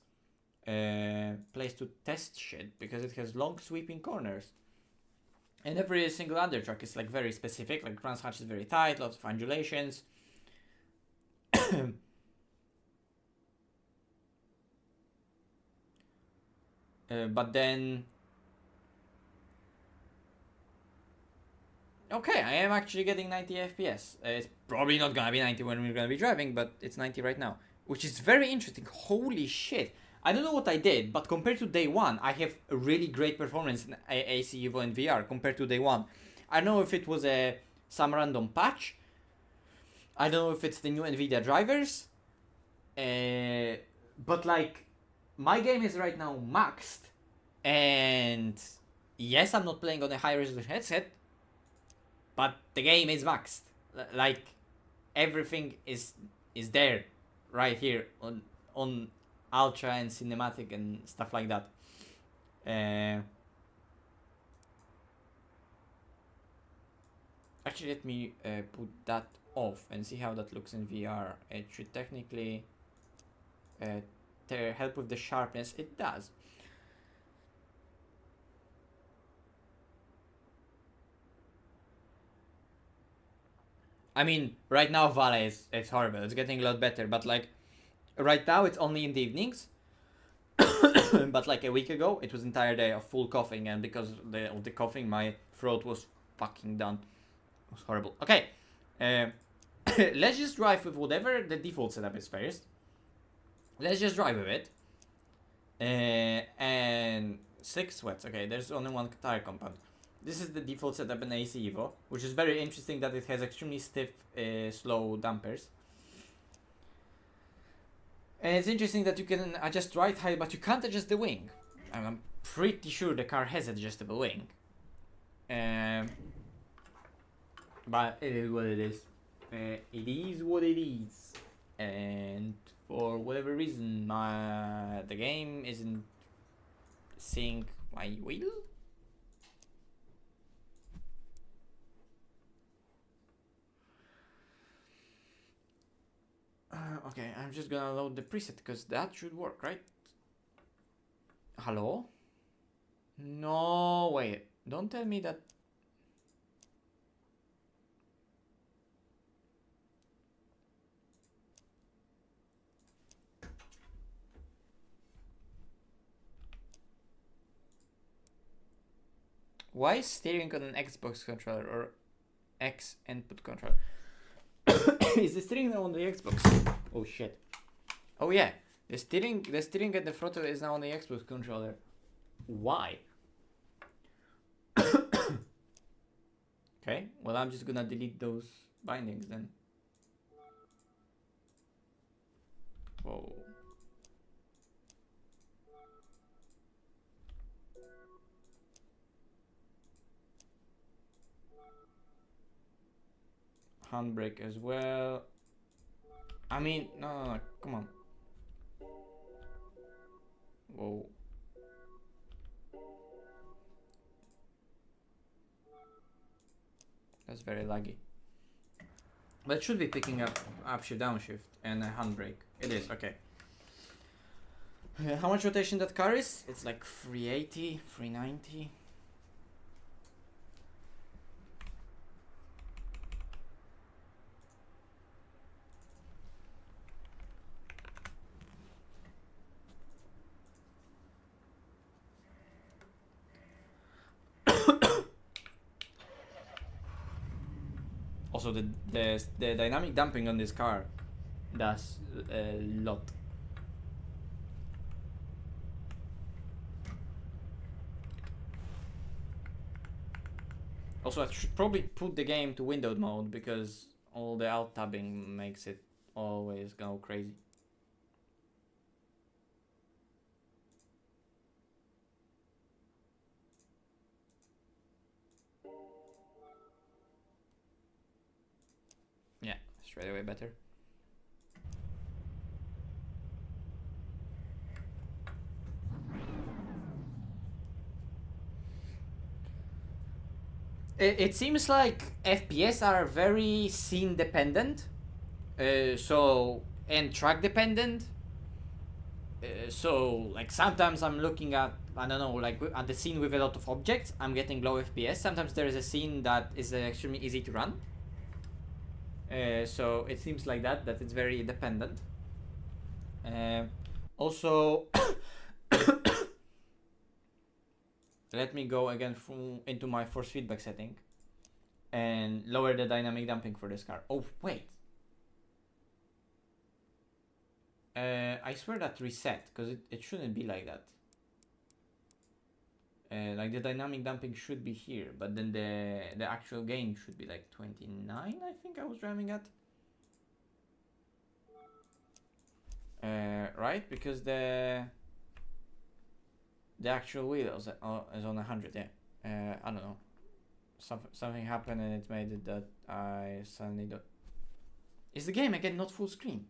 place to test shit, because it has long sweeping corners. And every single undertrack is like very specific, like Trans Hatch is very tight, lots of undulations. But then, okay, I am actually getting 90 FPS. It's probably not gonna be 90 when we're gonna be driving, but it's 90 right now, which is very interesting. Holy shit. I don't know what I did, but compared to day one, I have a really great performance in AC Evo and VR compared to day one. I don't know if it was some random patch. I don't know if it's the new Nvidia drivers. But like, my game is right now maxed. And yes, I'm not playing on a high resolution headset, but the game is maxed. Like, everything is there right here on ultra and cinematic and stuff like that. Actually, let me put that off and see how that looks in VR. It should technically help with the sharpness. It does. I mean, right now Vale it's horrible. It's getting a lot better, but like right now it's only in the evenings. But like a week ago, it was entire day of full coughing, and because of the coughing, my throat was fucking done. It was horrible. Okay, let's just drive with whatever the default setup is first. Let's just drive with it. And 6 sweats. Okay, there's only one tire compound. This is the default setup in AC Evo, which is very interesting that it has extremely stiff, slow dampers. And it's interesting that you can adjust ride height, but you can't adjust the wing. I'm pretty sure the car has adjustable wing. But it is what it is. It is what it is. And for whatever reason, the game isn't seeing my wheel. Okay, I'm just gonna load the preset because that should work, right? Hello? No, wait. Don't tell me that. Why is steering on an Xbox controller or X input controller? Is the steering now on the Xbox? Oh shit. Oh yeah. The steering at the throttle is now on the Xbox controller. Why? Okay, well I'm just gonna delete those bindings then. Whoa. handbrake as well. I mean, no, come on. Whoa. That's very laggy. But it should be picking up upshift, downshift, and a handbrake. It is, okay. How much rotation that car is? It's like 380, 390. Also, the dynamic damping on this car does a lot. Also, I should probably put the game to windowed mode because all the alt tabbing makes it always go crazy. Yeah, straight away better. It seems like FPS are very scene dependent, and track dependent. So like sometimes I'm looking at, I don't know, like at the scene with a lot of objects, I'm getting low FPS. Sometimes there is a scene that is extremely easy to run. So it seems like that it's very dependent. Also, let me go again into my force feedback setting and lower the dynamic damping for this car. Oh wait, I swear that reset, because it shouldn't be like that. Like the dynamic damping should be here, but then the actual gain should be like 29, I think I was driving at. Right, because the actual wheel is on 100, yeah. I don't know. Something happened and it made it that I suddenly don't... Is the game again not full screen?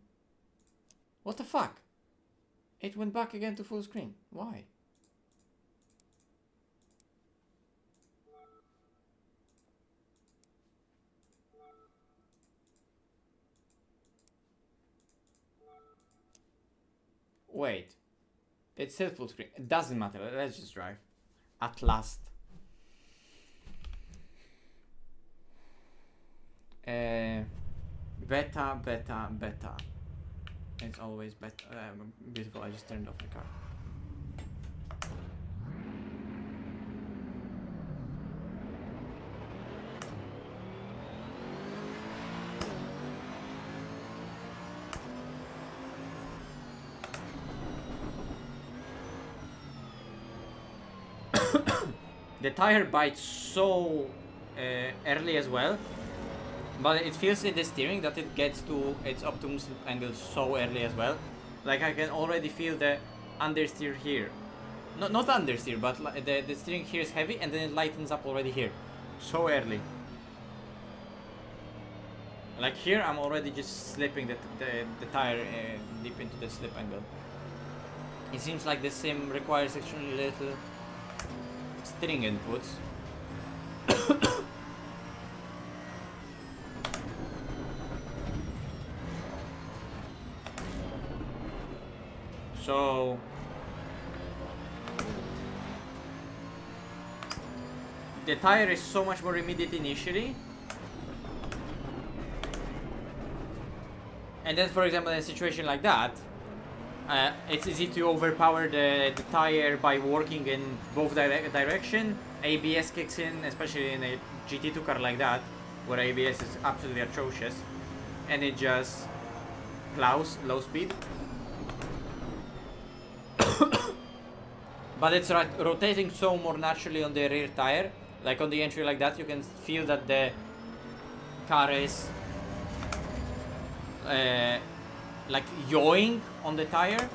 What the fuck? It went back again to full screen. Why? Wait. It's still full screen. It doesn't matter. Let's just drive. At last. Beta. It's always beta. Beautiful. I just turned off the car. The tire bites so early as well, but it feels in the steering that it gets to its optimum slip angle so early as well. Like I can already feel the understeer here. Not understeer, but the steering here is heavy and then it lightens up already here. So early. Like here I'm already just slipping the tire deep into the slip angle. It seems like the sim requires extremely little steering inputs. So the tire is so much more immediate initially, and then for example in a situation like that, it's easy to overpower the tire by working in both direction. ABS kicks in, especially in a GT2 car like that, where ABS is absolutely atrocious, and it just plows low speed. But it's rotating so more naturally on the rear tire. Like on the entry like that, you can feel that the car is like yawing on the tire.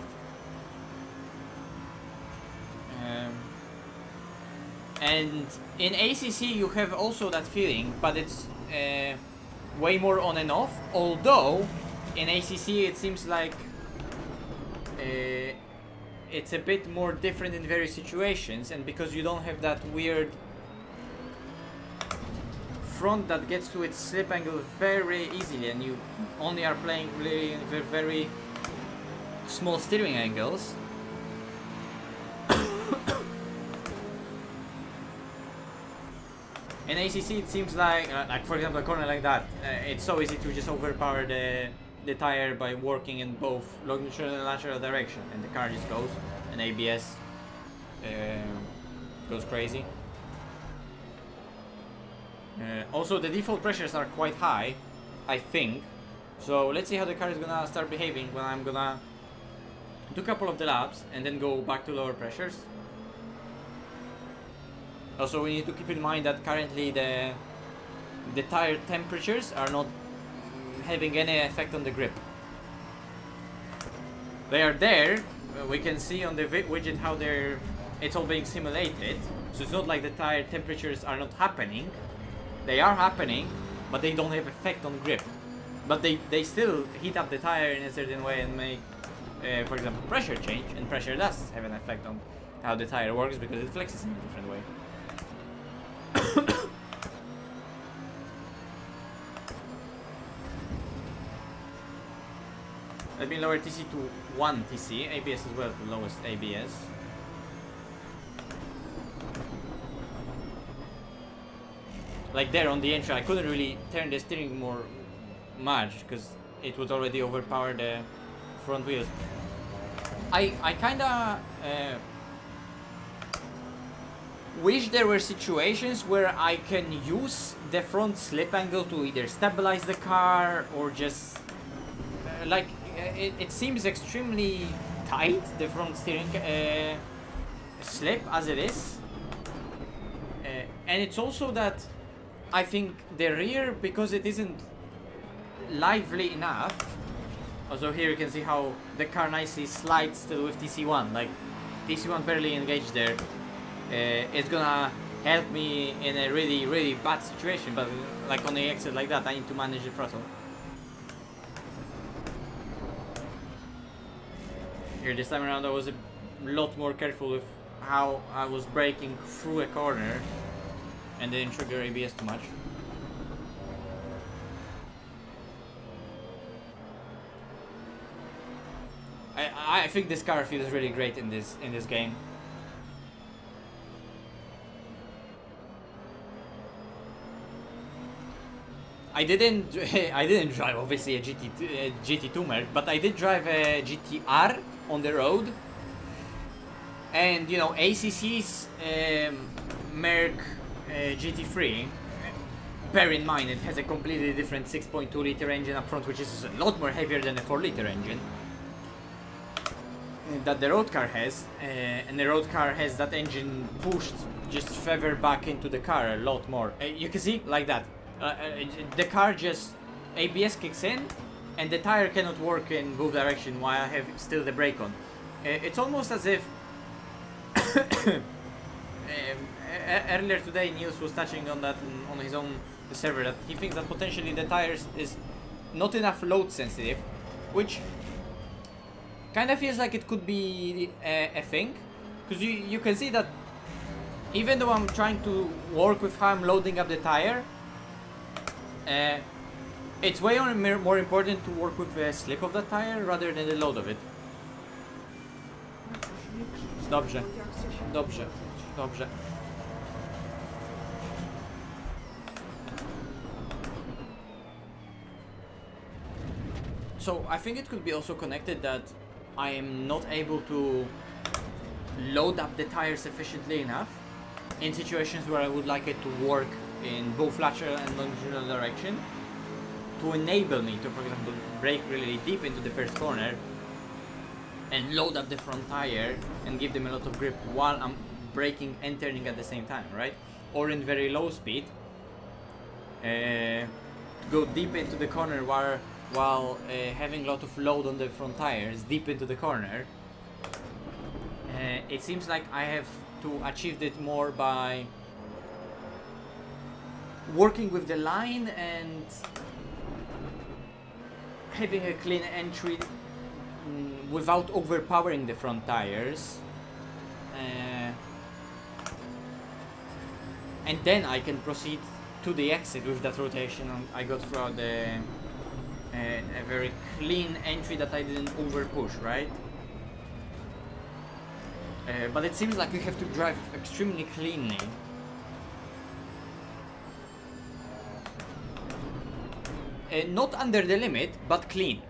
And in ACC you have also that feeling, but it's way more on and off, although in ACC it seems like it's a bit more different in various situations, and because you don't have that weird front that gets to its slip angle very easily, and you only are playing really with very small steering angles. In ACC it seems like for example a corner like that, it's so easy to just overpower the tire by working in both longitudinal and lateral direction, and the car just goes, and ABS goes crazy. Also the default pressures are quite high, I think, so let's see how the car is gonna start behaving when I'm gonna do a couple of the laps and then go back to lower pressures. Also, we need to keep in mind that currently the tire temperatures are not having any effect on the grip. They are there. We can see on the widget how it's all being simulated. So it's not like the tire temperatures are not happening. They are happening, but they don't have effect on grip. But they still heat up the tire in a certain way and make, for example, pressure change. And pressure does have an effect on how the tire works because it flexes in a different way. Let me lower TC to 1 TC, ABS as well, the lowest ABS. Like there on the entry, I couldn't really turn the steering more much because it would already overpower the front wheels. I kinda wish there were situations where I can use the front slip angle to either stabilize the car or just it seems extremely tight, the front steering slip as it is, and it's also that I think the rear, because it isn't lively enough. Also here you can see how the car nicely slides still with TC1, like TC1 barely engaged there. It's gonna help me in a really bad situation, but like on the exit like that I need to manage the throttle. Here this time around I was a lot more careful with how I was braking through a corner and didn't trigger ABS too much. I think this car feels really great in this game. I didn't drive obviously a GT2 Merc, but I did drive a GTR on the road, and you know ACC's Merc GT3. Bear in mind it has a completely different 6.2 liter engine up front, which is a lot more heavier than a 4 liter engine that the road car has, and the road car has that engine pushed just further back into the car a lot more. You can see like that. The car just ABS kicks in and the tire cannot work in both direction while I have still the brake on. It's almost as if earlier today Niels was touching on that on his own server, that he thinks that potentially the tires is not enough load sensitive, which kind of feels like it could be a thing, because you can see that even though I'm trying to work with how I'm loading up the tire, it's way more important to work with the slip of the tire rather than the load of it. Dobrze, dobrze, dobrze. So I think it could be also connected that I am not able to load up the tire sufficiently enough in situations where I would like it to work in both lateral and longitudinal direction, to enable me to, for example, brake really deep into the first corner and load up the front tire and give them a lot of grip while I'm braking and turning at the same time, right? Or in very low speed, to go deep into the corner while having a lot of load on the front tires deep into the corner. It seems like I have to achieve it more by working with the line and having a clean entry without overpowering the front tires. And then I can proceed to the exit with that rotation. I got throughout a very clean entry that I didn't over push, right? But it seems like you have to drive extremely cleanly. Not under the limit, but clean.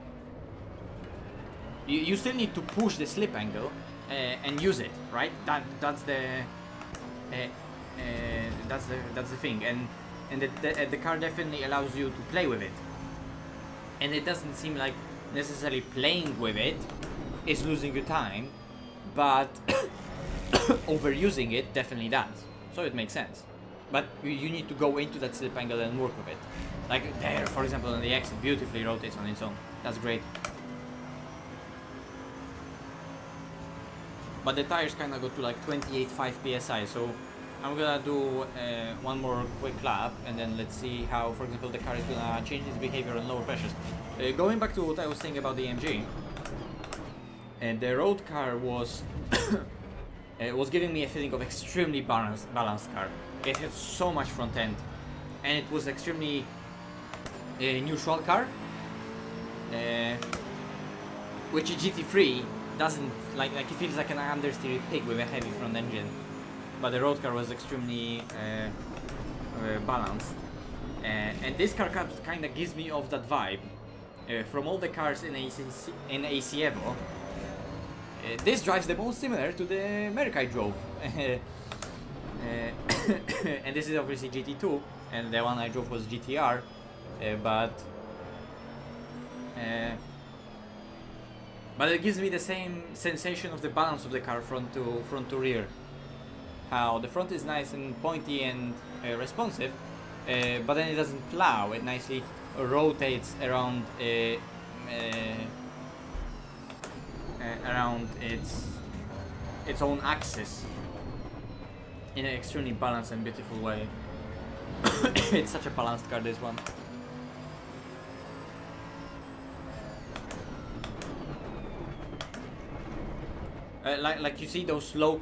You still need to push the slip angle and use it, right? That's the thing, and the car definitely allows you to play with it. And it doesn't seem like necessarily playing with it is losing you time, but overusing it definitely does. So it makes sense. But you need to go into that slip angle and work with it. Like there, for example, on the exit, beautifully rotates on its own. That's great. But the tires kind of go to like 28.5 psi, so I'm gonna do one more quick lap, and then let's see how, for example, the car is gonna change its behavior on lower pressures. Going back to what I was saying about the AMG, the road car was was giving me a feeling of extremely balanced car. It had so much front end, and it was extremely neutral car, which a GT3 doesn't like. It feels like an understeered pig with a heavy front engine. But the road car was extremely balanced, and this car kind of gives me off that vibe. From all the cars in AC Evo, this drives the most similar to the Merc I drove. And this is obviously GT2, and the one I drove was GTR, but it gives me the same sensation of the balance of the car front to rear. How the front is nice and pointy and responsive, but then it doesn't plow. It nicely rotates around around its own axis in an extremely balanced and beautiful way. It's such a balanced car, this one. Like you see those slow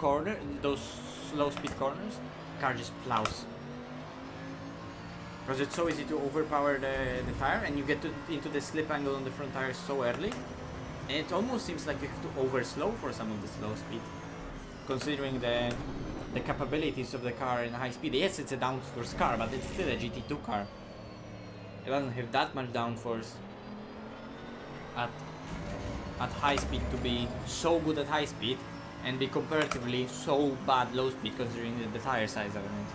speed corners, car just plows. Because it's so easy to overpower the tire, and you get into the slip angle on the front tire so early, and it almost seems like you have to overslow for some of the slow speed, considering the capabilities of the car in high speed. Yes, it's a downforce car, but it's still a GT2 car. It doesn't have that much downforce at high speed to be so good at high speed, and be comparatively so bad low speed considering the tire size element.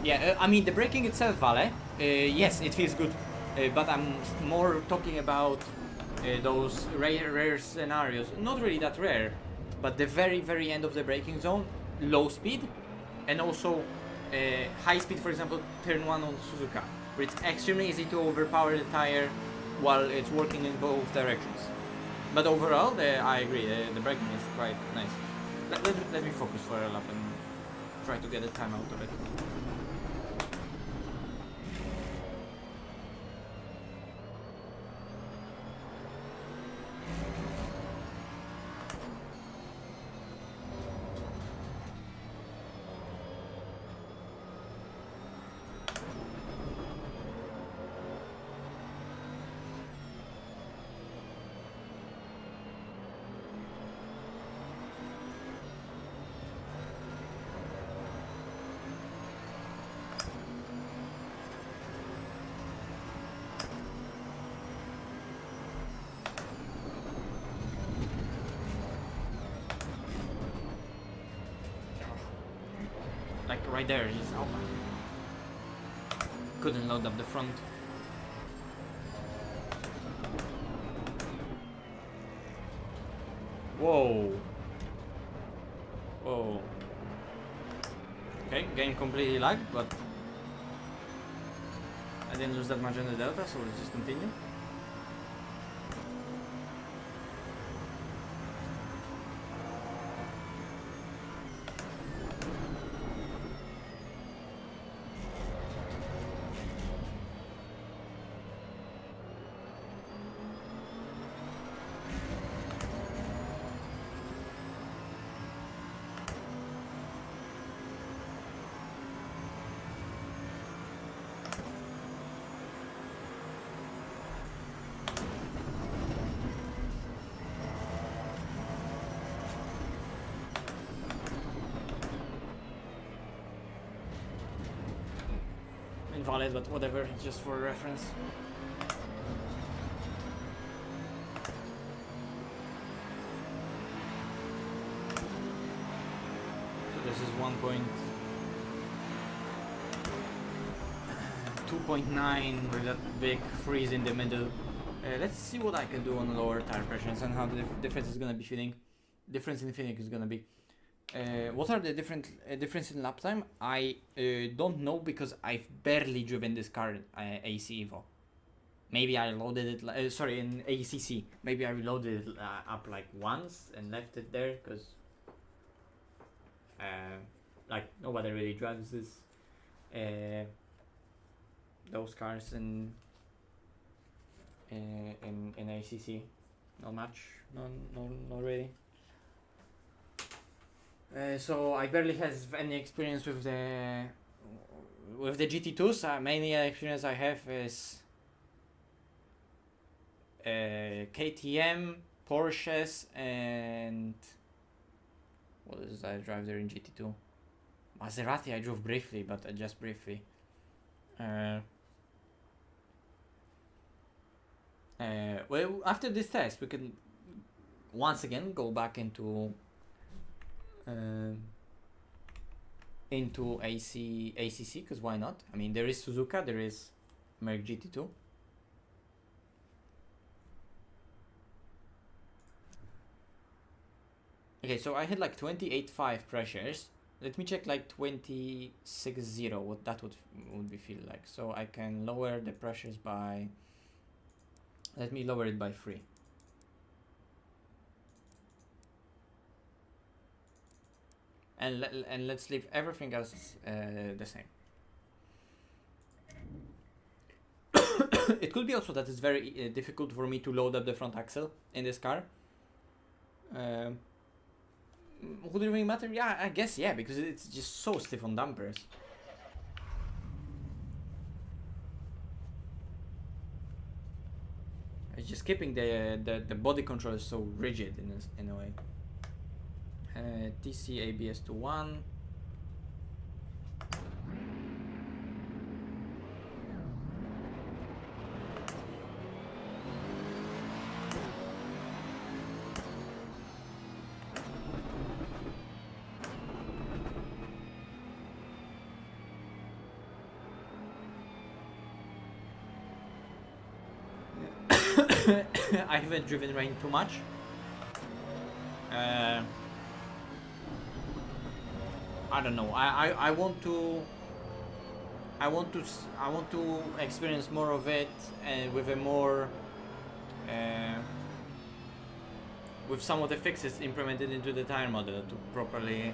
Yeah, I mean the braking itself, Vale, yes, it feels good, but I'm more talking about those rare scenarios, not really that rare, but the very end of the braking zone, low speed, and also high speed, for example, turn 1 on Suzuka, where it's extremely easy to overpower the tire while it's working in both directions. But overall, I agree, the braking is quite nice. Let me focus for a lap and try to get a time out of it. Like right there, he's out. Couldn't load up the front. Whoa. Whoa. Okay, game completely lagged, but I didn't lose that much in the delta, so let's just continue. invalid, but whatever, it's just for reference. So this is 2.9 with that big freeze in the middle. Let's see what I can do on lower tire pressures and how the difference is gonna be feeling. Difference in feeling is gonna be. What are the difference in lap time? I don't know because I've barely driven this car AC Evo. Maybe I loaded it. Sorry, in ACC. Maybe I loaded it up like once and left it there because like nobody really drives this. Those cars in ACC, not much, not really. So I barely have any experience with the GT2s. Mainly experience I have is KTM, Porsches, and what is I drive there in GT2? Maserati I drove briefly, but just briefly. Well, after this test, we can once again go back into ACC, because why not? I mean, there is Suzuka, there is Merc GT2. Okay, so I had like 28.5 pressures. Let me check like 26.0, what that would be feel like. So I can lower the pressures by, let me lower it by 3. And let's leave everything else the same. It could be also that it's very difficult for me to load up the front axle in this car. Would it really matter? Yeah, I guess yeah, because it's just so stiff on dampers. It's just keeping the body control is so rigid in a way. TC ABS to 1. I haven't driven rain too much. I don't know. I want to experience more of it, and with a more with some of the fixes implemented into the tire model to properly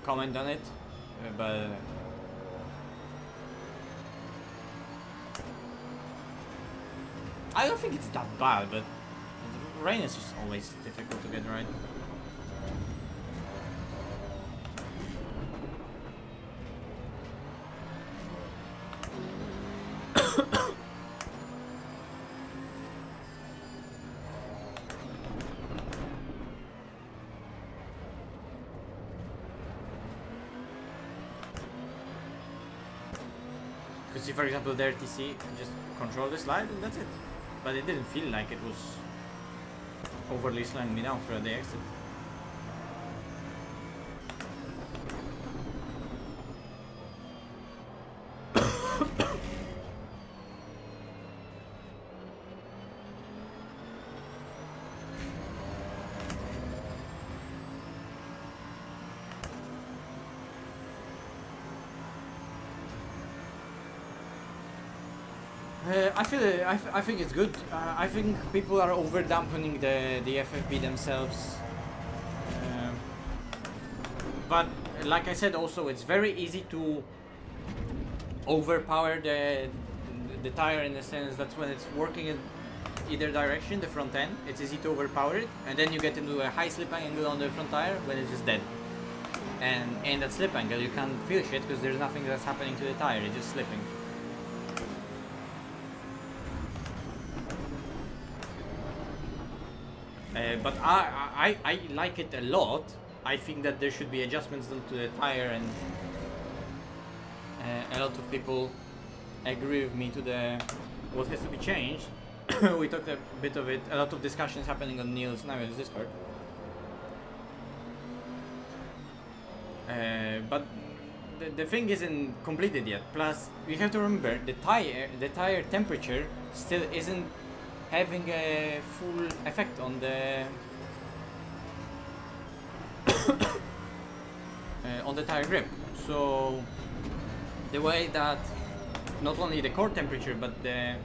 comment on it. But I don't think it's that bad, but rain is just always difficult to get right. Because see, for example, the RTC just control the slide and that's it. But it didn't feel like it was overly slowing me down through the exit. I think it's good. I think people are over dampening the FFB themselves. But like I said, also it's very easy to overpower the tire in the sense that when it's working in either direction, the front end, it's easy to overpower it, and then you get into a high slip angle on the front tire when it's just dead. And in that slip angle, you can't feel shit because there's nothing that's happening to the tire; it's just slipping. But I like it a lot. I think that there should be adjustments done to the tire a lot of people agree with me to the what has to be changed. We talked a bit of it, a lot of discussions happening on Neil's Navi's Discord. But the thing isn't completed yet. Plus, we have to remember the tire temperature still isn't having a full effect on the on the tire grip. So the way that not only the core temperature but the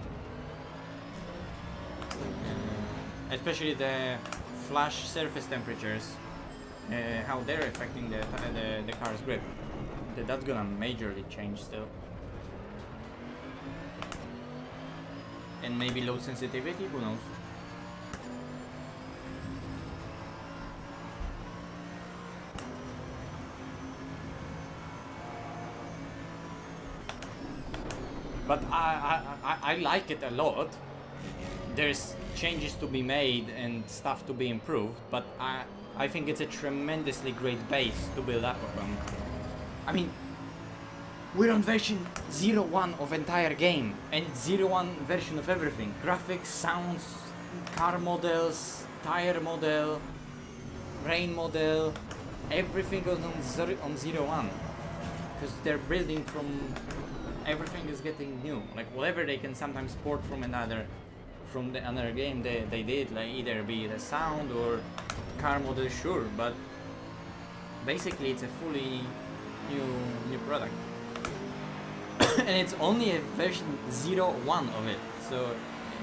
especially the flash surface temperatures, how they're affecting the car's grip, that's gonna majorly change still. And maybe load sensitivity, who knows. But I like it a lot. There's changes to be made and stuff to be improved, but I think it's a tremendously great base to build up upon. I mean, we're on version 0.1 of entire game, and it's 0.1 version of everything. Graphics, sounds, car models, tire model, rain model, everything goes on 0.1. Because they're building from, everything is getting new. Like whatever they can sometimes port from another game, they did, like either be the sound or car model, sure, but basically it's a fully new product. And it's only a version 0.1 of it, so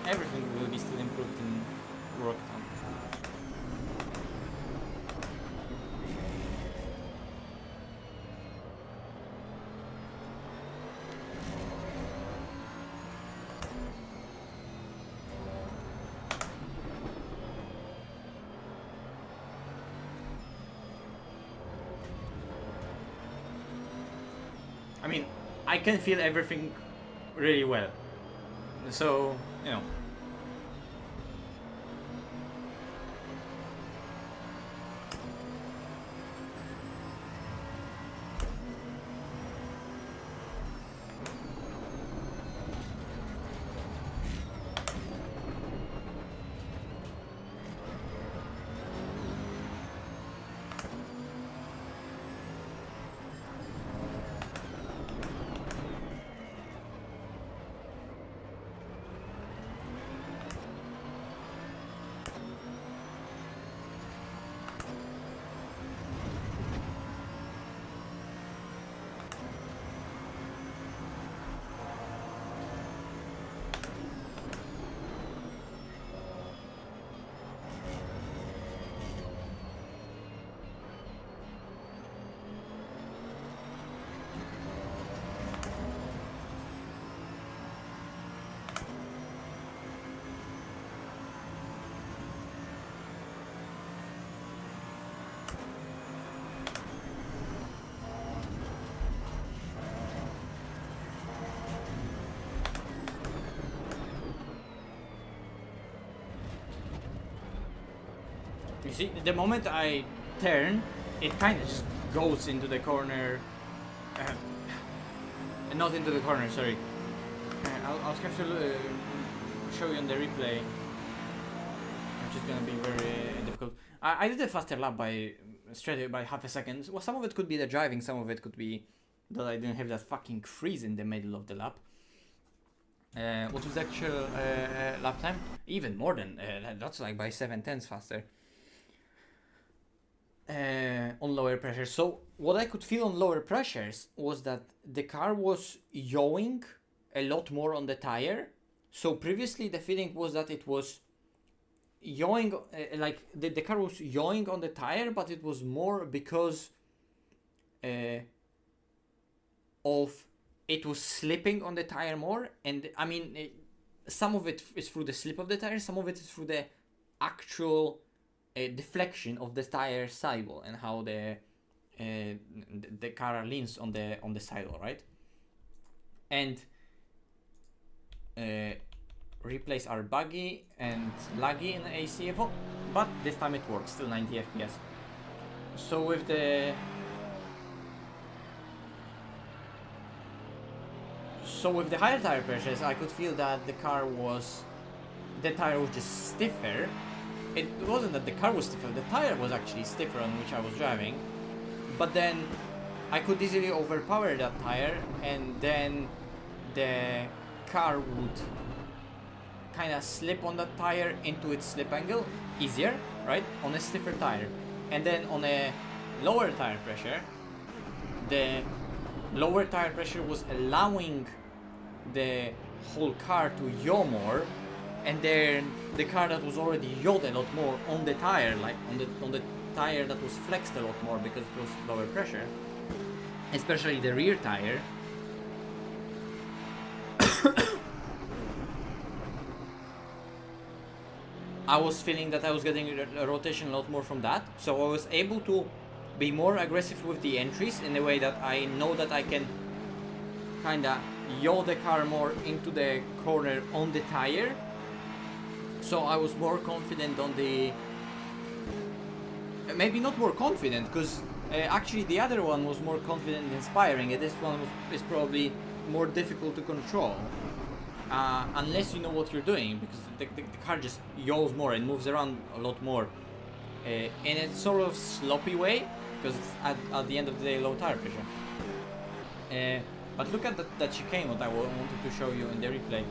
everything will be still improved and worked on. I mean, I can feel everything really well, so you know. You see, the moment I turn, it kind of just goes into the corner. Not into the corner, sorry. I'll have to show you on the replay, which is gonna be very difficult. I did a faster lap by straight by half a second. Well, some of it could be the driving, some of it could be that I didn't have that fucking freeze in the middle of the lap. What was the actual lap time? Even more than that's like by 7/10 faster. On lower pressure. So what I could feel on lower pressures was that the car was yawing a lot more on the tire. So previously the feeling was that it was yawing, like the car was yawing on the tire, but it was more because of it was slipping on the tire more. And I mean, some of it is through the slip of the tire, some of it is through the actual deflection of the tire sidewall and how the car leans on the sidewall, right? And replays are buggy and laggy in AC Evo, but this time it works, still 90 FPS. So with the So with the higher tire pressures, I could feel that the tire was just stiffer. It wasn't that the car was stiffer, the tire was actually stiffer on which I was driving. But then I could easily overpower that tire, and then the car would kind of slip on that tire into its slip angle easier, right? On a stiffer tire. And then on a lower tire pressure, the lower tire pressure was allowing the whole car to yaw more, and then the car that was already yawed a lot more on the tire, like on the tire that was flexed a lot more because it was lower pressure, especially the rear tire. I was feeling that I was getting a rotation a lot more from that, so I was able to be more aggressive with the entries in a way that I know that I can kinda yaw the car more into the corner on the tire. So I was more confident on the... maybe not more confident, because actually the other one was more confident and inspiring, and this one is probably more difficult to control. Unless you know what you're doing, because the car just yaws more and moves around a lot more in a sort of sloppy way, because it's at the end of the day low tire pressure. But look at that chicane, what I wanted to show you in the replay.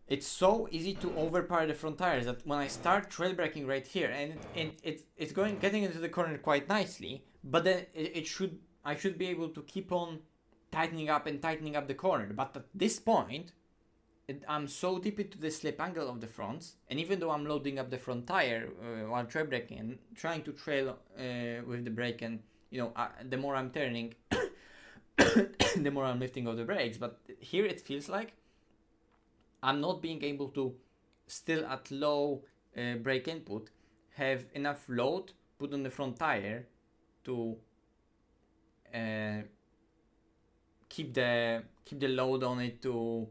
It's so easy to overpower the front tires that when I start trail braking right here, and it's getting into the corner quite nicely, but then I should be able to keep on tightening up the corner. But at this point, I'm so deep into the slip angle of the fronts, and even though I'm loading up the front tire while trail braking and trying to trail with the brake, and the more I'm turning, the more I'm lifting off the brakes. But here it feels like I'm not being able to, still at low brake input, have enough load put on the front tire to keep the load on it to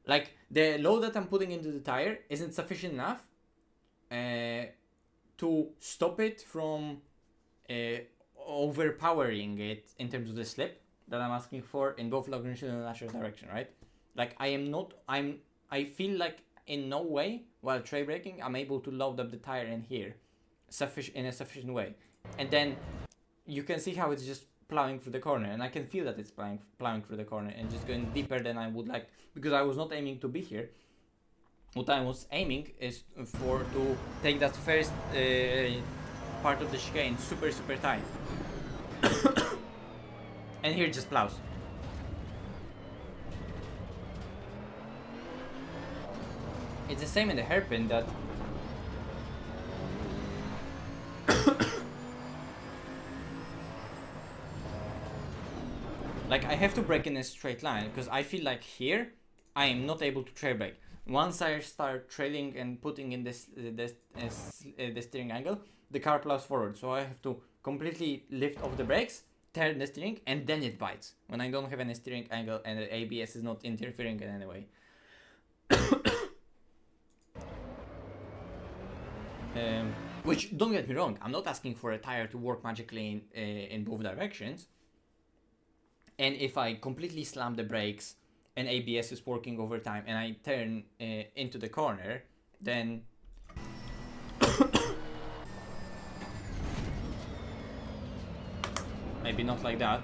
like the load that I'm putting into the tire isn't sufficient enough to stop it from overpowering it in terms of the slip that I'm asking for in both longitudinal and lateral direction, right? Like I feel like in no way while trail braking I'm able to load up the tire in here in a sufficient way. And then you can see how it's just plowing through the corner, and I can feel that it's plowing through the corner and just going deeper than I would like, because I was not aiming to be here. What I was aiming is to take that first part of the chicane super tight. And here it just plows. It's the same in the hairpin that like I have to brake in a straight line, because I feel like here I am not able to trail brake. Once I start trailing and putting in the steering angle, the car plows forward, so I have to completely lift off the brakes, turn the steering, and then it bites when I don't have any steering angle and the ABS is not interfering in any way. Which, don't get me wrong, I'm not asking for a tire to work magically in both directions. And if I completely slam the brakes and ABS is working over time and I turn into the corner, then maybe not like that.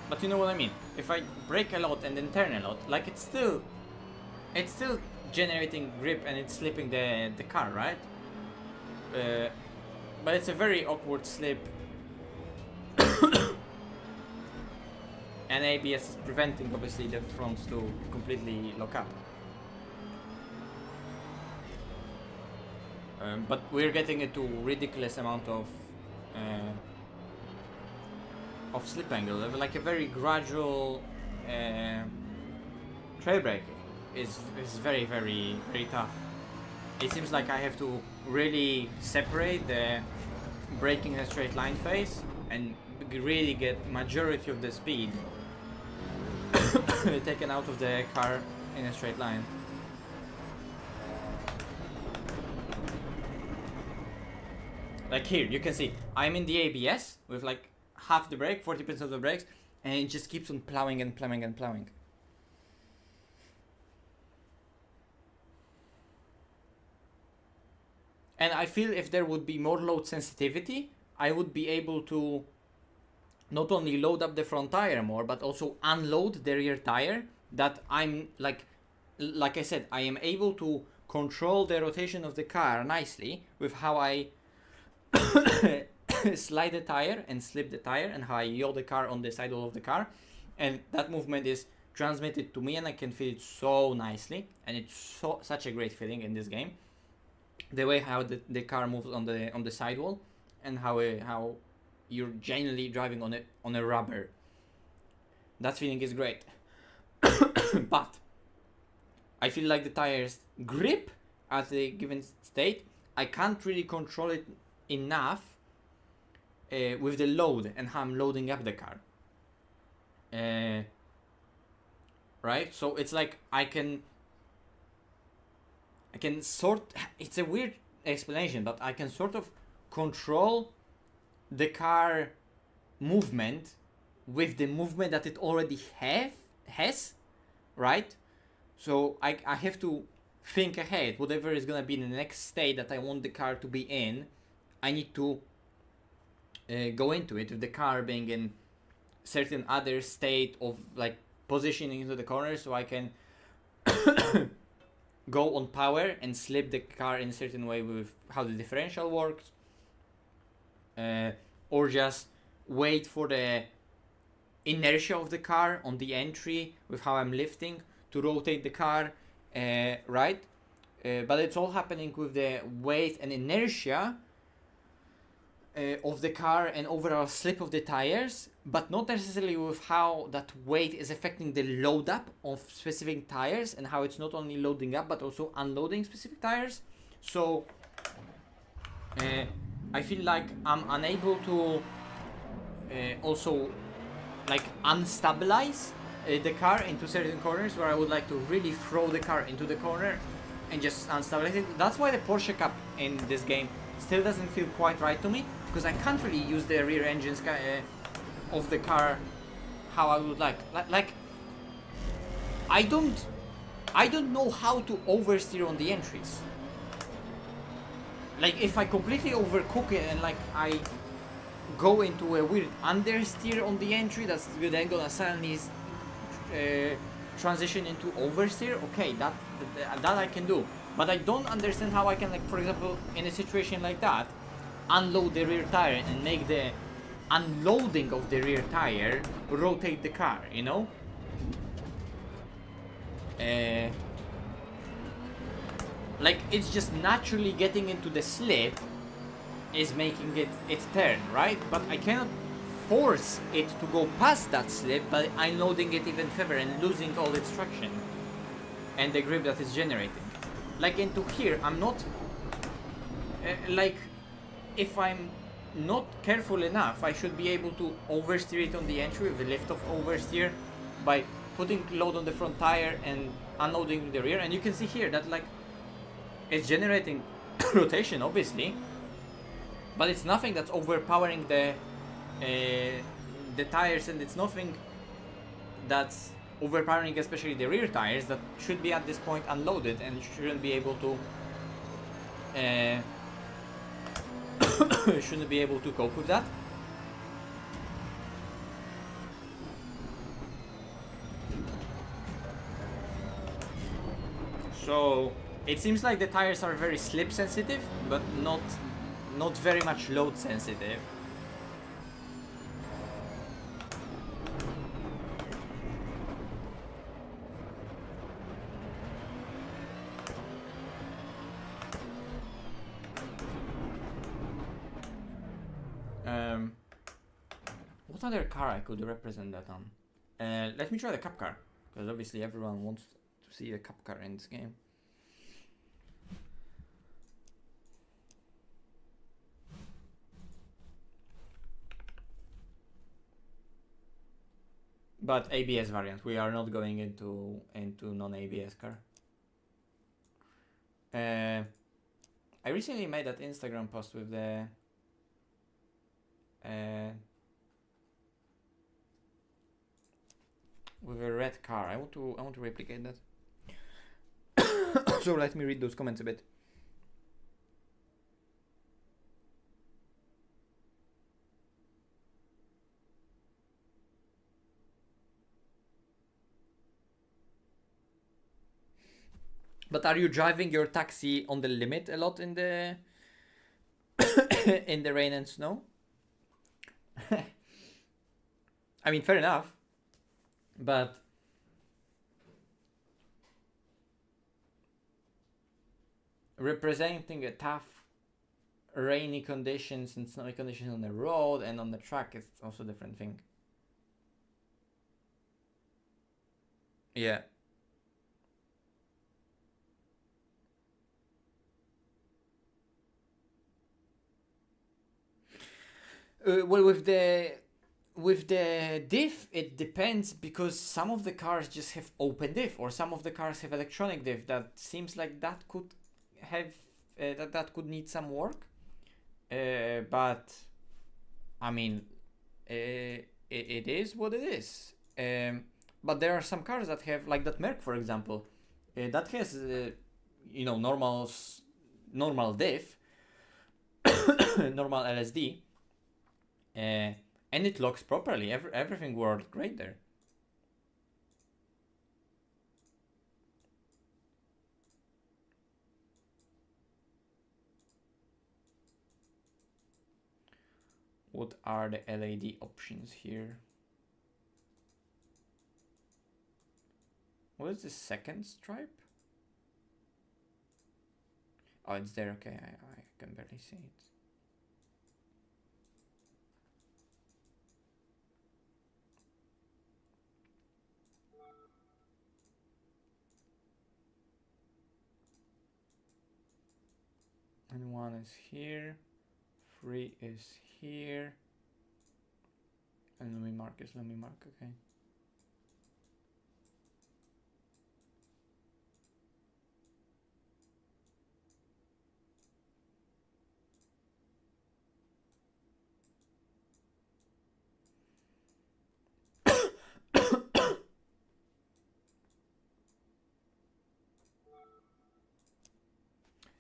But you know what I mean. If I brake a lot and then turn a lot, like it's still generating grip and it's slipping the car, right? But it's a very awkward slip. And ABS is preventing obviously the fronts to completely lock up. But we're getting into ridiculous amount of slip angle, like a very gradual trail brake is very tough. It seems like I have to really separate the braking in a straight line phase and really get majority of the speed taken out of the car in a straight line. Like here, you can see I'm in the ABS with like half the brake, 40% of the brakes, and it just keeps on plowing and plowing and plowing. And I feel if there would be more load sensitivity, I would be able to not only load up the front tire more, but also unload the rear tire. That I'm like I said, I am able to control the rotation of the car nicely with how I slide the tire and slip the tire, and how I yaw the car on the sidewall of the car, and that movement is transmitted to me, and I can feel it so nicely, and it's such a great feeling in this game. The way how the car moves on the sidewall, and how you're genuinely driving on a rubber. That feeling is great. But I feel like the tires grip at a given state. I can't really control it enough with the load and how I'm loading up the car. Right? So it's like I can sort. It's a weird explanation, but I can sort of control the car movement with the movement that it already has, right? So I have to think ahead. Whatever is gonna be the next state that I want the car to be in, I need to go into it with the car being in certain other state of like positioning into the corner, so I can go on power and slip the car in a certain way with how the differential works, or just wait for the inertia of the car on the entry with how I'm lifting to rotate the car, right? But it's all happening with the weight and inertia of the car and overall slip of the tires, but not necessarily with how that weight is affecting the load up of specific tires, and how it's not only loading up but also unloading specific tires. So I feel like I'm unable to also like unstabilize the car into certain corners where I would like to really throw the car into the corner and just unstabilize it. That's why the Porsche Cup in this game still doesn't feel quite right to me, because I can't really use the rear engines of the car how I would like. Like I don't know how to oversteer on the entries. Like if I completely overcook it and like I go into a weird understeer on the entry, that's then gonna suddenly transition into oversteer. Okay, that I can do, but I don't understand how I can, like, for example, in a situation like that, unload the rear tire and make the unloading of the rear tire rotate the car, you know? Like it's just naturally getting into the slip is making it turn, right? But I cannot force it to go past that slip by unloading it even further and losing all its traction and the grip that it's generating. Like into here, I'm not like, if I'm not careful enough, I should be able to oversteer it on the entry with a lift-off oversteer by putting load on the front tire and unloading the rear. And you can see here that like it's generating rotation, obviously, but it's nothing that's overpowering the tires, and it's nothing that's overpowering especially the rear tires that should be at this point unloaded and shouldn't be able to shouldn't be able to cope with that. So it seems like the tires are very slip sensitive, but not very much load sensitive. What other car I could represent that on? Let me try the cup car, because obviously everyone wants to see a cup car in this game. But ABS variant, we are not going into non-ABS car. I recently made that Instagram post with the with a red car. I want to replicate that. So let me read those comments a bit. But are you driving your taxi on the limit a lot in the in the rain and snow? I mean, fair enough. But representing a tough rainy conditions and snowy conditions on the road and on the track is also a different thing. Yeah. Well, with the diff, it depends, because some of the cars just have open diff, or some of the cars have electronic diff. That seems like that could have that could need some work. But I mean, it is what it is. But there are some cars that have, like that Merc, for example, that has normal diff, normal LSD. And it locks properly. Everything worked great there. What are the LED options here? What is the second stripe? Oh, it's there. Okay, I can barely see it. And 1 is here, 3 is here, and let me mark, okay.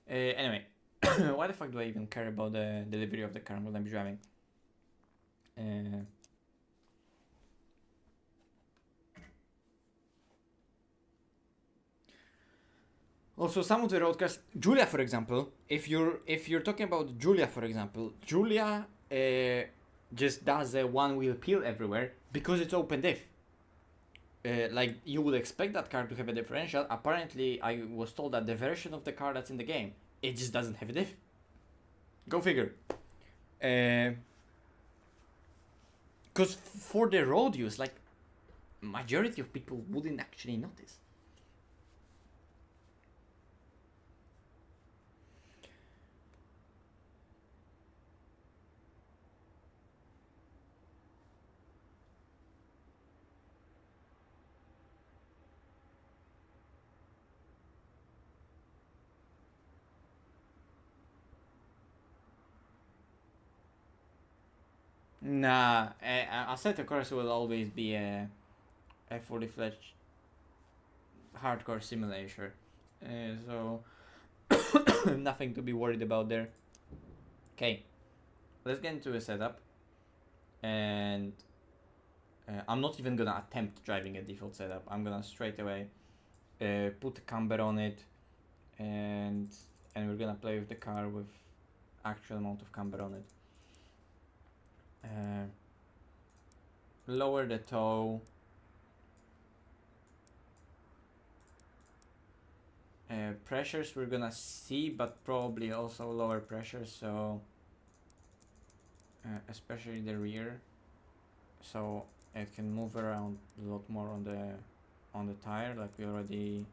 Anyway. Why the fuck do I even care about the delivery of the car I'm gonna be driving? Also, some of the road cars, Julia, for example, if you're talking about Julia, for example, Julia just does a one wheel peel everywhere because it's open diff. Like you would expect that car to have a differential. Apparently, I was told that the version of the car that's in the game, it just doesn't have a diff. Go figure. Because for the road use, like, majority of people wouldn't actually notice. Nah, Assetto Corsa will always be a fully fledged hardcore simulator, so nothing to be worried about there. Okay, let's get into a setup, and I'm not even gonna attempt driving a default setup. I'm gonna straight away put a camber on it, and we're gonna play with the car with actual amount of camber on it. Lower the toe. Pressures we're gonna see, but probably also lower pressure, so especially the rear, so it can move around a lot more on the tire, like we already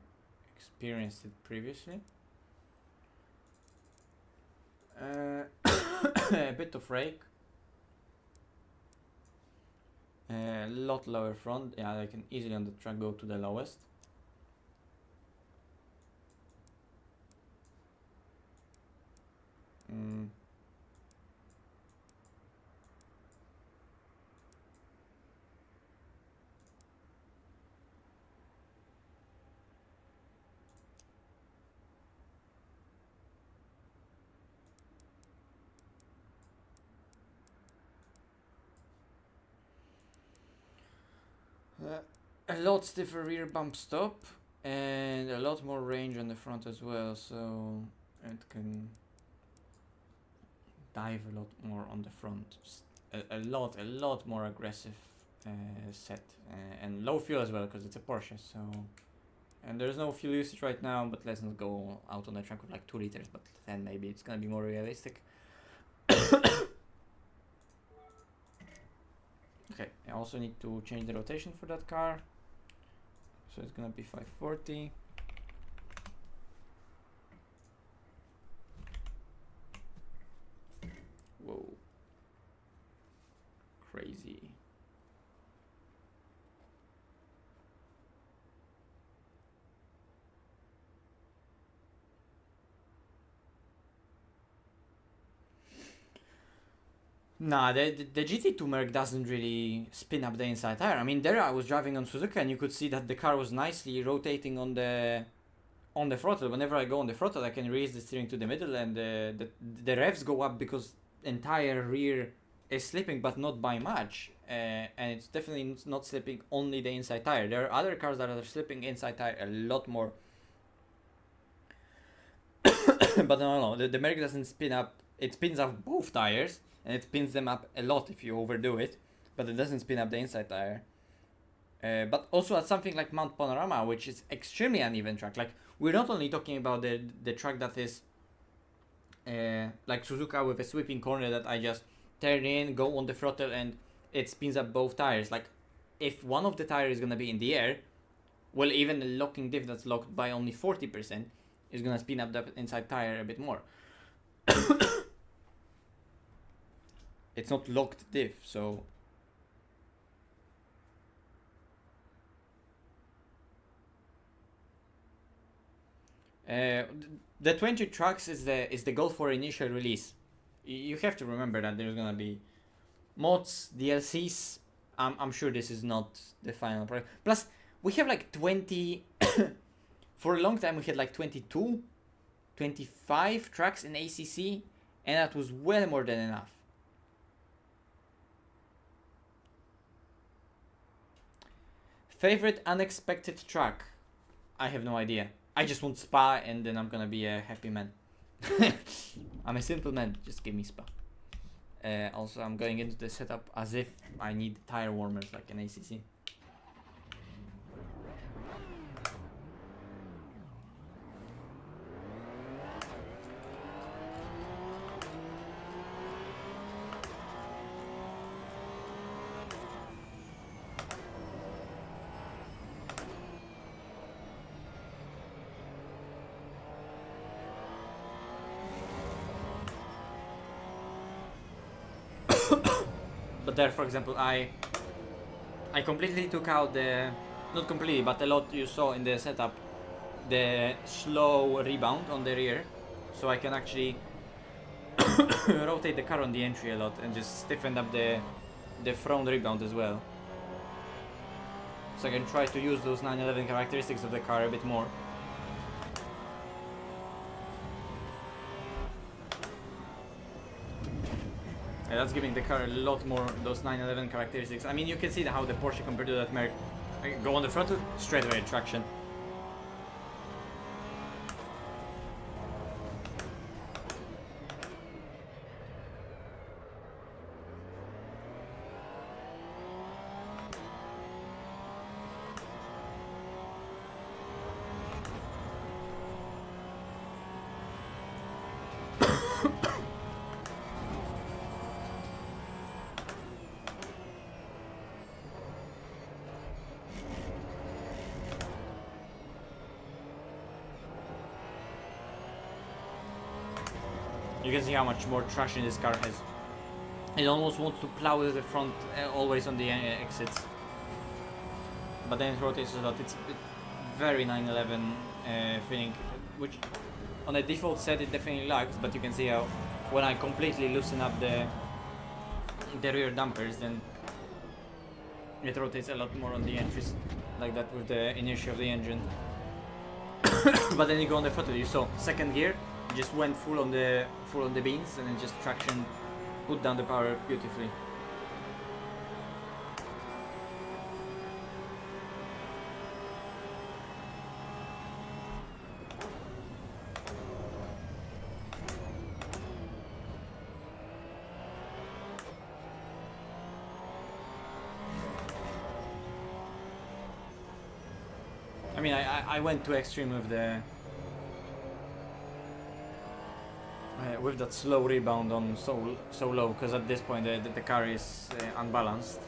experienced it previously. A bit of rake. A lot lower front. Yeah, I can easily on the track go to the lowest. A lot stiffer rear bump stop and a lot more range on the front as well, so it can dive a lot more on the front. Just a lot more aggressive set, and low fuel as well because it's a Porsche. So, and there's no fuel usage right now, but let's not go out on the track with like 2 liters, but then maybe it's gonna be more realistic. Okay, I also need to change the rotation for that car, so it's gonna be 540. Whoa, crazy. Nah, the GT2 Merc doesn't really spin up the inside tire. I mean, there I was driving on Suzuka and you could see that the car was nicely rotating on the throttle. Whenever I go on the throttle, I can raise the steering to the middle and the revs go up because entire rear is slipping, but not by much. And it's definitely not slipping only the inside tire. There are other cars that are slipping inside tire a lot more. But no, the Merc doesn't spin up. It spins up both tires. And it spins them up a lot if you overdo it, but it doesn't spin up the inside tire. But also at something like Mount Panorama, which is extremely uneven track. Like, we're not only talking about the track that is like Suzuka with a sweeping corner that I just turn in, go on the throttle, and it spins up both tires. Like, if one of the tires is gonna be in the air, well, even a locking diff that's locked by only 40% is gonna spin up the inside tire a bit more. It's not locked diff, so the 20 trucks is the goal for initial release. You have to remember that there's gonna be mods, DLCs. I'm sure this is not the final product. Plus, we have like 20. For a long time, we had like 22, 25 trucks in ACC, and that was well more than enough. Favorite unexpected track? I have no idea. I just want Spa and then I'm gonna be a happy man. I'm a simple man, just give me Spa. Also, I'm going into the setup as if I need tire warmers like an ACC. But there, for example, I completely took out the, not completely, but a lot you saw in the setup, the slow rebound on the rear, so I can actually rotate the car on the entry a lot and just stiffen up the front rebound as well. So I can try to use those 911 characteristics of the car a bit more. That's giving the car a lot more those 911 characteristics. I mean, you can see how the Porsche compared to that Merc. I go on the front, straight away traction. You can see how much more traction this car has. It almost wants to plow the front always on the exits. But then it rotates a lot. It's very 911 feeling, which on a default set it definitely lags, but you can see how when I completely loosen up the rear dampers, then it rotates a lot more on the entries, like that with the inertia of the engine. But then you go on the throttle, you saw second gear, just went full on the beans, and then just traction put down the power beautifully. mean, I went to extreme with that slow rebound on so low, because at this point the car is unbalanced.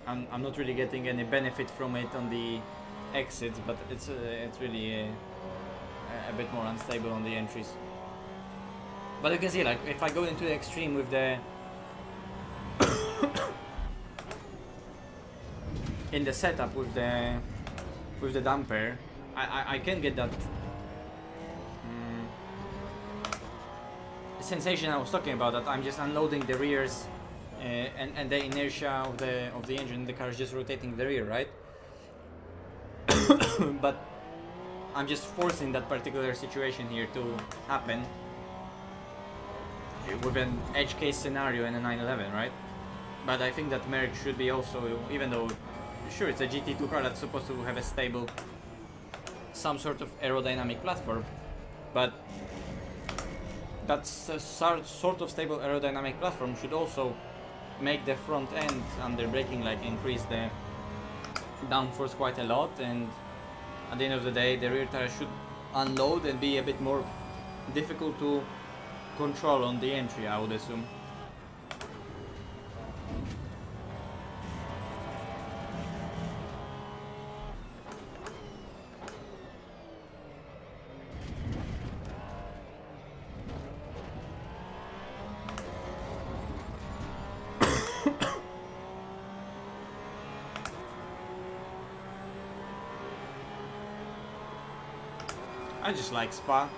I'm not really getting any benefit from it on the exits, but it's really a bit more unstable on the entries. But you can see, like, if I go into the extreme with the in the setup with the damper, I can get that sensation I was talking about, that I'm just unloading the rears and the inertia of the engine. The car is just rotating the rear, right? But I'm just forcing that particular situation here to happen with an edge case scenario in a 911, right? But I think that Merc should be also, even though sure it's a GT2 car that's supposed to have a stable, some sort of aerodynamic platform, but that's a sort of stable aerodynamic platform should also make the front end under braking, like, increase the downforce quite a lot, and at the end of the day the rear tire should unload and be a bit more difficult to control on the entry, I would assume. I just like Spa.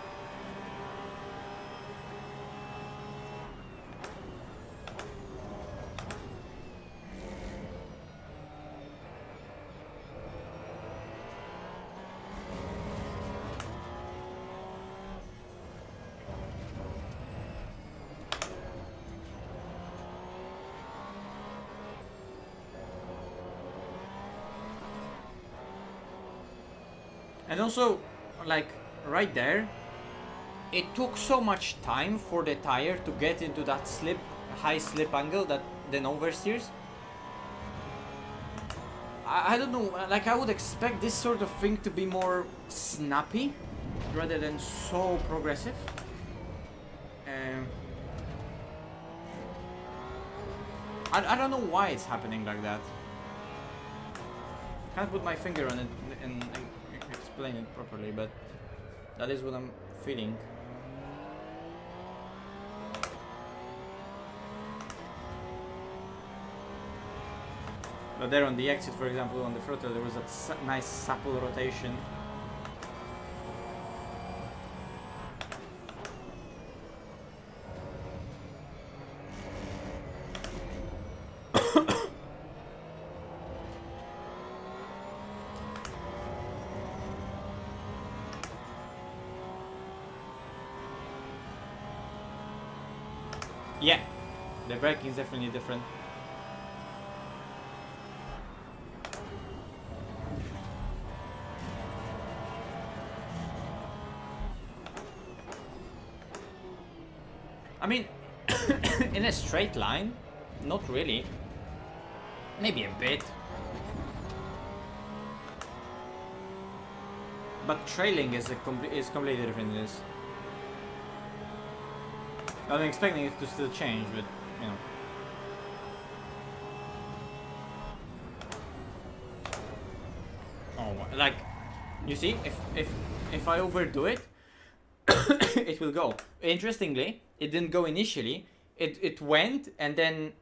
And also, like, right there, it took so much time for the tire to get into that high slip angle that then oversteers. I don't know, like, I would expect this sort of thing to be more snappy rather than so progressive. I don't know why it's happening like that. Can't put my finger on it and explain it properly, but that is what I'm feeling. But there on the exit, for example, on the throttle, there was that nice supple rotation. Yeah, the braking is definitely different. I mean, in a straight line, not really. Maybe a bit. But trailing is completely different in this. I'm expecting it to still change, but you know. Oh, like, you see, if I overdo it, it will go. Interestingly, it didn't go initially. It went, and then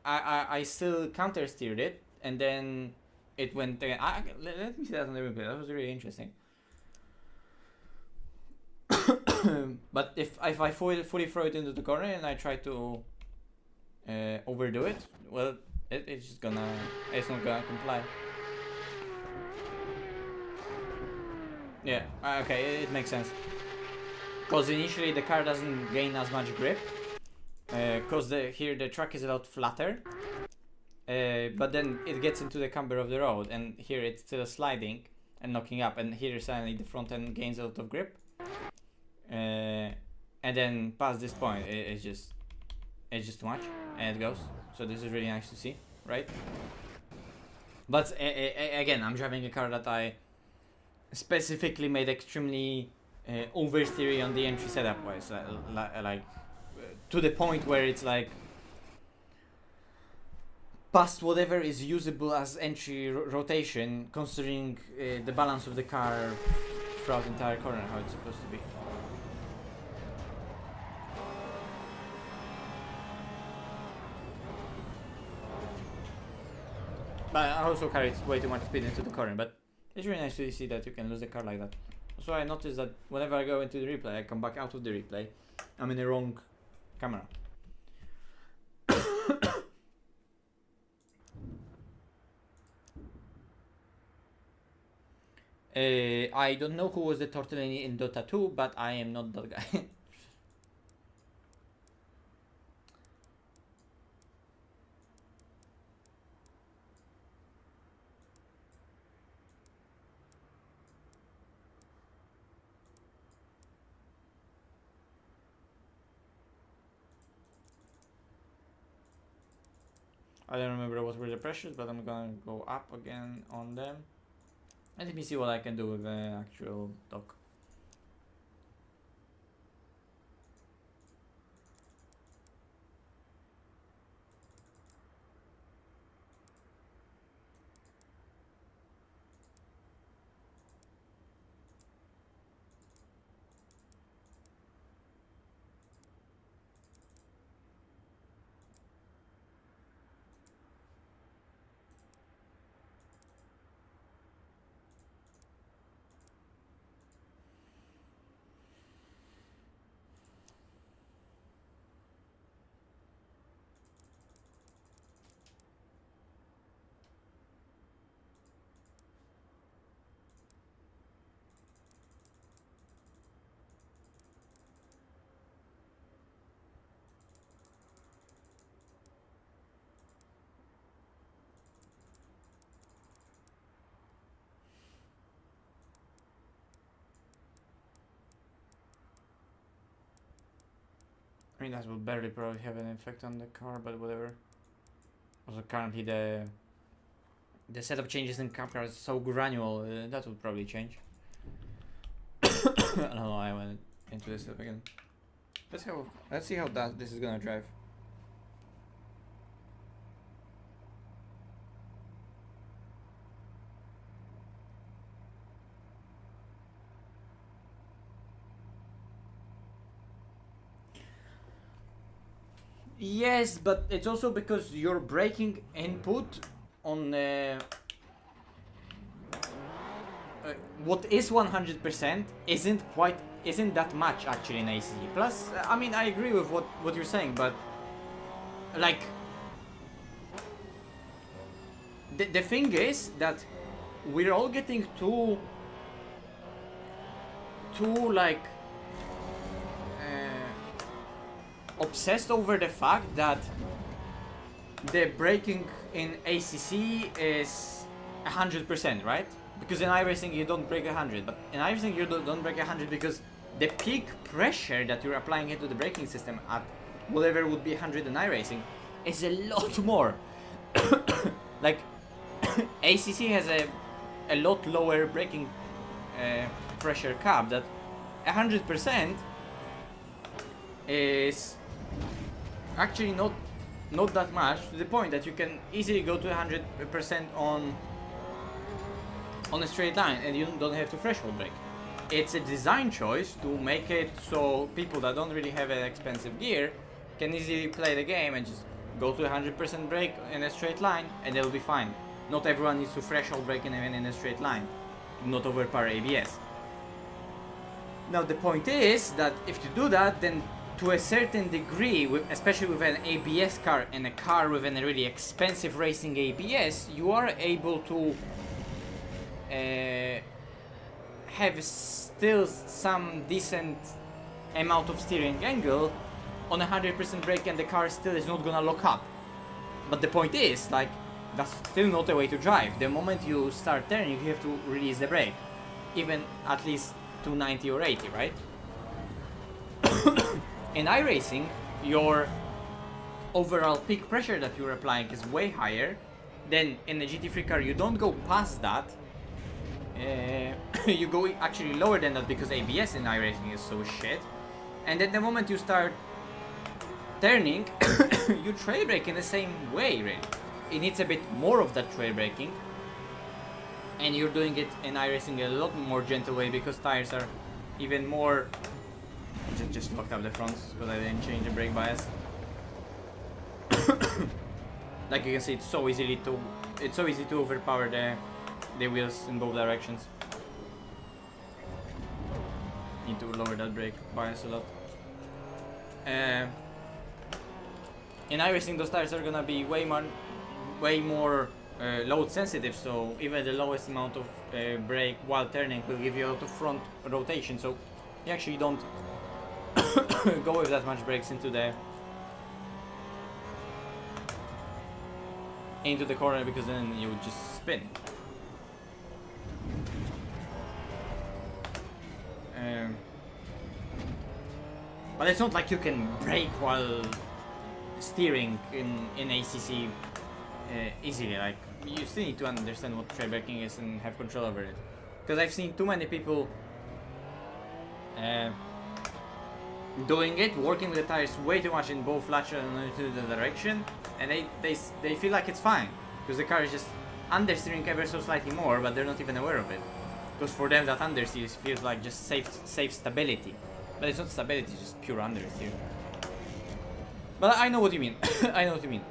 I still counter steered it, and then it went again. Let me see that on the replay. That was really interesting. But if I fully throw it into the corner and I try to overdo it, well, it's not gonna comply. Yeah, okay, it makes sense. Because initially the car doesn't gain as much grip, because here the track is a lot flatter, but then it gets into the camber of the road, and here it's still sliding and knocking up, and here suddenly the front end gains a lot of grip. And then past this point, it's just too much, and it goes. So this is really nice to see, right? But again, I'm driving a car that I specifically made extremely oversteery on the entry setup wise, like to the point where it's like past whatever is usable as entry rotation, considering the balance of the car throughout the entire corner, how it's supposed to be. But I also carried way too much speed into the corner, but it's really nice to see that you can lose the car like that. So I noticed that whenever I go into the replay, I come back out of the replay, I'm in the wrong camera. I don't know who was the Tortellini in Dota 2, but I am not that guy. I don't remember what were the pressures, but I'm gonna go up again on them. And let me see what I can do with the actual dock. I mean, that will barely probably have an effect on the car, but whatever. Also, currently the setup changes in car are so granular, that will probably change. I don't know why I went into this again. Let's see how this is gonna drive. Yes, but it's also because your braking input on what is 100% isn't that much actually in ACC. Plus, I mean, I agree with what you're saying, but like the thing is that we're all getting too like obsessed over the fact that the braking in ACC is 100%, right? Because in iRacing you don't brake 100, but in iRacing you don't brake 100 because the peak pressure that you're applying into the braking system at whatever would be 100 in iRacing is a lot more. Like ACC has a lot lower braking pressure cap that 100% is actually not that much, to the point that you can easily go to 100% on a straight line and you don't have to threshold brake. It's a design choice to make it so people that don't really have an expensive gear can easily play the game and just go to 100% brake in a straight line and they'll be fine. Not everyone needs to threshold brake even in a straight line, not overpower ABS. Now the point is that if you do that, then to a certain degree, especially with an ABS car and a car with a really expensive racing ABS, you are able to have still some decent amount of steering angle on 100% brake, and the car still is not gonna lock up. But the point is, like, that's still not a way to drive. The moment you start turning, you have to release the brake, even at least 290 or 80, right? In iRacing, your overall peak pressure that you're applying is way higher. Then in a GT3 car, you don't go past that. you go actually lower than that because ABS in iRacing is so shit. And then the moment you start turning, you trail brake in the same way, really. It needs a bit more of that trail braking. And you're doing it in iRacing a lot more gentle way because tires are even more... Just locked up the fronts because I didn't change the brake bias. Like you can see, it's so easy to overpower the wheels in both directions. Need to lower that brake bias a lot. In iRacing, those tires are gonna be way more load sensitive, so even the lowest amount of brake while turning will give you a lot of front rotation, so you actually don't go with that much brakes into the corner, because then you would just spin. But it's not like you can brake while steering in ACC easily. Like, you still need to understand what trail braking is and have control over it. Because I've seen too many people doing it, working with the tires way too much in both lateral and longitudinal direction, and they feel like it's fine because the car is just understeering ever so slightly more, but they're not even aware of it. Because for them that understeer feels like just safe stability, but it's not stability, it's just pure understeer. But I know what you mean. I know what you mean.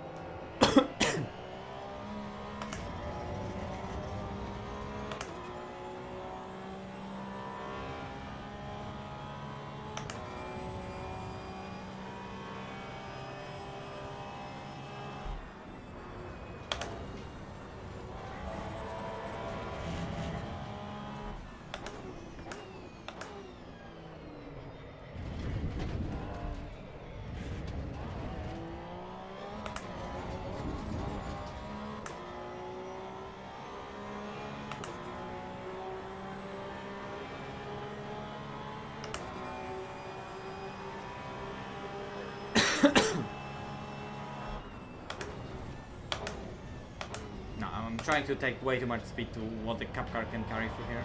No, I'm trying to take way too much speed to what the cup car can carry through here.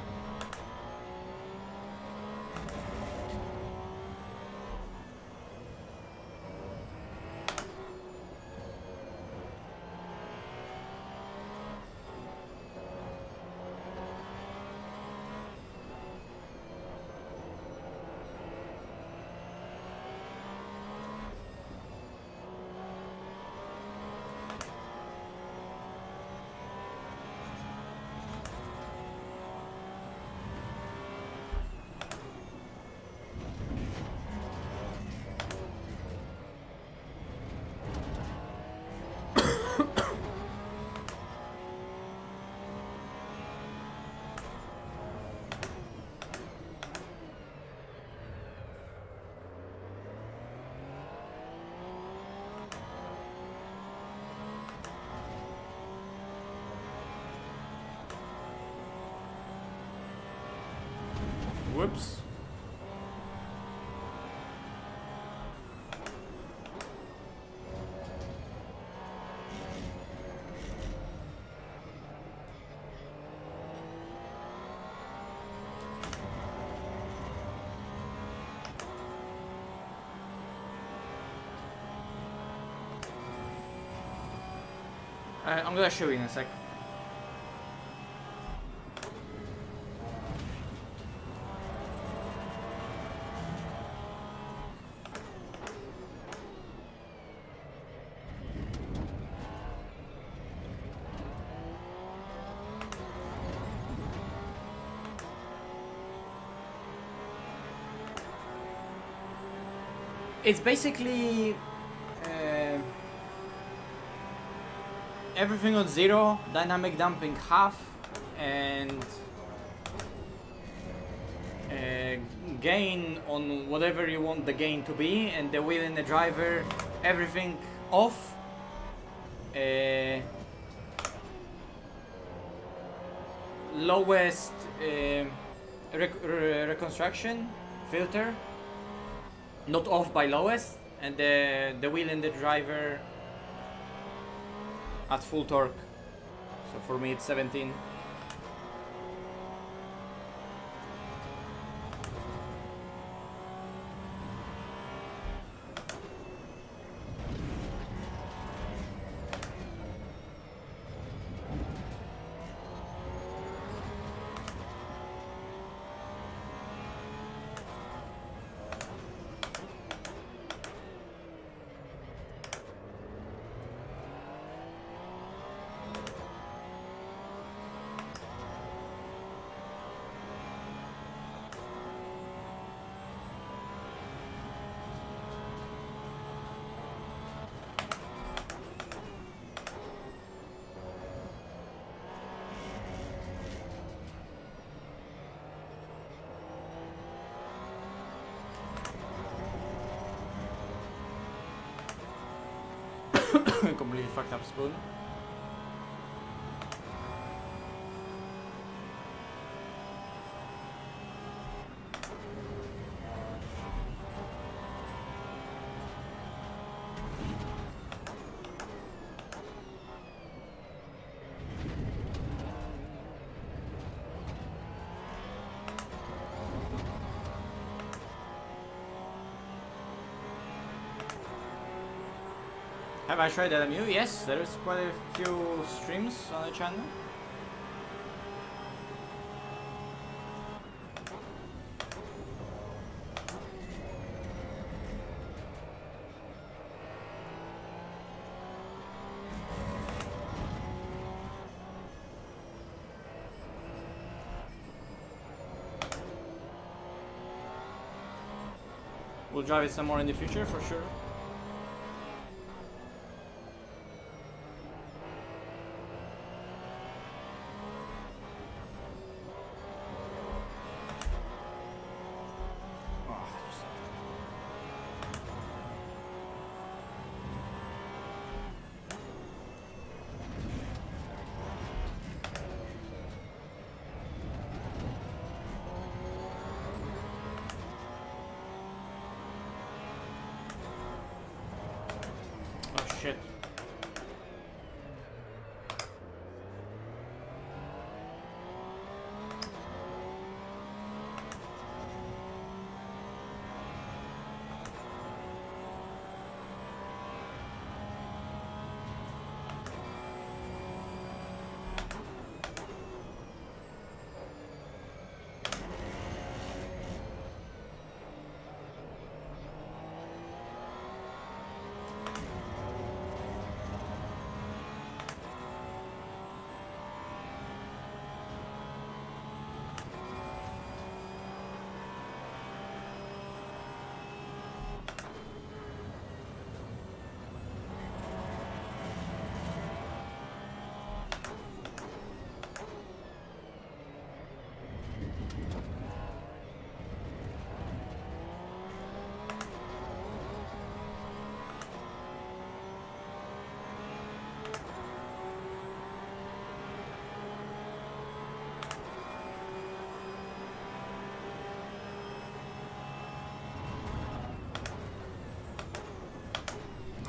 Whoops. I'm gonna show you in a sec. It's basically everything on 0, dynamic damping half, and gain on whatever you want the gain to be, and the wheel and the driver, everything off. Lowest reconstruction filter, not off by lowest, and the wheel and the driver at full torque. So for me it's 17. fucked up spoon. Have I tried LMU? Yes, there is quite a few streams on the channel. We'll drive it some more in the future for sure. Oh shit.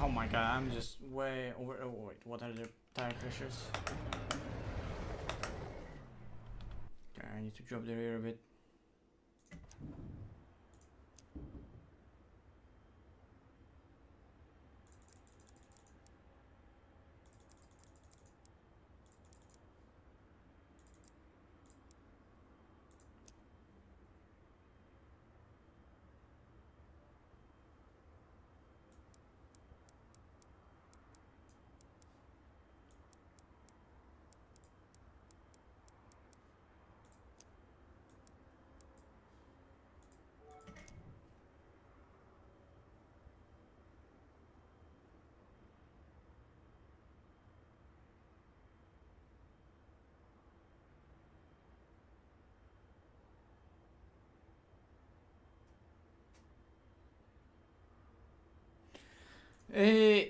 Oh my god, I'm just way over. Oh wait, what are the tire pressures? Okay, I need to drop the rear a bit.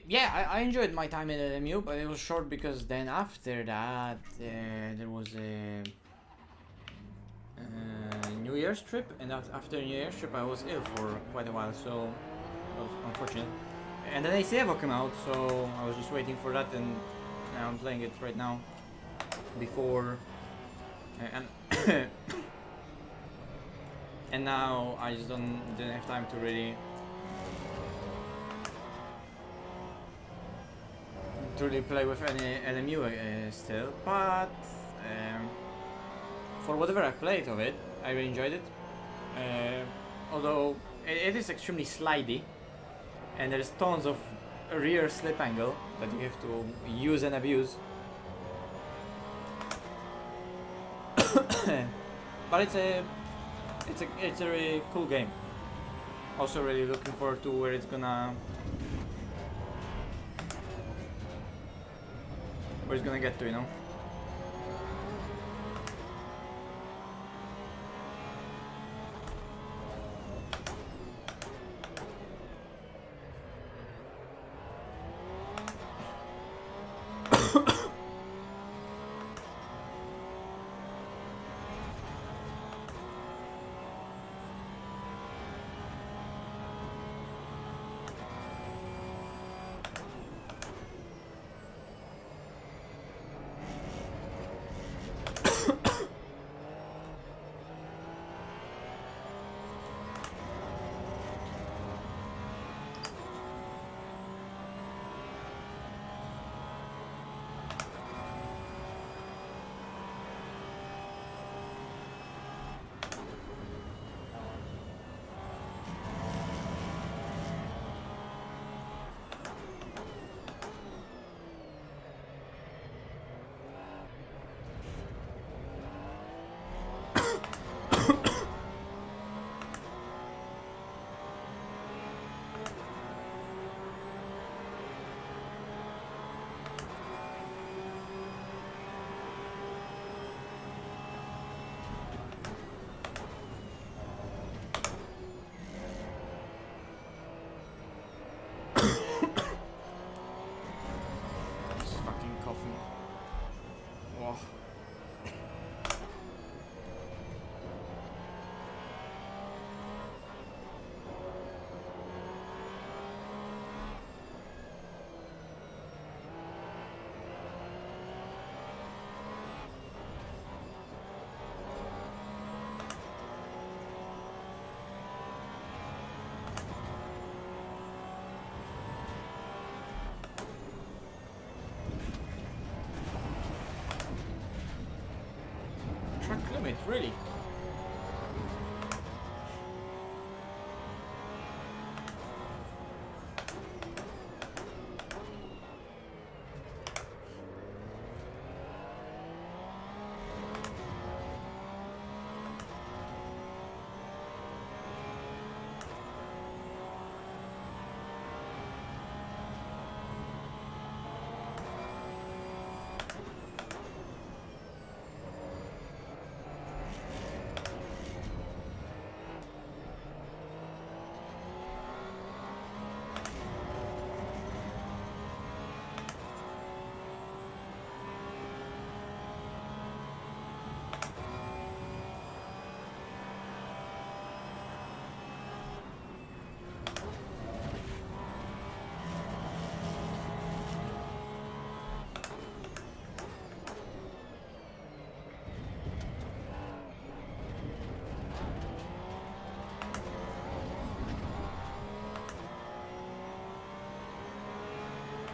Yeah, I enjoyed my time in LMU, but it was short because then after that there was a New Year's trip, and after New Year's trip I was ill for quite a while, so it was unfortunate. And then AC Evo came out, so I was just waiting for that, and now I'm playing it right now. Before and and now I just didn't have time to really play with any LMU still, but for whatever I played of it, I really enjoyed it. Although it is extremely slidey, and there's tons of rear slip angle that you have to use and abuse. But it's a really cool game. Also really looking forward to where it's gonna get to, you know. zoom it, really.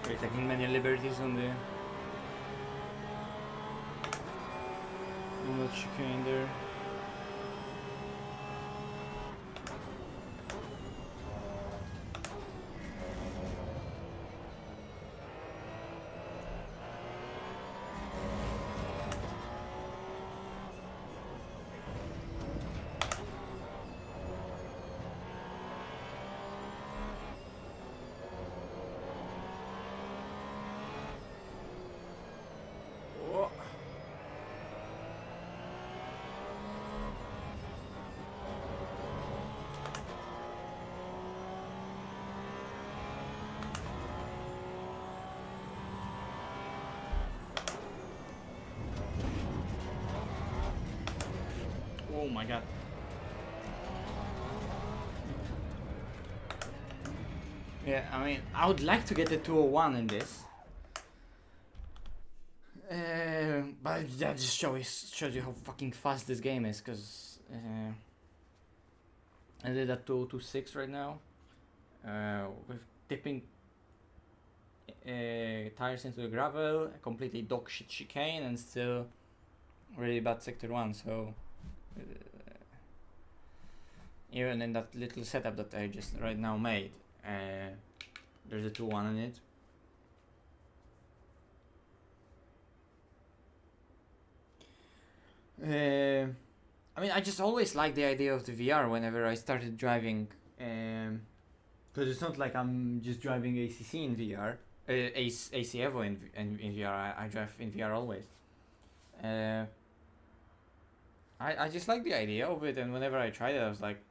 We're taking many liberties on the chicane there. Oh my god. Yeah, I mean, I would like to get a 201 in this. But that just shows you how fucking fast this game is, because I did at 2026 right now. With dipping tires into the gravel, a completely dog shit chicane, and still really bad sector 1, so even in that little setup that I just right now made, there's a 2-1 in it. I mean, I just always liked the idea of the VR whenever I started driving, because it's not like I'm just driving ACC in VR, AC Evo in VR. I drive in VR always. I just like the idea of it, and whenever I tried it, I was like,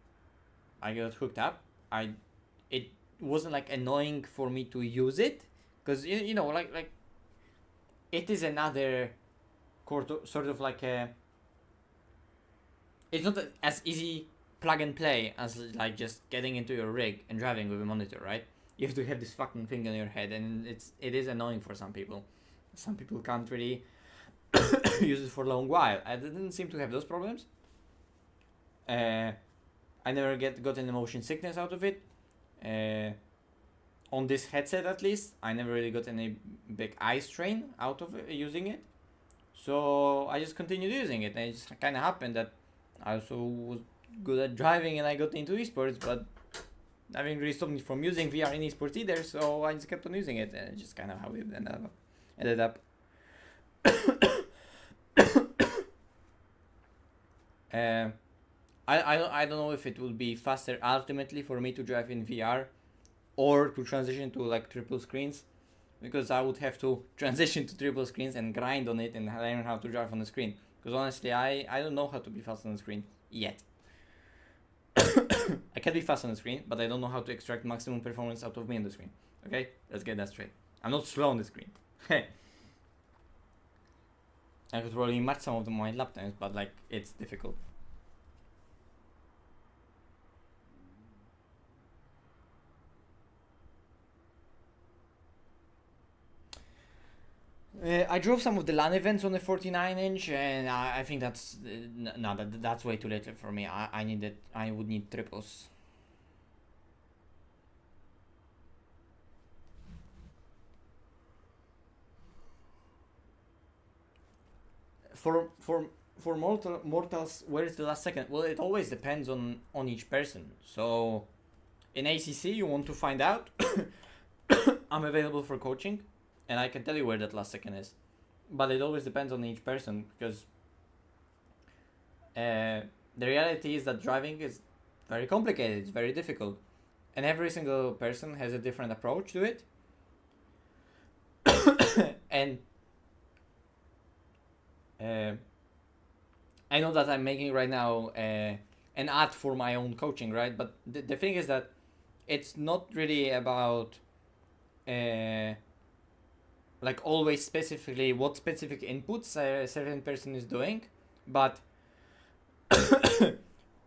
I got hooked up. It wasn't like annoying for me to use it, because you know, like it is another sort of like a. It's not as easy plug and play as like just getting into your rig and driving with a monitor, right? You have to have this fucking thing on your head, and it is annoying for some people. Some people can't really use it for a long while. I didn't seem to have those problems. I never got any motion sickness out of it. On this headset at least, I never really got any big eye strain out of using it. So I just continued using it, and it just kind of happened that I also was good at driving and I got into esports, but nothing really stopped me from using VR in esports either, so I just kept on using it, and it's just kind of how it ended up. I don't know if it will be faster ultimately for me to drive in VR or to transition to like triple screens, because I would have to transition to triple screens and grind on it and learn how to drive on the screen, because honestly I don't know how to be fast on the screen yet. I can be fast on the screen, but I don't know how to extract maximum performance out of me on the screen. Okay, let's get that straight. I'm not slow on the screen. I could probably match some of my lap times, but like it's difficult. I drove some of the LAN events on the 49-inch, and I think that's that's way too little for me. I would need triples. for mortals, where is the last second? Well, it always depends on each person. So in ACC, you want to find out. I'm available for coaching, and I can tell you where that last second is. But it always depends on each person, because the reality is that driving is very complicated. It's very difficult, and every single person has a different approach to it. And I know that I'm making right now an ad for my own coaching, right? But the thing is that it's not really about like always specifically what specific inputs a certain person is doing, but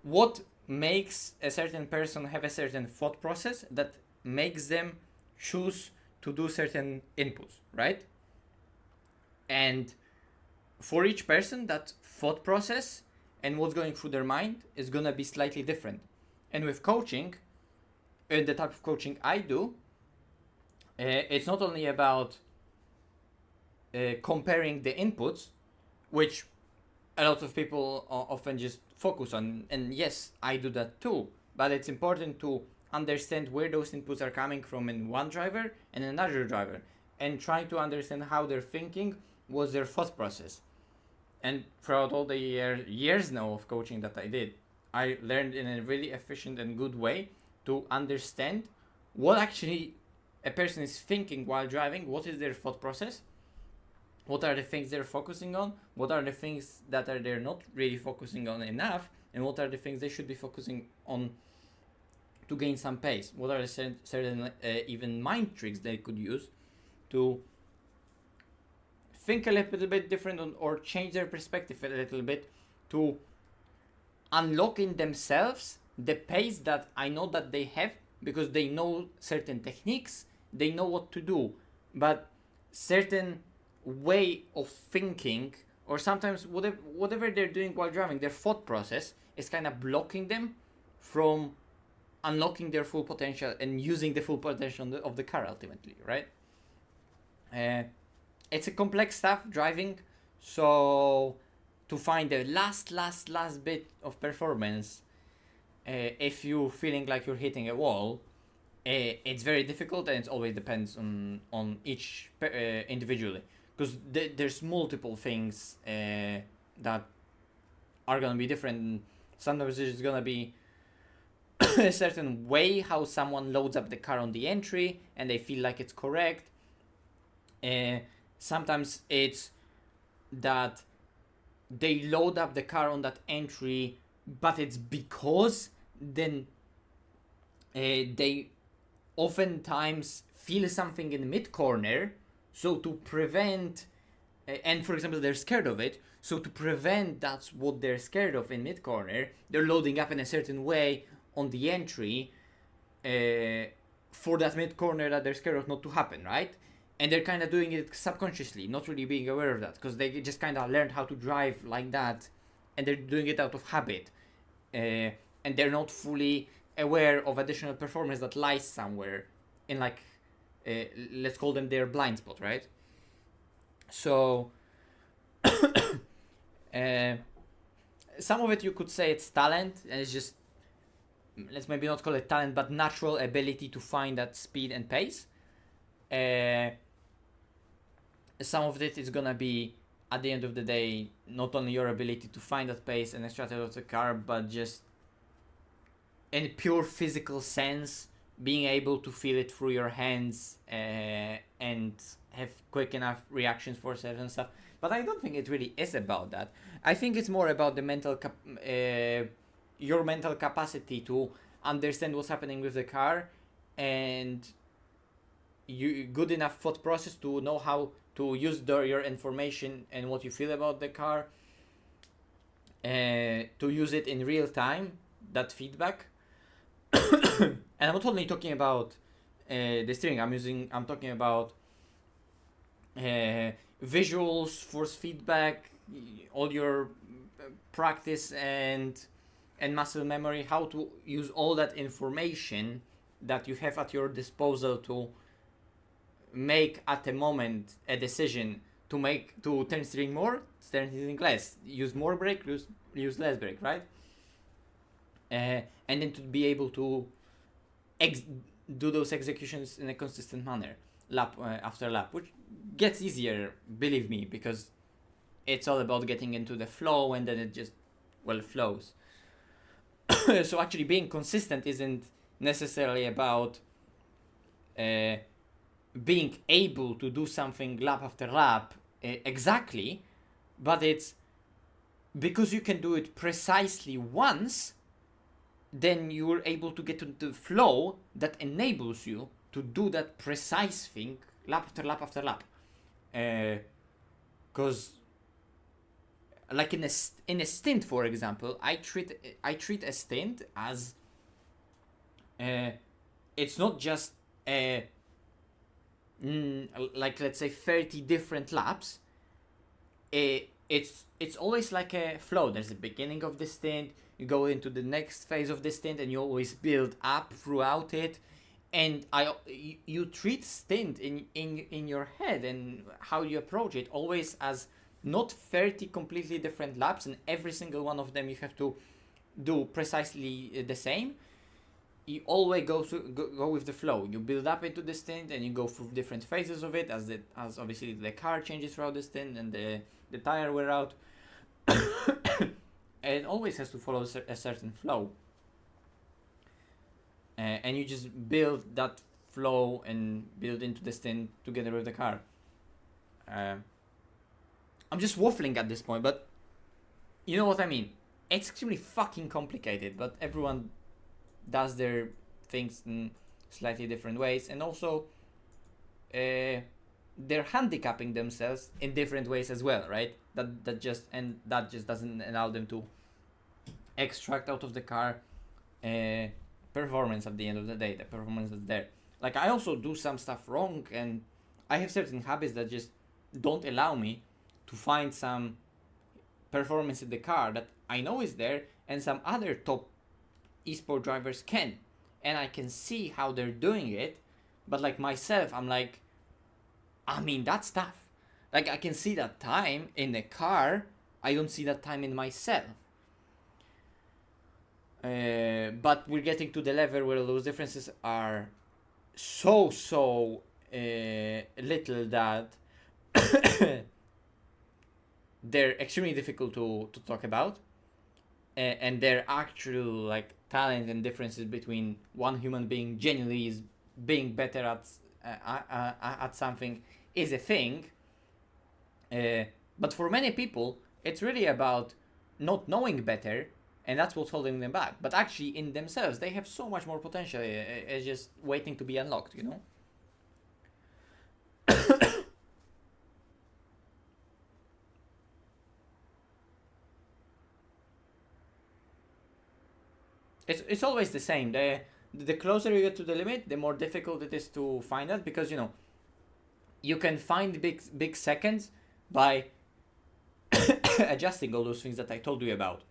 what makes a certain person have a certain thought process that makes them choose to do certain inputs, right? And for each person, that thought process and what's going through their mind is gonna be slightly different. And with coaching, the type of coaching I do, it's not only about comparing the inputs, which a lot of people often just focus on, and yes, I do that too, but it's important to understand where those inputs are coming from in one driver and another driver, and try to understand how they're thinking, what's their thought process. And throughout all the years now of coaching that I did, I learned in a really efficient and good way to understand what actually a person is thinking while driving, what is their thought process, what are the things they're focusing on, what are the things that they're not really focusing on enough, and what are the things they should be focusing on to gain some pace. What are the certain even mind tricks they could use to think a little bit different or change their perspective a little bit to unlock in themselves the pace that I know that they have, because they know certain techniques, they know what to do, but certain way of thinking, or sometimes whatever they're doing while driving, their thought process is kind of blocking them from unlocking their full potential and using the full potential of the car ultimately, right? It's a complex stuff, driving, so to find the last bit of performance, if you're feeling like you're hitting a wall, it's very difficult, and it always depends on each individually, because there's multiple things that are gonna be different. Sometimes it's gonna be a certain way how someone loads up the car on the entry and they feel like it's correct. Sometimes it's that they load up the car on that entry, but it's because then they oftentimes feel something in mid corner, so to prevent, and for example they're scared of it, so to prevent that's what they're scared of in mid corner, they're loading up in a certain way on the entry for that mid corner that they're scared of not to happen, right? And they're kind of doing it subconsciously, not really being aware of that, because they just kind of learned how to drive like that, and they're doing it out of habit, and they're not fully aware of additional performance that lies somewhere in, like, let's call them their blind spot, right? So some of it you could say it's talent, and it's just, let's maybe not call it talent, but natural ability to find that speed and pace. Some of it is gonna be, at the end of the day, not only your ability to find that pace and extract it out of the car, but just in pure physical sense, being able to feel it through your hands and have quick enough reactions for certain stuff. But I don't think it really is about that. I think it's more about the mental your mental capacity to understand what's happening with the car, and you good enough thought process to know how to use your information and what you feel about the car, to use it in real time, that feedback. And I'm not only talking about the steering, I'm talking about visuals, force feedback, all your practice and muscle memory, how to use all that information that you have at your disposal to make at the moment a decision to turn steering more, turn steering less, use more brake, use less brake, right? And then to be able to do those executions in a consistent manner, lap after lap, which gets easier, believe me, because it's all about getting into the flow, and then it just, well, flows. So actually being consistent isn't necessarily about being able to do something lap after lap exactly, but it's because you can do it precisely once, then you're able to get into the flow that enables you to do that precise thing lap after lap after lap. Because like in a stint, for example, I treat a stint as it's not just like, let's say 30 different laps. It's always like a flow. There's the beginning of the stint, you go into the next phase of the stint, and you always build up throughout it. And you treat stint in your head and how you approach it always as not 30 completely different laps, and every single one of them you have to do precisely the same. You always go with the flow. You build up into the stint, and you go through different phases of it as obviously the car changes throughout the stint and the tire wear out. And it always has to follow a certain flow. And you just build that flow and build into the stint together with the car. I'm just waffling at this point, but you know what I mean. It's extremely fucking complicated, but everyone does their things in slightly different ways, and also they're handicapping themselves in different ways as well, right? That just doesn't allow them to extract out of the car performance at the end of the day, the performance that's there. Like, I also do some stuff wrong, and I have certain habits that just don't allow me to find some performance in the car that I know is there, and some other top esport drivers can, and I can see how they're doing it. But like myself, I'm like, I mean, that's tough. Like, I can see that time in the car, I don't see that time in myself. But we're getting to the level where those differences are so little that they're extremely difficult to talk about, and their actual like talent and differences between one human being genuinely is being better at something is a thing. But for many people, it's really about not knowing better, and that's what's holding them back. But actually, in themselves, they have so much more potential. It's just waiting to be unlocked, you know? It's always the same. The closer you get to the limit, the more difficult it is to find that, because, you know, you can find big seconds by adjusting all those things that I told you about,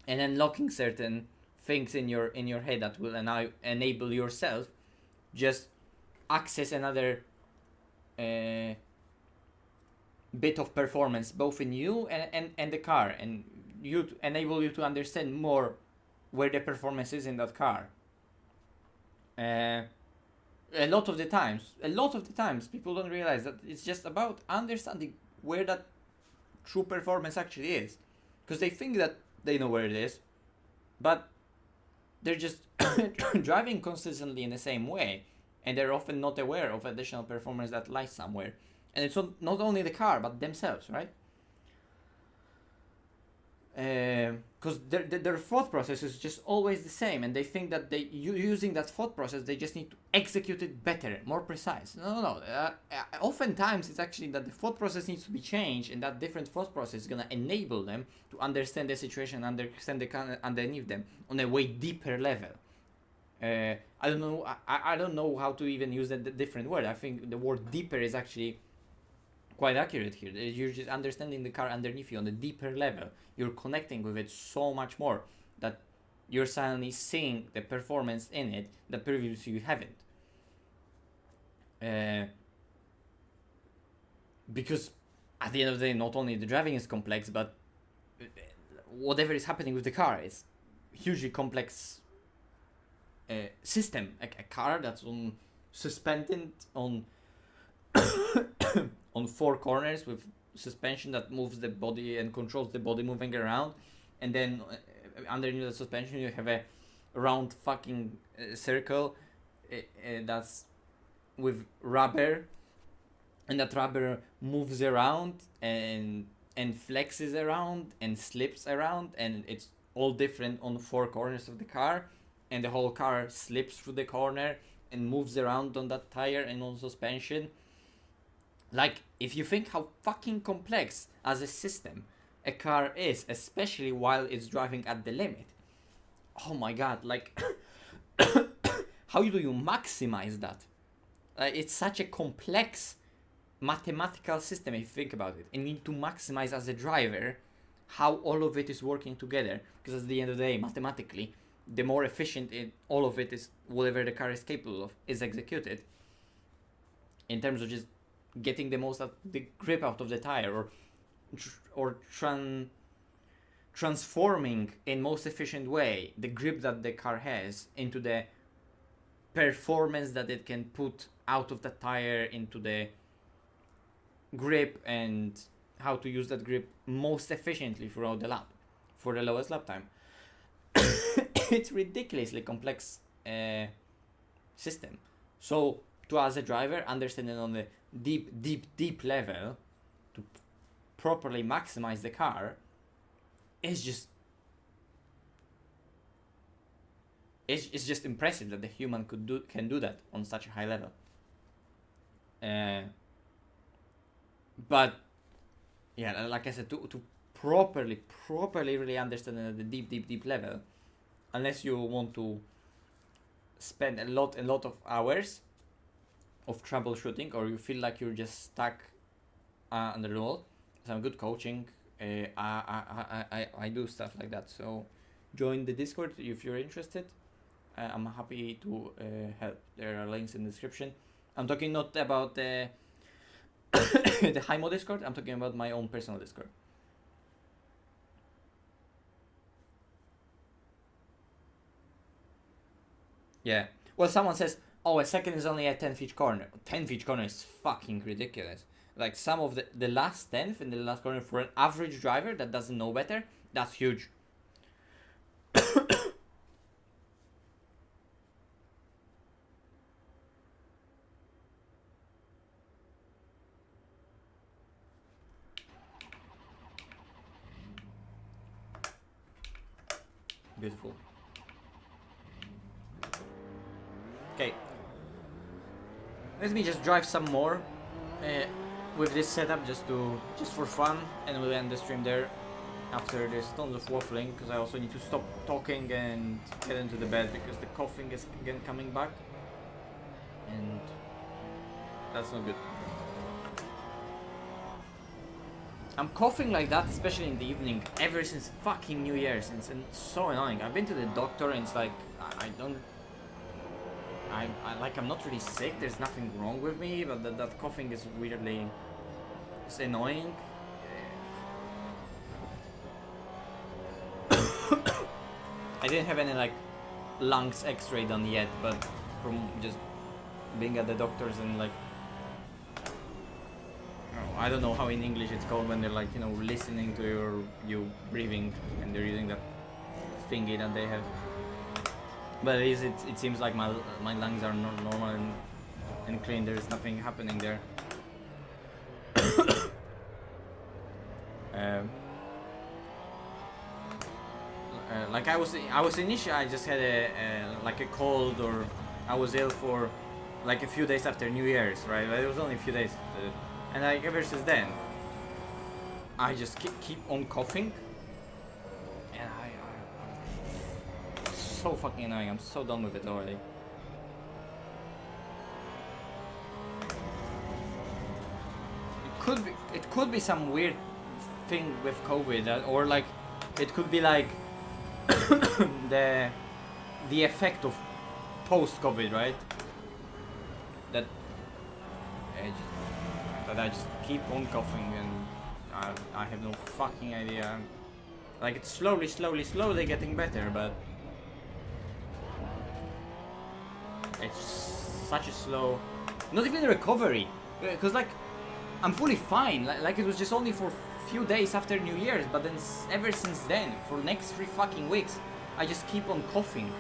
and unlocking certain things in your head that will enable yourself just access another bit of performance both in you and the car, and enable you to understand more where the performance is in that car. A lot of the times people don't realize that it's just about understanding where that true performance actually is, because they think that they know where it is, but they're just driving consistently in the same way, and they're often not aware of additional performance that lies somewhere. And it's not only the car, but themselves, right? Because their thought process is just always the same, and they think that using that thought process, they just need to execute it better, more precise. No. Oftentimes, it's actually that the thought process needs to be changed, and that different thought process is gonna enable them to understand the situation, understand the car underneath them on a way deeper level. I don't know. I don't know how to even use the different word. I think the word deeper is actually quite accurate here. You're just understanding the car underneath you on a deeper level. You're connecting with it so much more that you're suddenly seeing the performance in it that previously you haven't. because at the end of the day, not only the driving is complex, but whatever is happening with the car, it's hugely complex system. A car that's suspended on on four corners with suspension that moves the body and controls the body moving around, and then underneath the suspension you have a round fucking circle that's with rubber, and that rubber moves around and flexes around and slips around, and it's all different on four corners of the car, and the whole car slips through the corner and moves around on that tire and on suspension. Like, if you think how fucking complex as a system a car is, especially while it's driving at the limit, oh my god, like how do you maximize that? It's such a complex mathematical system if you think about it, and you need to maximize as a driver how all of it is working together, because at the end of the day, mathematically, the more efficient all of it is, whatever the car is capable of is executed in terms of just getting the most of the grip out of the tire, or transforming in most efficient way the grip that the car has into the performance that it can put out of the tire into the grip, and how to use that grip most efficiently throughout the lap for the lowest lap time. It's ridiculously complex system. So to, as a driver, understanding on the deep level to properly maximize the car is just it's just impressive that the human can do that on such a high level. But yeah, like I said, to properly really understand at the deep level, unless you want to spend a lot of hours of troubleshooting, or you feel like you're just stuck under the wall, some good coaching. I do stuff like that. So join the Discord if you're interested. I'm happy to help. There are links in the description. I'm talking not about the the HIMO Discord. I'm talking about my own personal Discord. Yeah. Well, someone says, oh, a second is only a 10th corner. 10th corner is fucking ridiculous. Like, some of the last 10th in the last corner for an average driver that doesn't know better, that's huge. Beautiful. Okay. Let me just drive some more with this setup just for fun, and we'll end the stream there after there's tons of waffling, because I also need to stop talking and get into the bed because the coughing is again coming back, and that's not good. I'm coughing like that, especially in the evening, ever since fucking New Year's. It's so annoying. I've been to the doctor and it's like, I'm not really sick, there's nothing wrong with me, but that coughing is weirdly, it's annoying. I didn't have any like lungs x-ray done yet, but from just being at the doctors and like, I don't know how in English it's called when they're like, you know, listening to you breathing, and they're using that thingy that they have. But it seems like my lungs are normal and clean. There's nothing happening there. Like I was initially, I just had like a cold, or I was ill for like a few days after New Year's, right? But it was only a few days. And like ever since then, I just keep on coughing, and I'm so fucking annoying. I'm so done with it already. It could be some weird thing with COVID, or like it could be like the effect of post-COVID, right? That but I just keep on coughing and I have no fucking idea. Like it's slowly getting better, but it's such a slow, not even a recovery, because like I'm fully fine, like it was just only for a few days after New Year's, but then ever since then, for the next 3 fucking weeks, I just keep on coughing.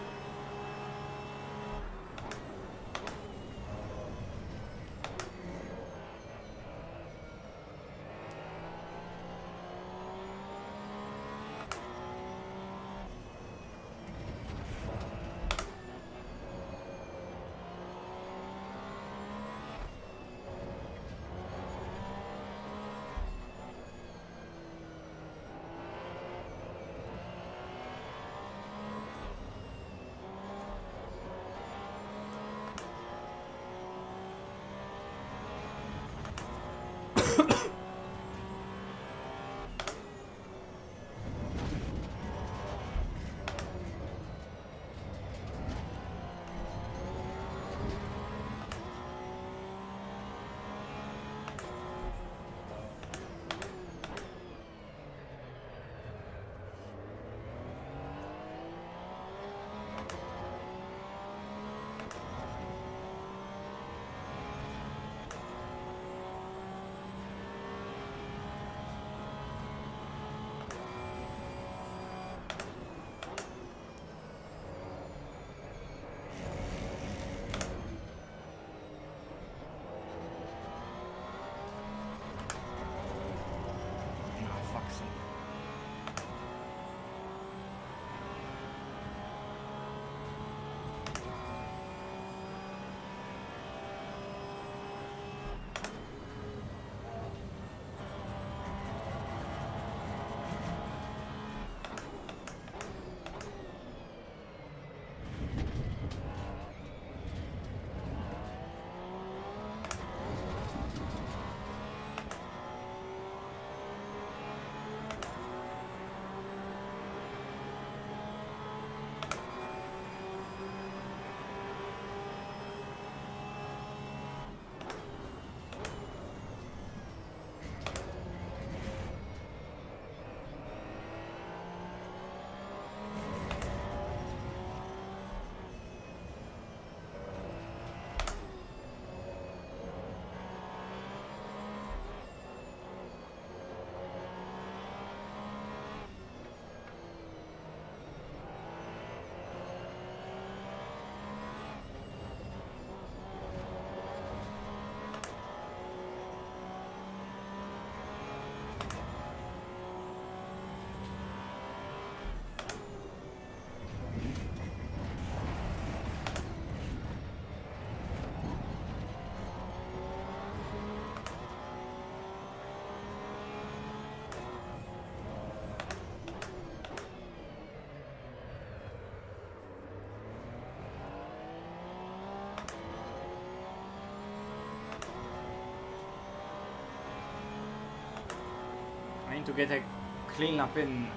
I need to get a clean up in,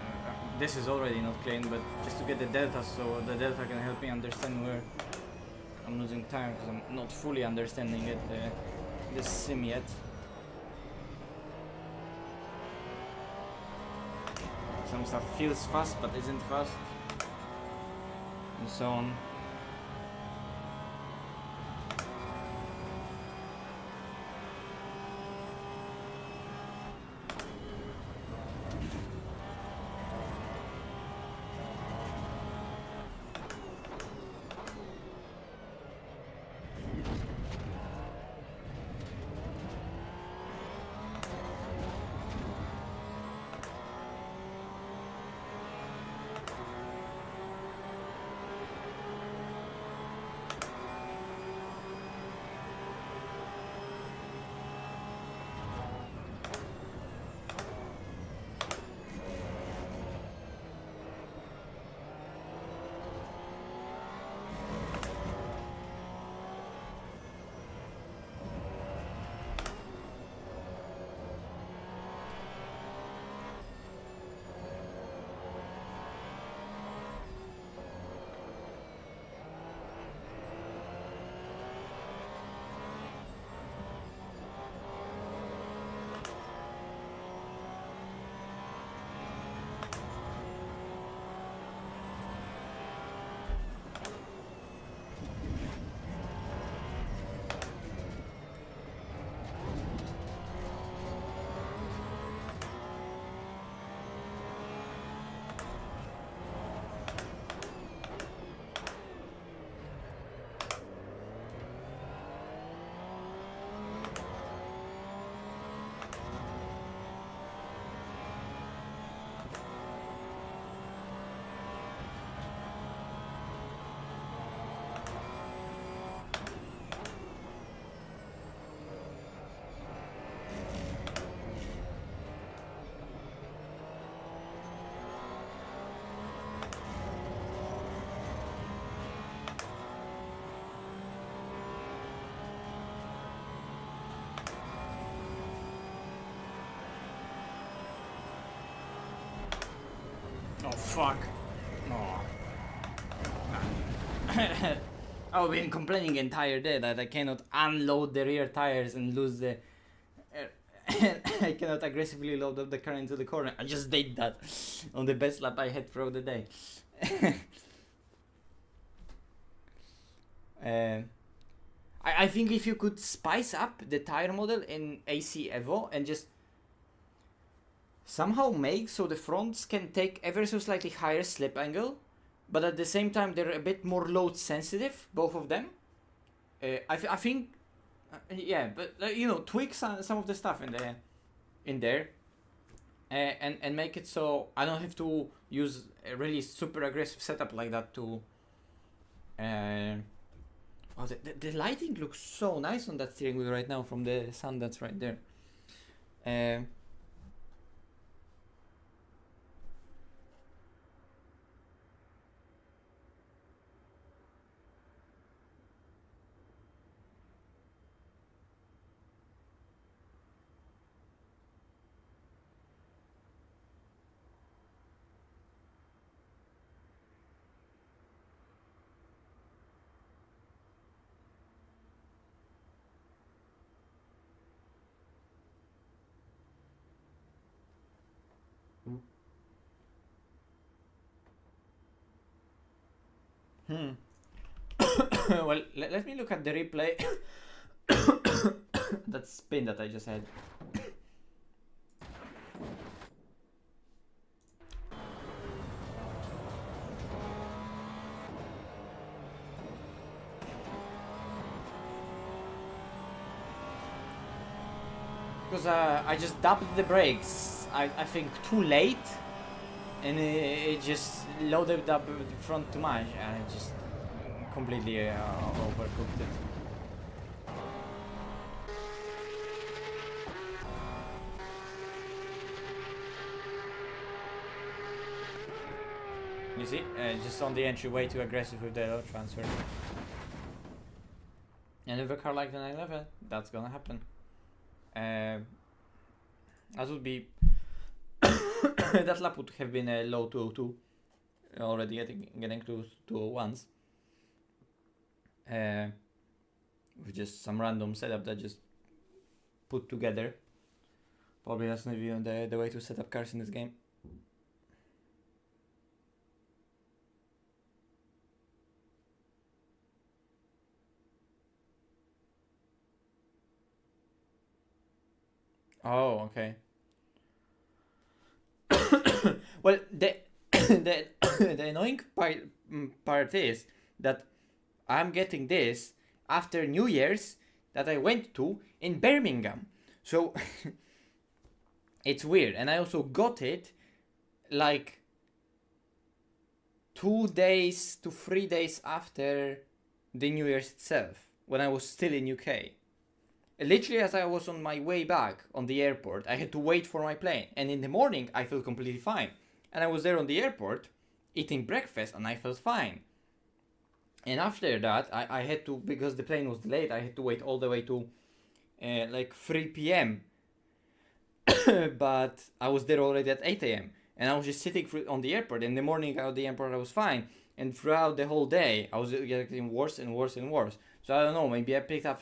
this is already not clean, but just to get the delta, so the delta can help me understand where I'm losing time, because I'm not fully understanding it, this sim yet. Some stuff feels fast but isn't fast, and so on. Oh fuck. No. I've been complaining the entire day that I cannot unload the rear tires and lose the... I cannot aggressively load up the car into the corner. I just did that on the best lap I had throughout the day. I think if you could spice up the tire model in AC Evo and just somehow make so the fronts can take ever so slightly higher slip angle, but at the same time they're a bit more load sensitive, both of them. I think, yeah, but you know, tweak some of the stuff in there, and make it so I don't have to use a really super aggressive setup like that to. Oh, the lighting looks so nice on that steering wheel right now from the sun that's right there. Well, let me look at the replay. That spin that I just had. Because I just dubbed the brakes, I think too late, and it just loaded up the front too much, and it just completely overcooked it. You see, just on the entryway too aggressive with the load transfer. And with a car like the 911, that's gonna happen. That would be that lap would have been a low 202 already getting to 201s with just some random setup that just put together. Probably that's not even the way to set up cars in this game. Oh, okay. Well, the annoying part is that I'm getting this after New Year's that I went to in Birmingham. So it's weird. And I also got it like 2 days to 3 days after the New Year's itself, when I was still in UK. Literally as I was on my way back on the airport, I had to wait for my plane. And in the morning, I felt completely fine. And I was there on the airport, eating breakfast, and I felt fine. And after that, I had to, because the plane was delayed, I had to wait all the way to like 3 p.m. But I was there already at 8 a.m. And I was just sitting on the airport. In the morning out the airport, I was fine. And throughout the whole day, I was getting worse and worse and worse. So I don't know, maybe I picked up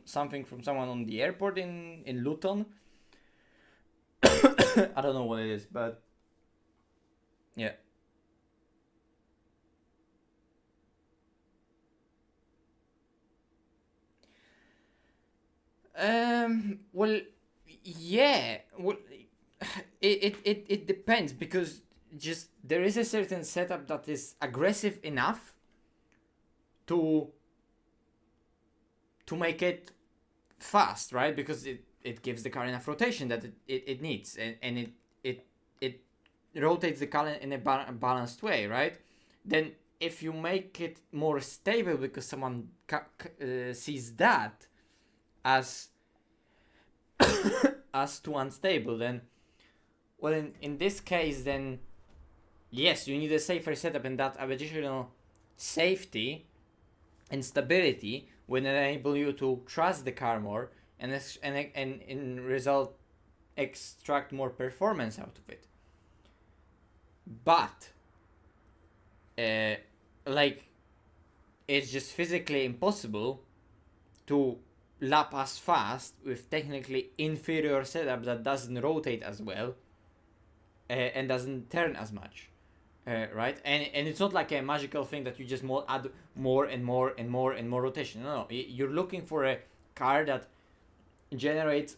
something from someone on the airport in Luton. I don't know what it is, but yeah. Well, yeah. Well, it depends, because just there is a certain setup that is aggressive enough to make it fast, right? Because it gives the car enough rotation that it needs, and it rotates the car in a balanced way, right? Then if you make it more stable because someone sees that as as too unstable, then well, in this case, then yes, you need a safer setup, and that additional safety and stability will enable you to trust the car more and in result extract more performance out of it. but like it's just physically impossible to lap as fast with technically inferior setup that doesn't rotate as well and doesn't turn as much, right? And it's not like a magical thing that you just add more and more and more and more rotation. No, you're looking for a car that generates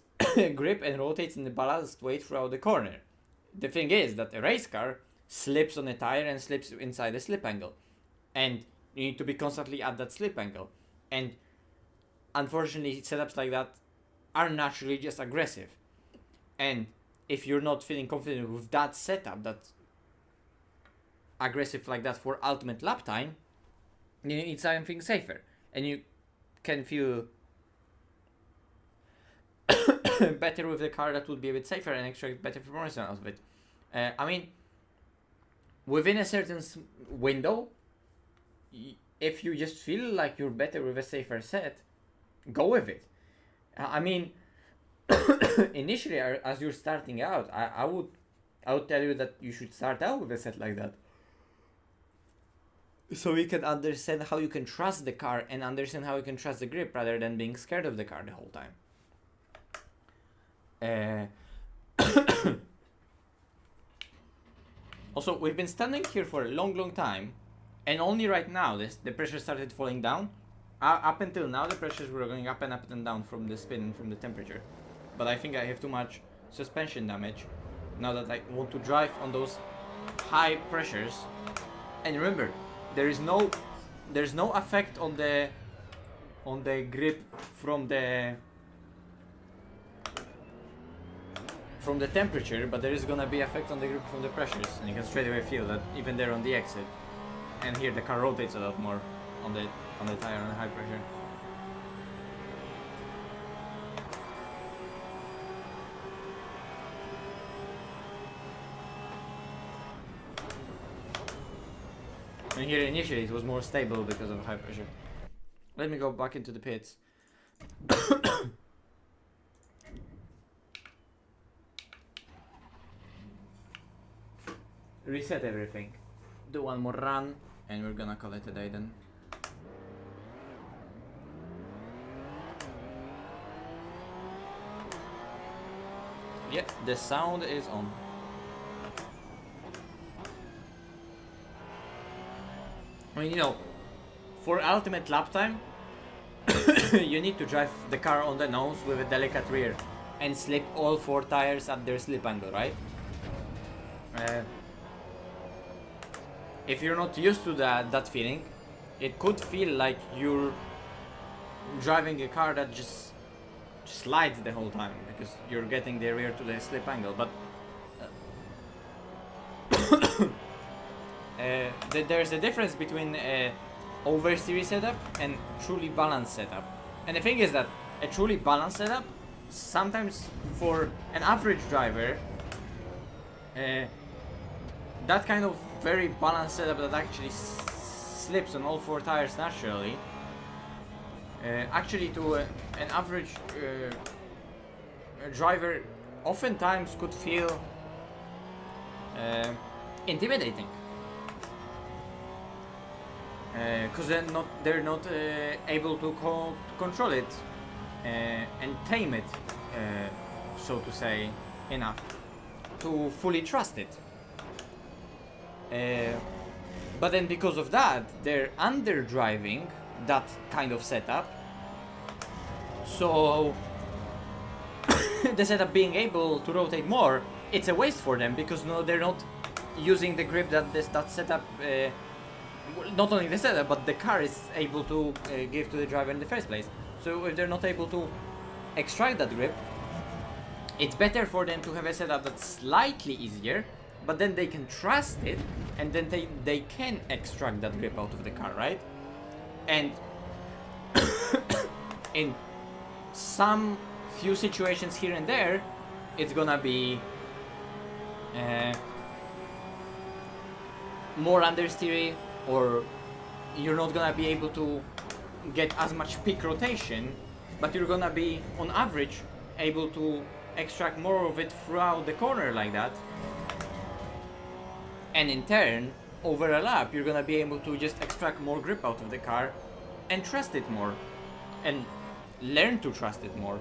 grip and rotates in a balanced way throughout the corner. The thing is that a race car slips on a tire and slips inside the slip angle, and you need to be constantly at that slip angle. And unfortunately, setups like that are naturally just aggressive. And if you're not feeling confident with that setup, that's aggressive like that for ultimate lap time, you need something safer. And you can feel better with the car that would be a bit safer and extract better performance out of it. I mean, within a certain window, if you just feel like you're better with a safer set, go with it. I mean, initially, as you're starting out, I would tell you that you should start out with a set like that, so you can understand how you can trust the car and understand how you can trust the grip rather than being scared of the car the whole time. Also, we've been standing here for a long time, and only right now the pressure started falling down. Up until now, the pressures were going up and down from the spin and from the temperature. But I think I have too much suspension damage now that I want to drive on those high pressures. And remember, there's no effect on the grip from the temperature, but there is gonna be effect on the grip from the pressures, and you can straight away feel that even there on the exit. And here the car rotates a lot more on the tire on the high pressure. And here initially it was more stable because of high pressure. Let me go back into the pits. Reset everything. Do one more run and we're gonna call it a day then. Yeah, the sound is on. I mean, you know, for ultimate lap time, you need to drive the car on the nose with a delicate rear and slip all 4 tires at their slip angle, right? If you're not used to that feeling, it could feel like you're driving a car that just slides the whole time because you're getting the rear to the slip angle. But there's a difference between oversteer setup and truly balanced setup. And the thing is that a truly balanced setup, sometimes for an average driver, that kind of very balanced setup that actually slips on all 4 tires naturally, actually to an average driver oftentimes could feel intimidating, because they're not able to control it and tame it, so to say, enough to fully trust it. But then because of that, they're underdriving that kind of setup. So the setup being able to rotate more, it's a waste for them because they're not using the grip that that setup, not only the setup, but the car is able to give to the driver in the first place. So if they're not able to extract that grip, it's better for them to have a setup that's slightly easier, but then they can trust it, and then they can extract that grip out of the car, right? And in some few situations here and there, it's gonna be more understeery, or you're not gonna be able to get as much peak rotation, but you're gonna be on average able to extract more of it throughout the corner like that. And in turn, over a lap, you're gonna be able to just extract more grip out of the car and trust it more. And learn to trust it more.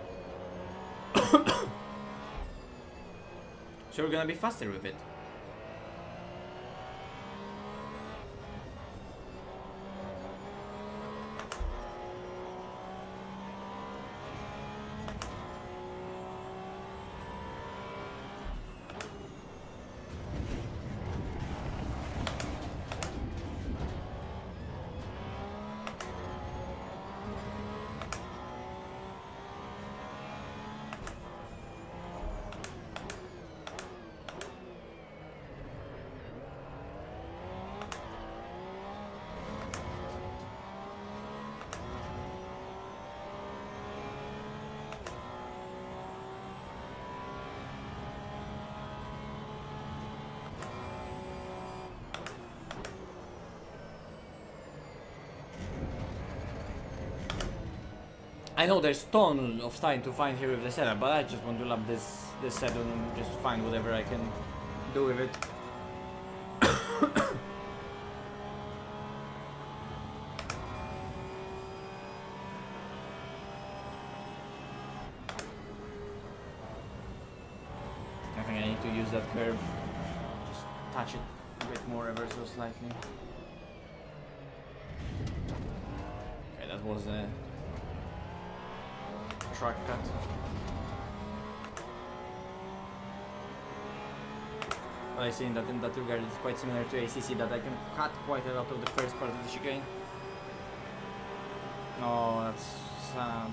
So you're gonna be faster with it. I know there's tons of time to find here with the setup, but I just want to love this setup and just find whatever I can do with it. I think I need to use that curve, just touch it a bit more ever so slightly. Okay, that was a track cut. But I see in that regard it's quite similar to ACC, that I can cut quite a lot of the first part of the chicane. Oh, that's sad.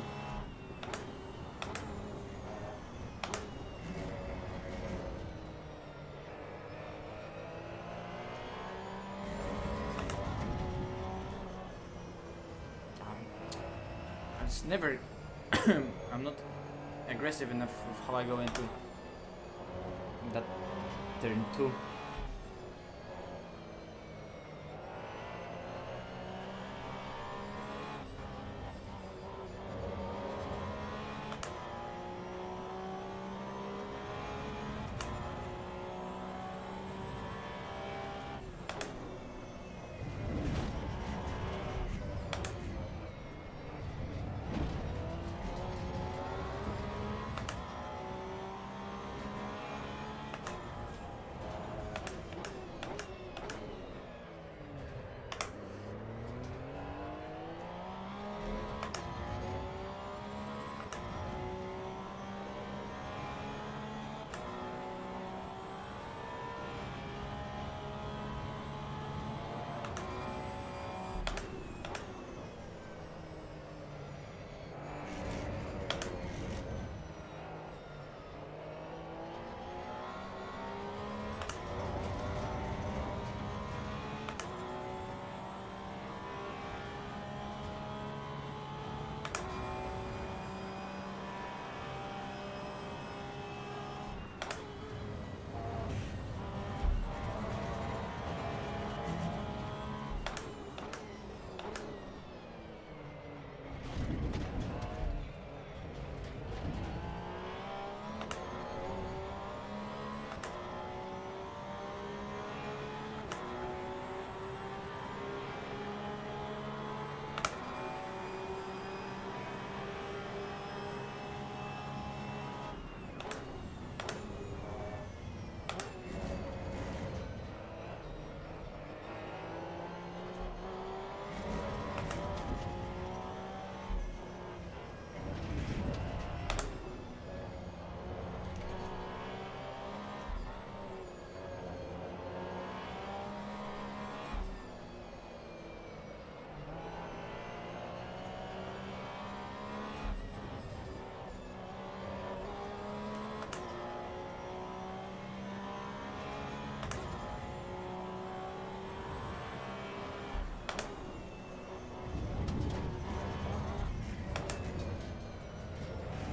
It's never I'm not aggressive enough with how I go into that turn 2.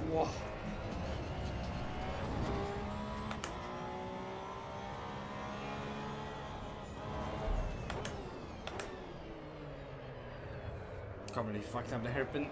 Whoa. Completely fucked up the hairpin.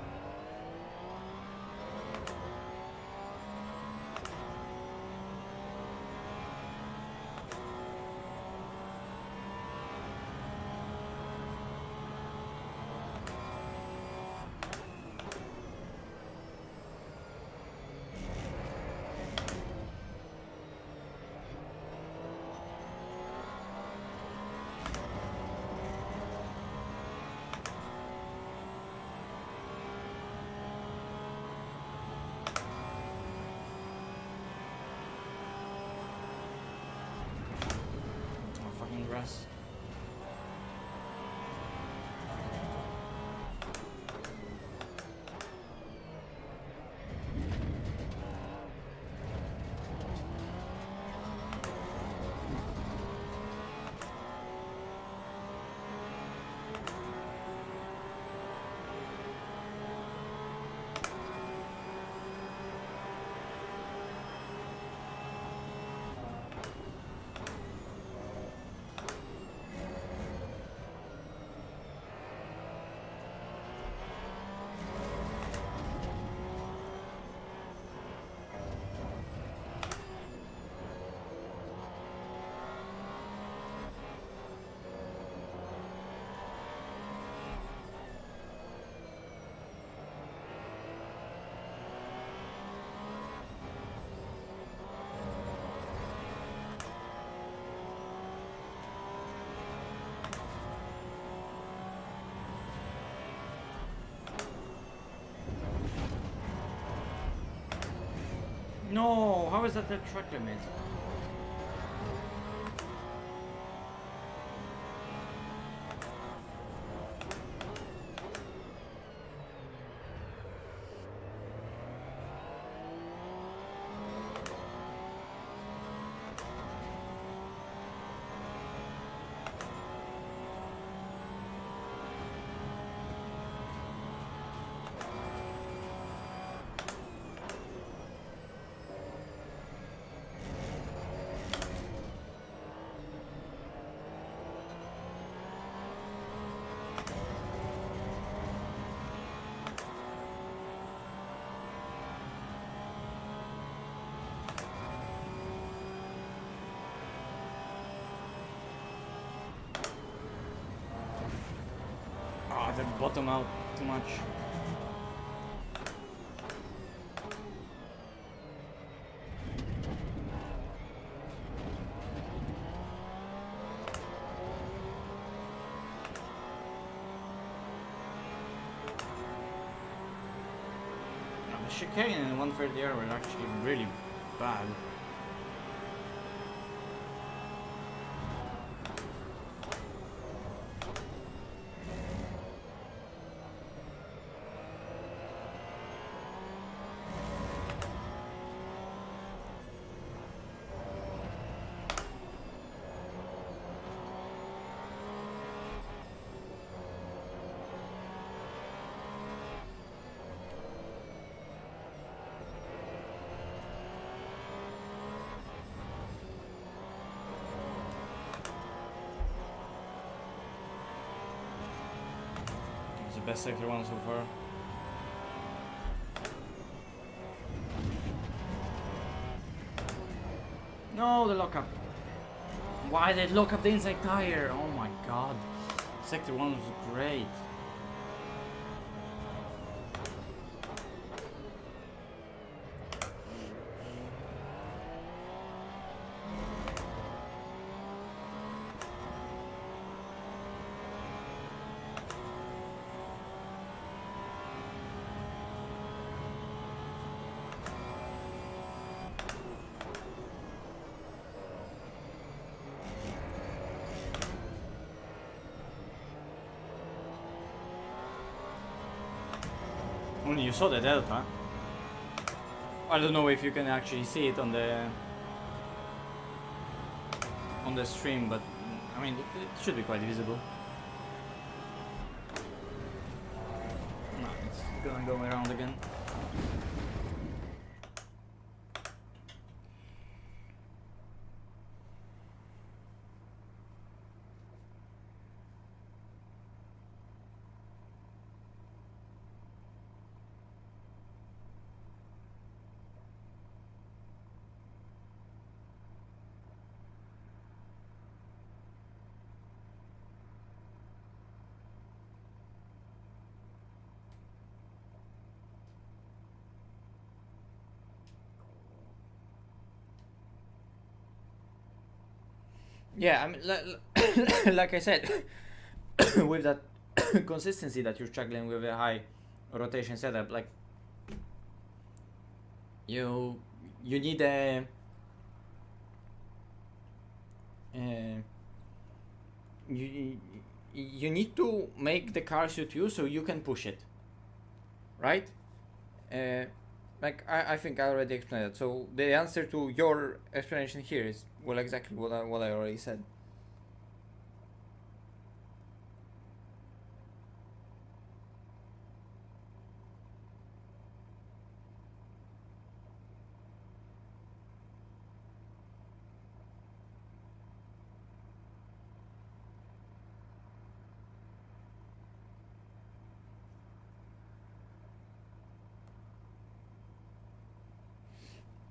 cameras. No, how is that the track limit? They bottom out too much. The chicane in 130R were actually really bad. Best sector one so far. No, the lockup. Why did lock up the inside tire? Oh my god. Sector 1 was great. Only you saw the delta. I don't know if you can actually see it on the stream, but I mean it should be quite visible. No, it's gonna go around again. Yeah, I mean, like I said, with that consistency that you're struggling with a high rotation setup, like you need a you need to make the car suit you so you can push it, right? Like I think I already explained it. So the answer to your explanation here is, well, exactly what I already said.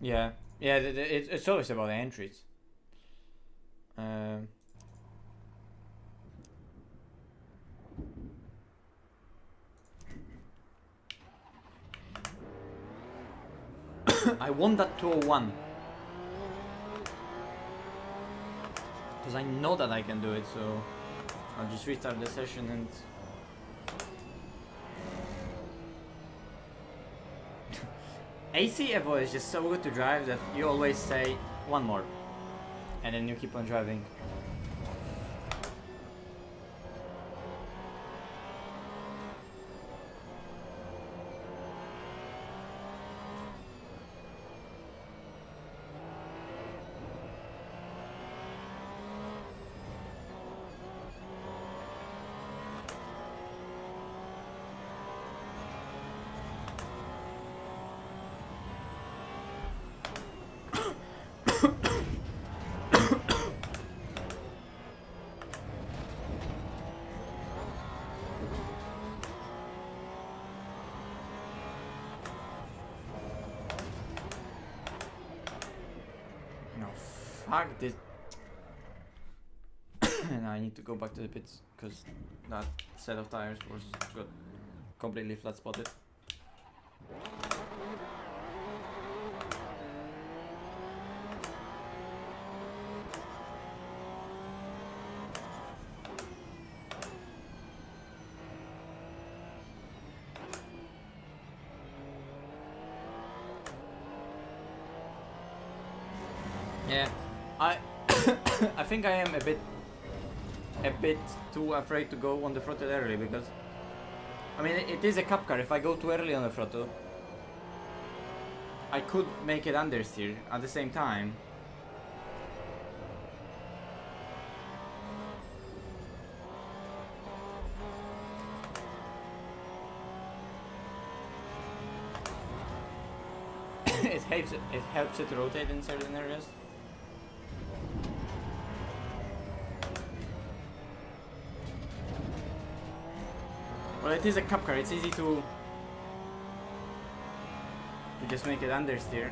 Yeah, yeah. It's always about the entries. Um, I want that 201 because I know that I can do it. So I'll just restart the session and. AC Evo is just so good to drive that you always say one more, and then you keep on driving. Fuck this. Now I need to go back to the pits because that set of tires was got completely flat spotted. Yeah, I think I am a bit too afraid to go on the throttle early because I mean it is a cup car. If I go too early on the throttle, I could make it understeer at the same time. It helps it rotate in certain areas. Well, it is a cup car. It's easy to just make it understeer.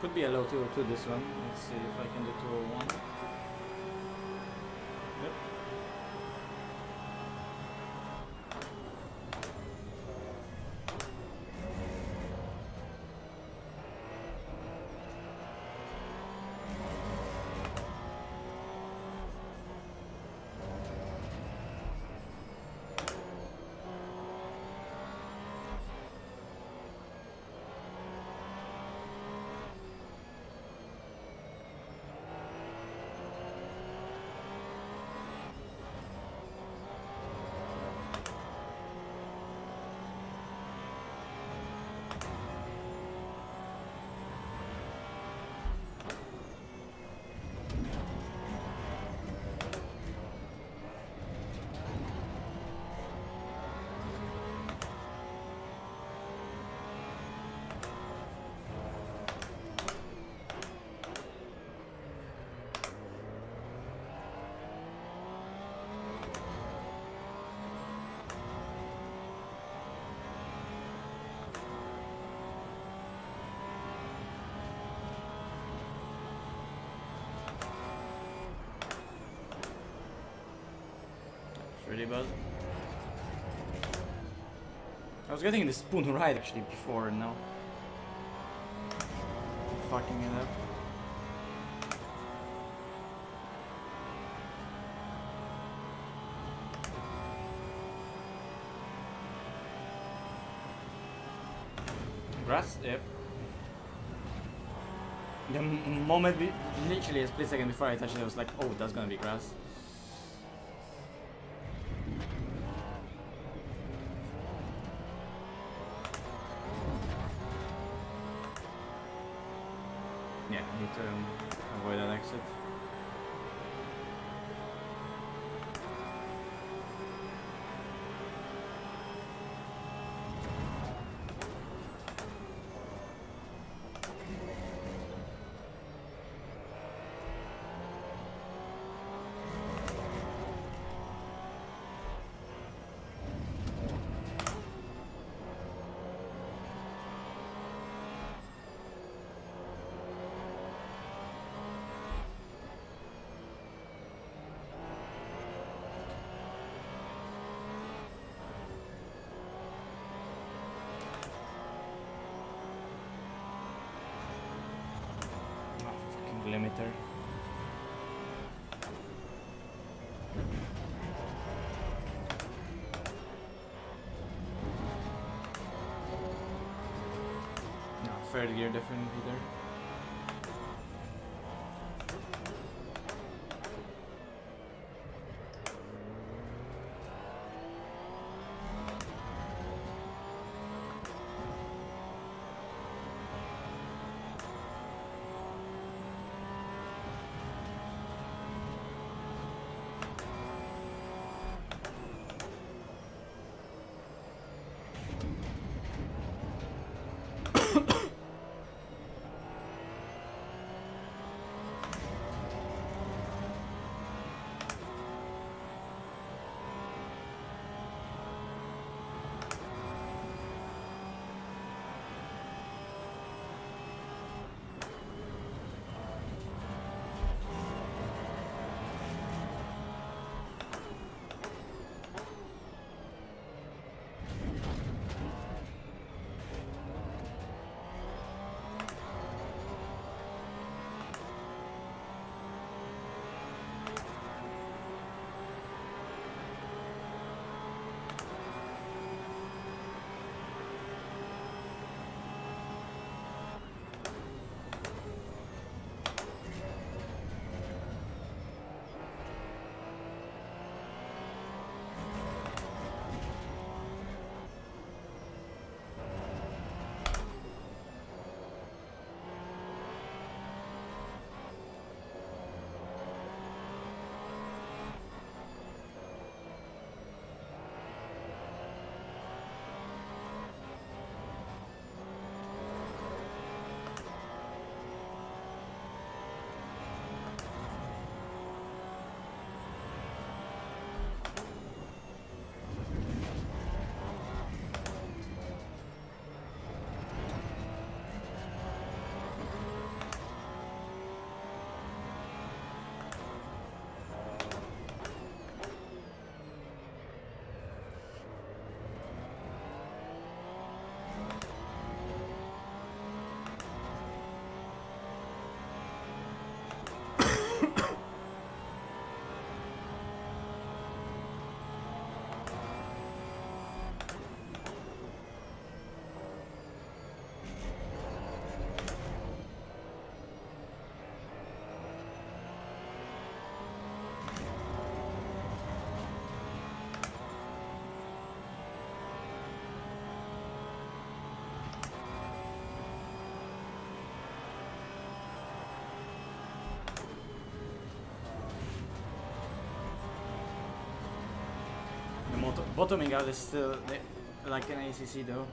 Could be a low 202 this one. Let's see if I can do 201. Yep. Really bad. I was getting the spoon right actually before and now fucking it up. Grass, yep. The moment, literally a split second before I touched it, I was like, oh, that's gonna be grass. Yeah, I need to avoid that exit. Limiter. No, third gear definitely there. bottoming out is still like an ACC though.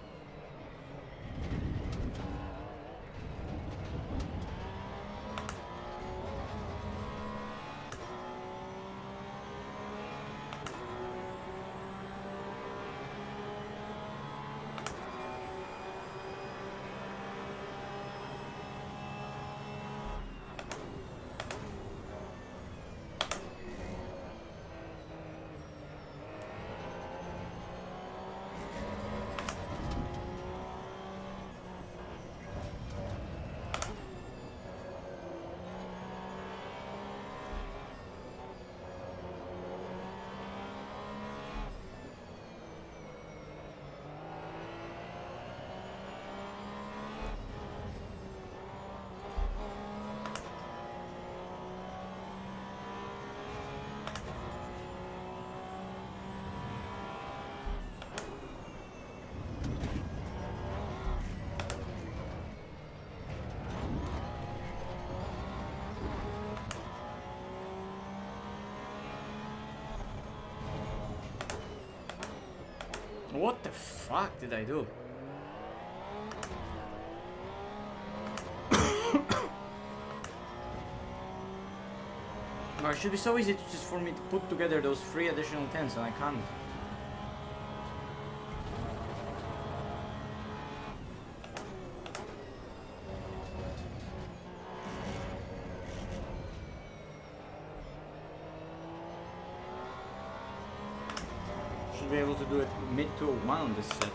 What the fuck did I do? It should be so easy to just for me to put together those 3 additional 10s and I can't. Should be able to do it mid 201 on this set.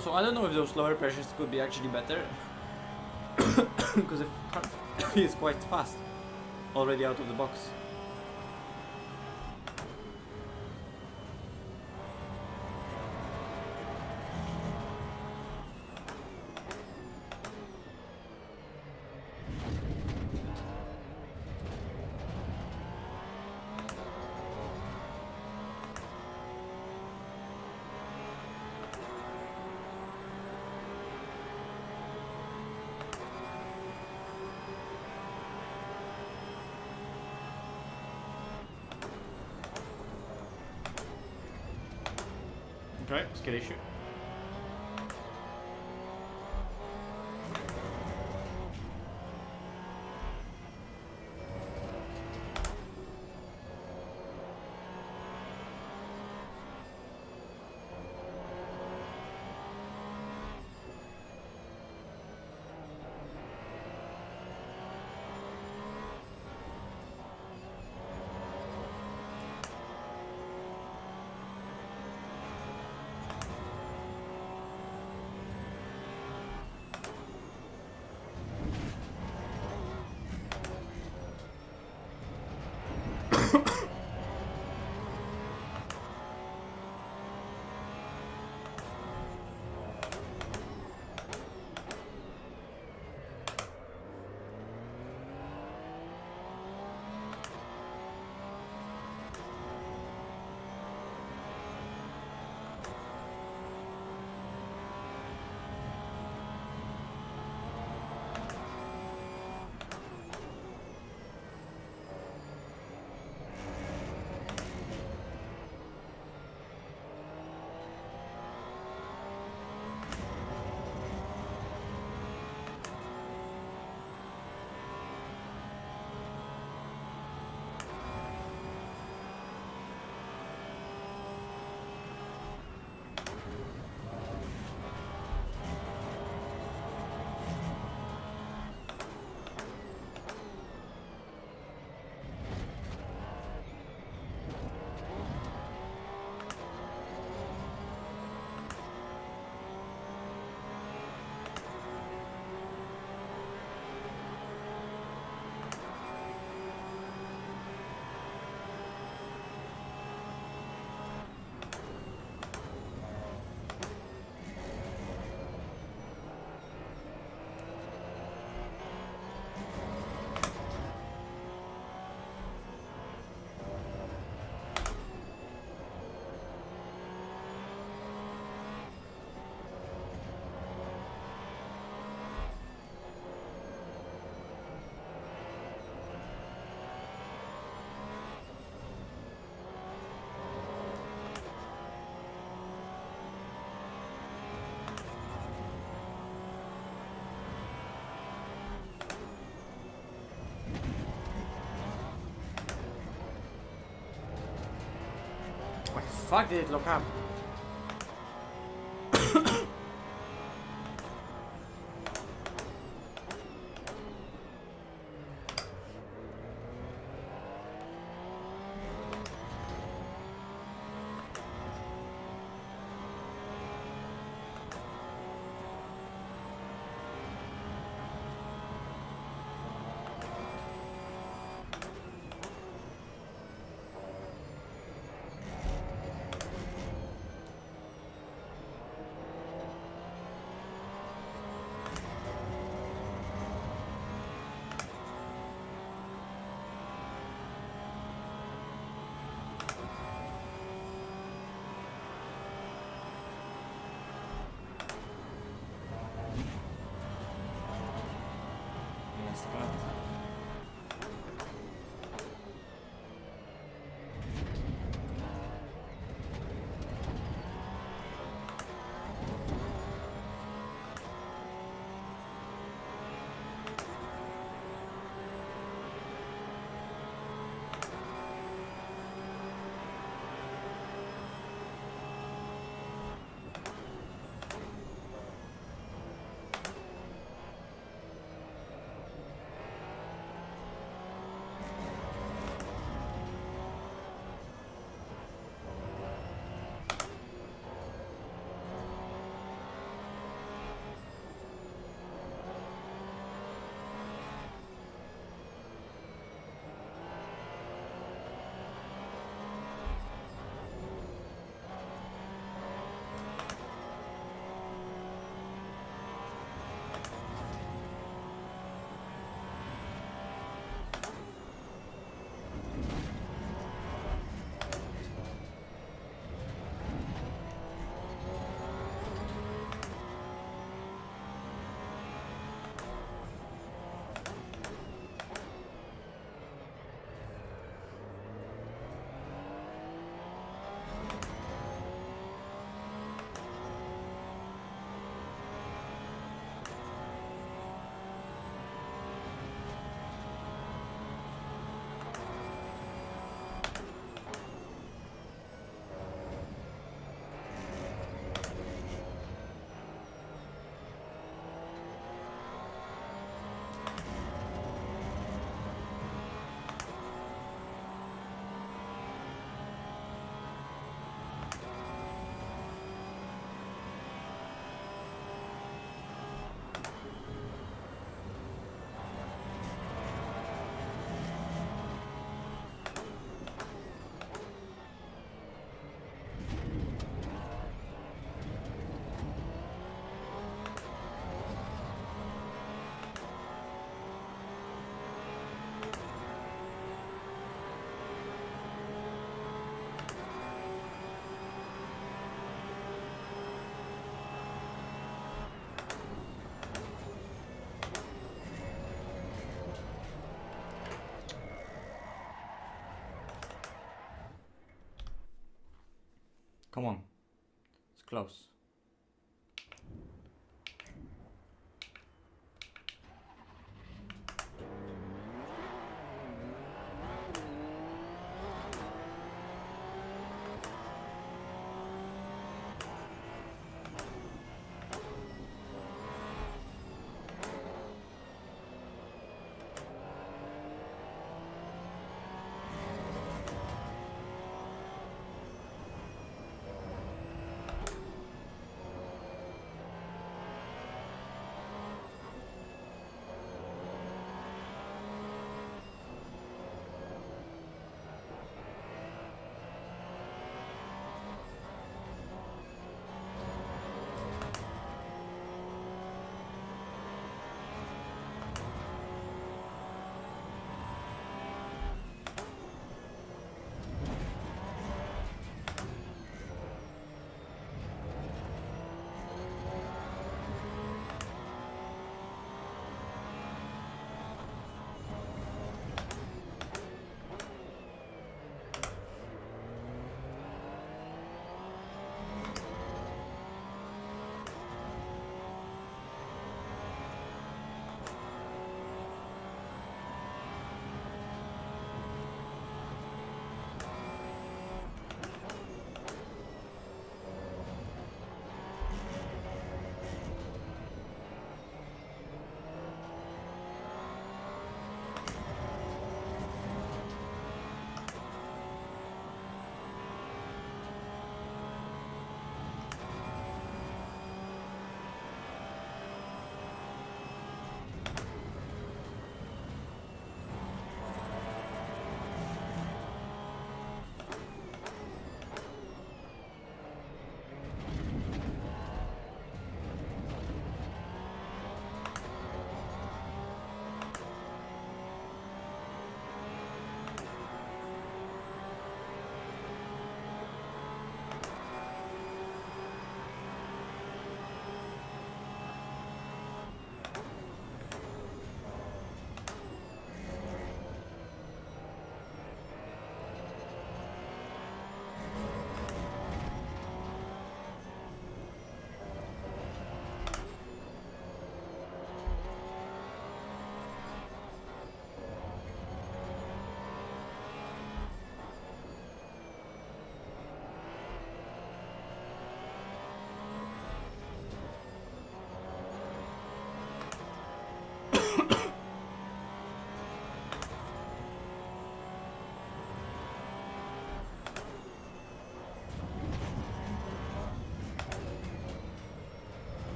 Also, I don't know if those lower pressures could be actually better. Because it feels quite fast. Already out of the box. Okay, skill issue. Fuck, did it lock up? Come on. It's close.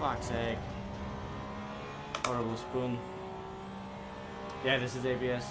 Fuck's sake. Horrible spoon. Yeah, this is ABS.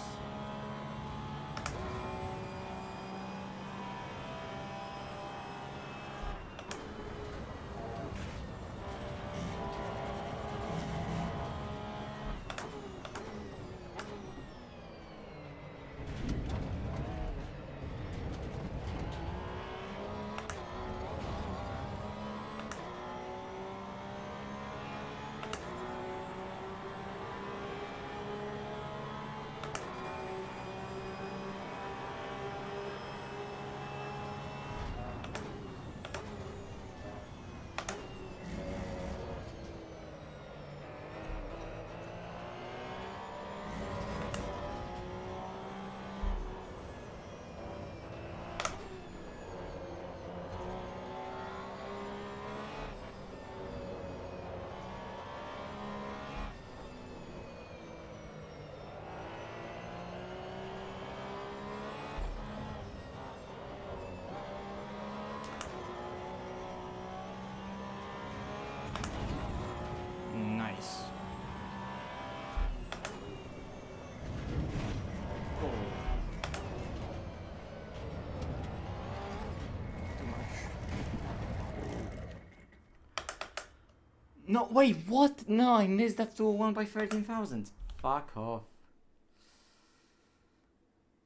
No, wait, what? No, I missed that 201 by 13,000. Fuck off.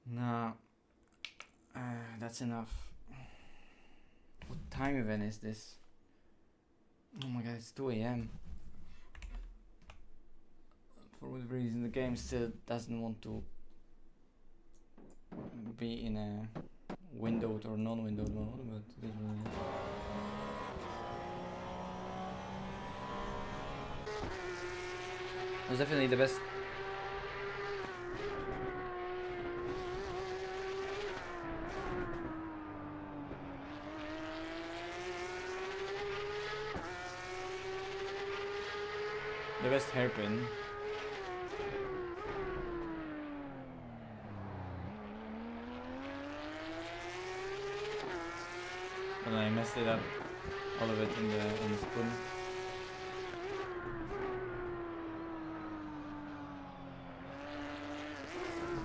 No. That's enough. What time event is this? Oh my god, it's 2 a.m. For whatever reason, the game still doesn't want to be in a windowed or non-windowed mode, but it is what it is. It was definitely the best. The best hairpin. And I messed it up, all of it in the spoon.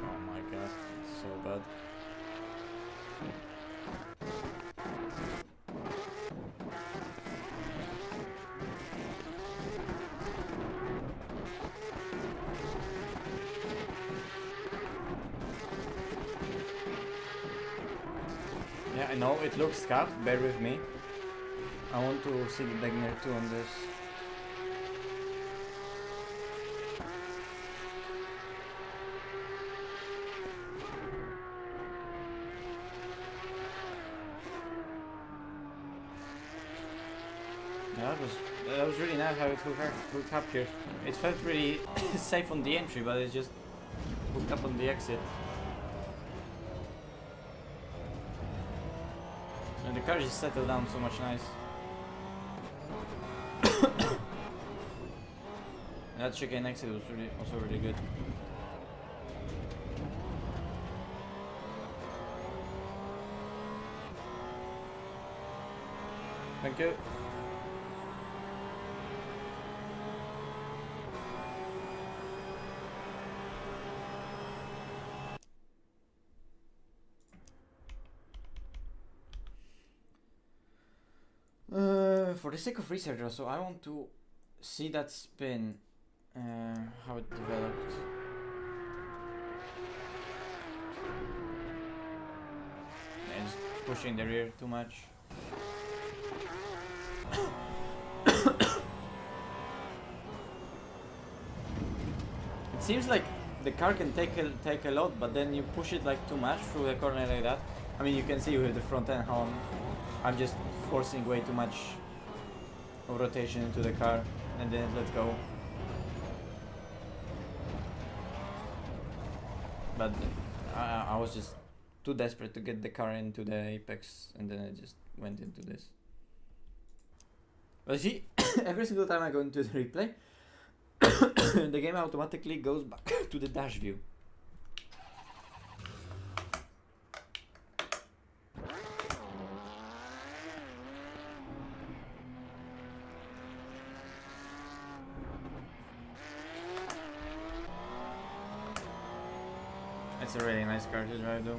Oh my god, it's so bad. Yeah, I know it looks scuffed, bear with me. I want to see the Degner 2 on this. Yeah, that was really nice how it hooked up here. It felt really safe on the entry, but it just hooked up on the exit. And the car just settled down so much nice. And that chicane exit was also really good. Thank you. For the sake of research also, I want to see that spin, how it developed. Yeah, just pushing the rear too much. It seems like the car can take a lot, but then you push it like too much through the corner like that. I mean, you can see with the front end how I'm just forcing way too much of rotation into the car, and then it lets go. But I was just too desperate to get the car into the apex, and then I just went into this. But see, every single time I go into the replay, the game automatically goes back to the dash view. It's a really nice car to drive though.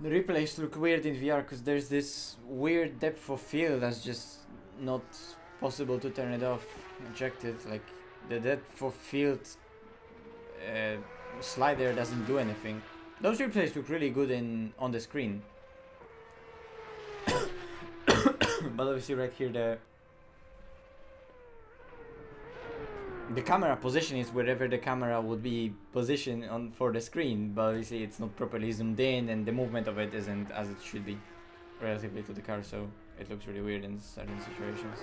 The replays look weird in VR because there's this weird depth of field that's just not possible to turn it off, eject it. Like the depth of field slider doesn't do anything. Those replays look really good on the screen. But obviously right here the camera position is wherever the camera would be positioned on for the screen, but obviously it's not properly zoomed in and the movement of it isn't as it should be relatively to the car, so it looks really weird in certain situations.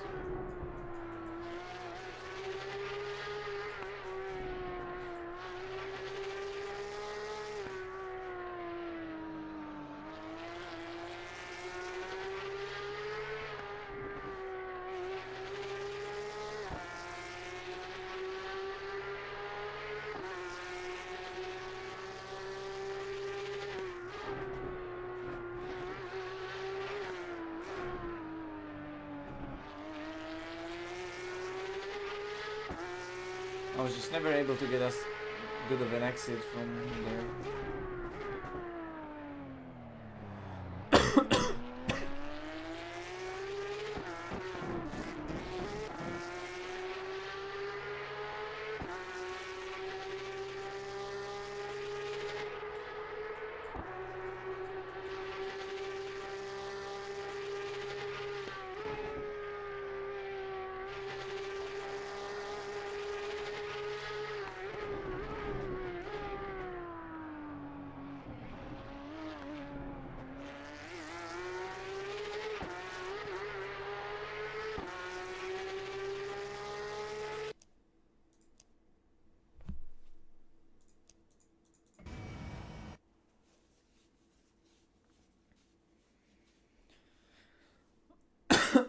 was just never able to get us good of an exit from there.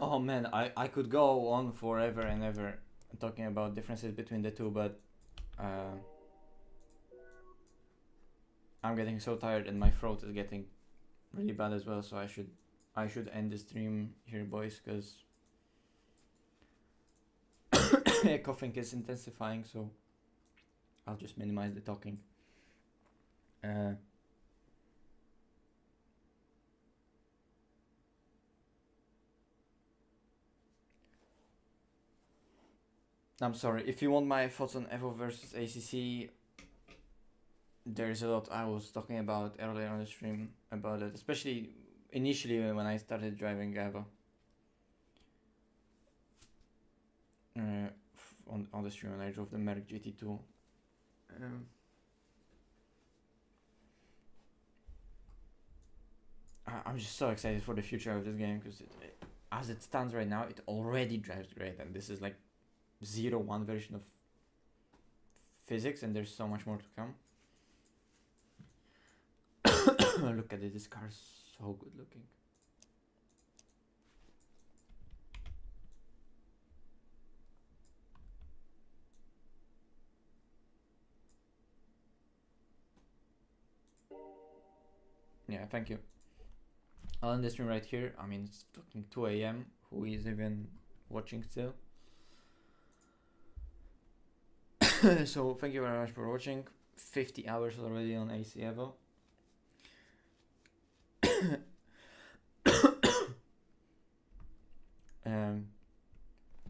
Oh man, I could go on forever and ever talking about differences between the two, but I'm getting so tired and my throat is getting really bad as well, so I should end the stream here, boys, because coughing is intensifying, so I'll just minimize the talking. I'm sorry, if you want my thoughts on Evo versus ACC, there's a lot I was talking about earlier on the stream about it, especially initially when I started driving Evo. On the stream when I drove the Merc GT2. I'm just so excited for the future of this game because as it stands right now, it already drives great, and this is like 0.1 version of physics, and there's so much more to come. Look at it, this car is so good looking. Yeah, thank you. I'll end the stream right here. I mean, it's fucking 2 a.m. Who is even watching still? So thank you very much for watching. 50 hours already on AC Evo.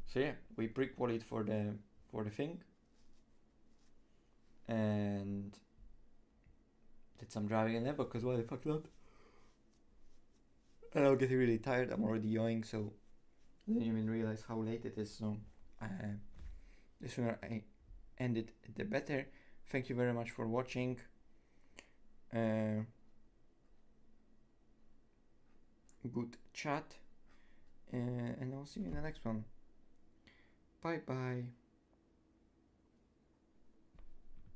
So yeah, we pre-qualified for the thing, and did some driving in Evo because why the fuck not? And I'm getting really tired. I'm already yawning, so I didn't even realize how late it is. So the sooner I end it, the better. Thank you very much for watching. Good chat, and I'll see you in the next one. Bye bye.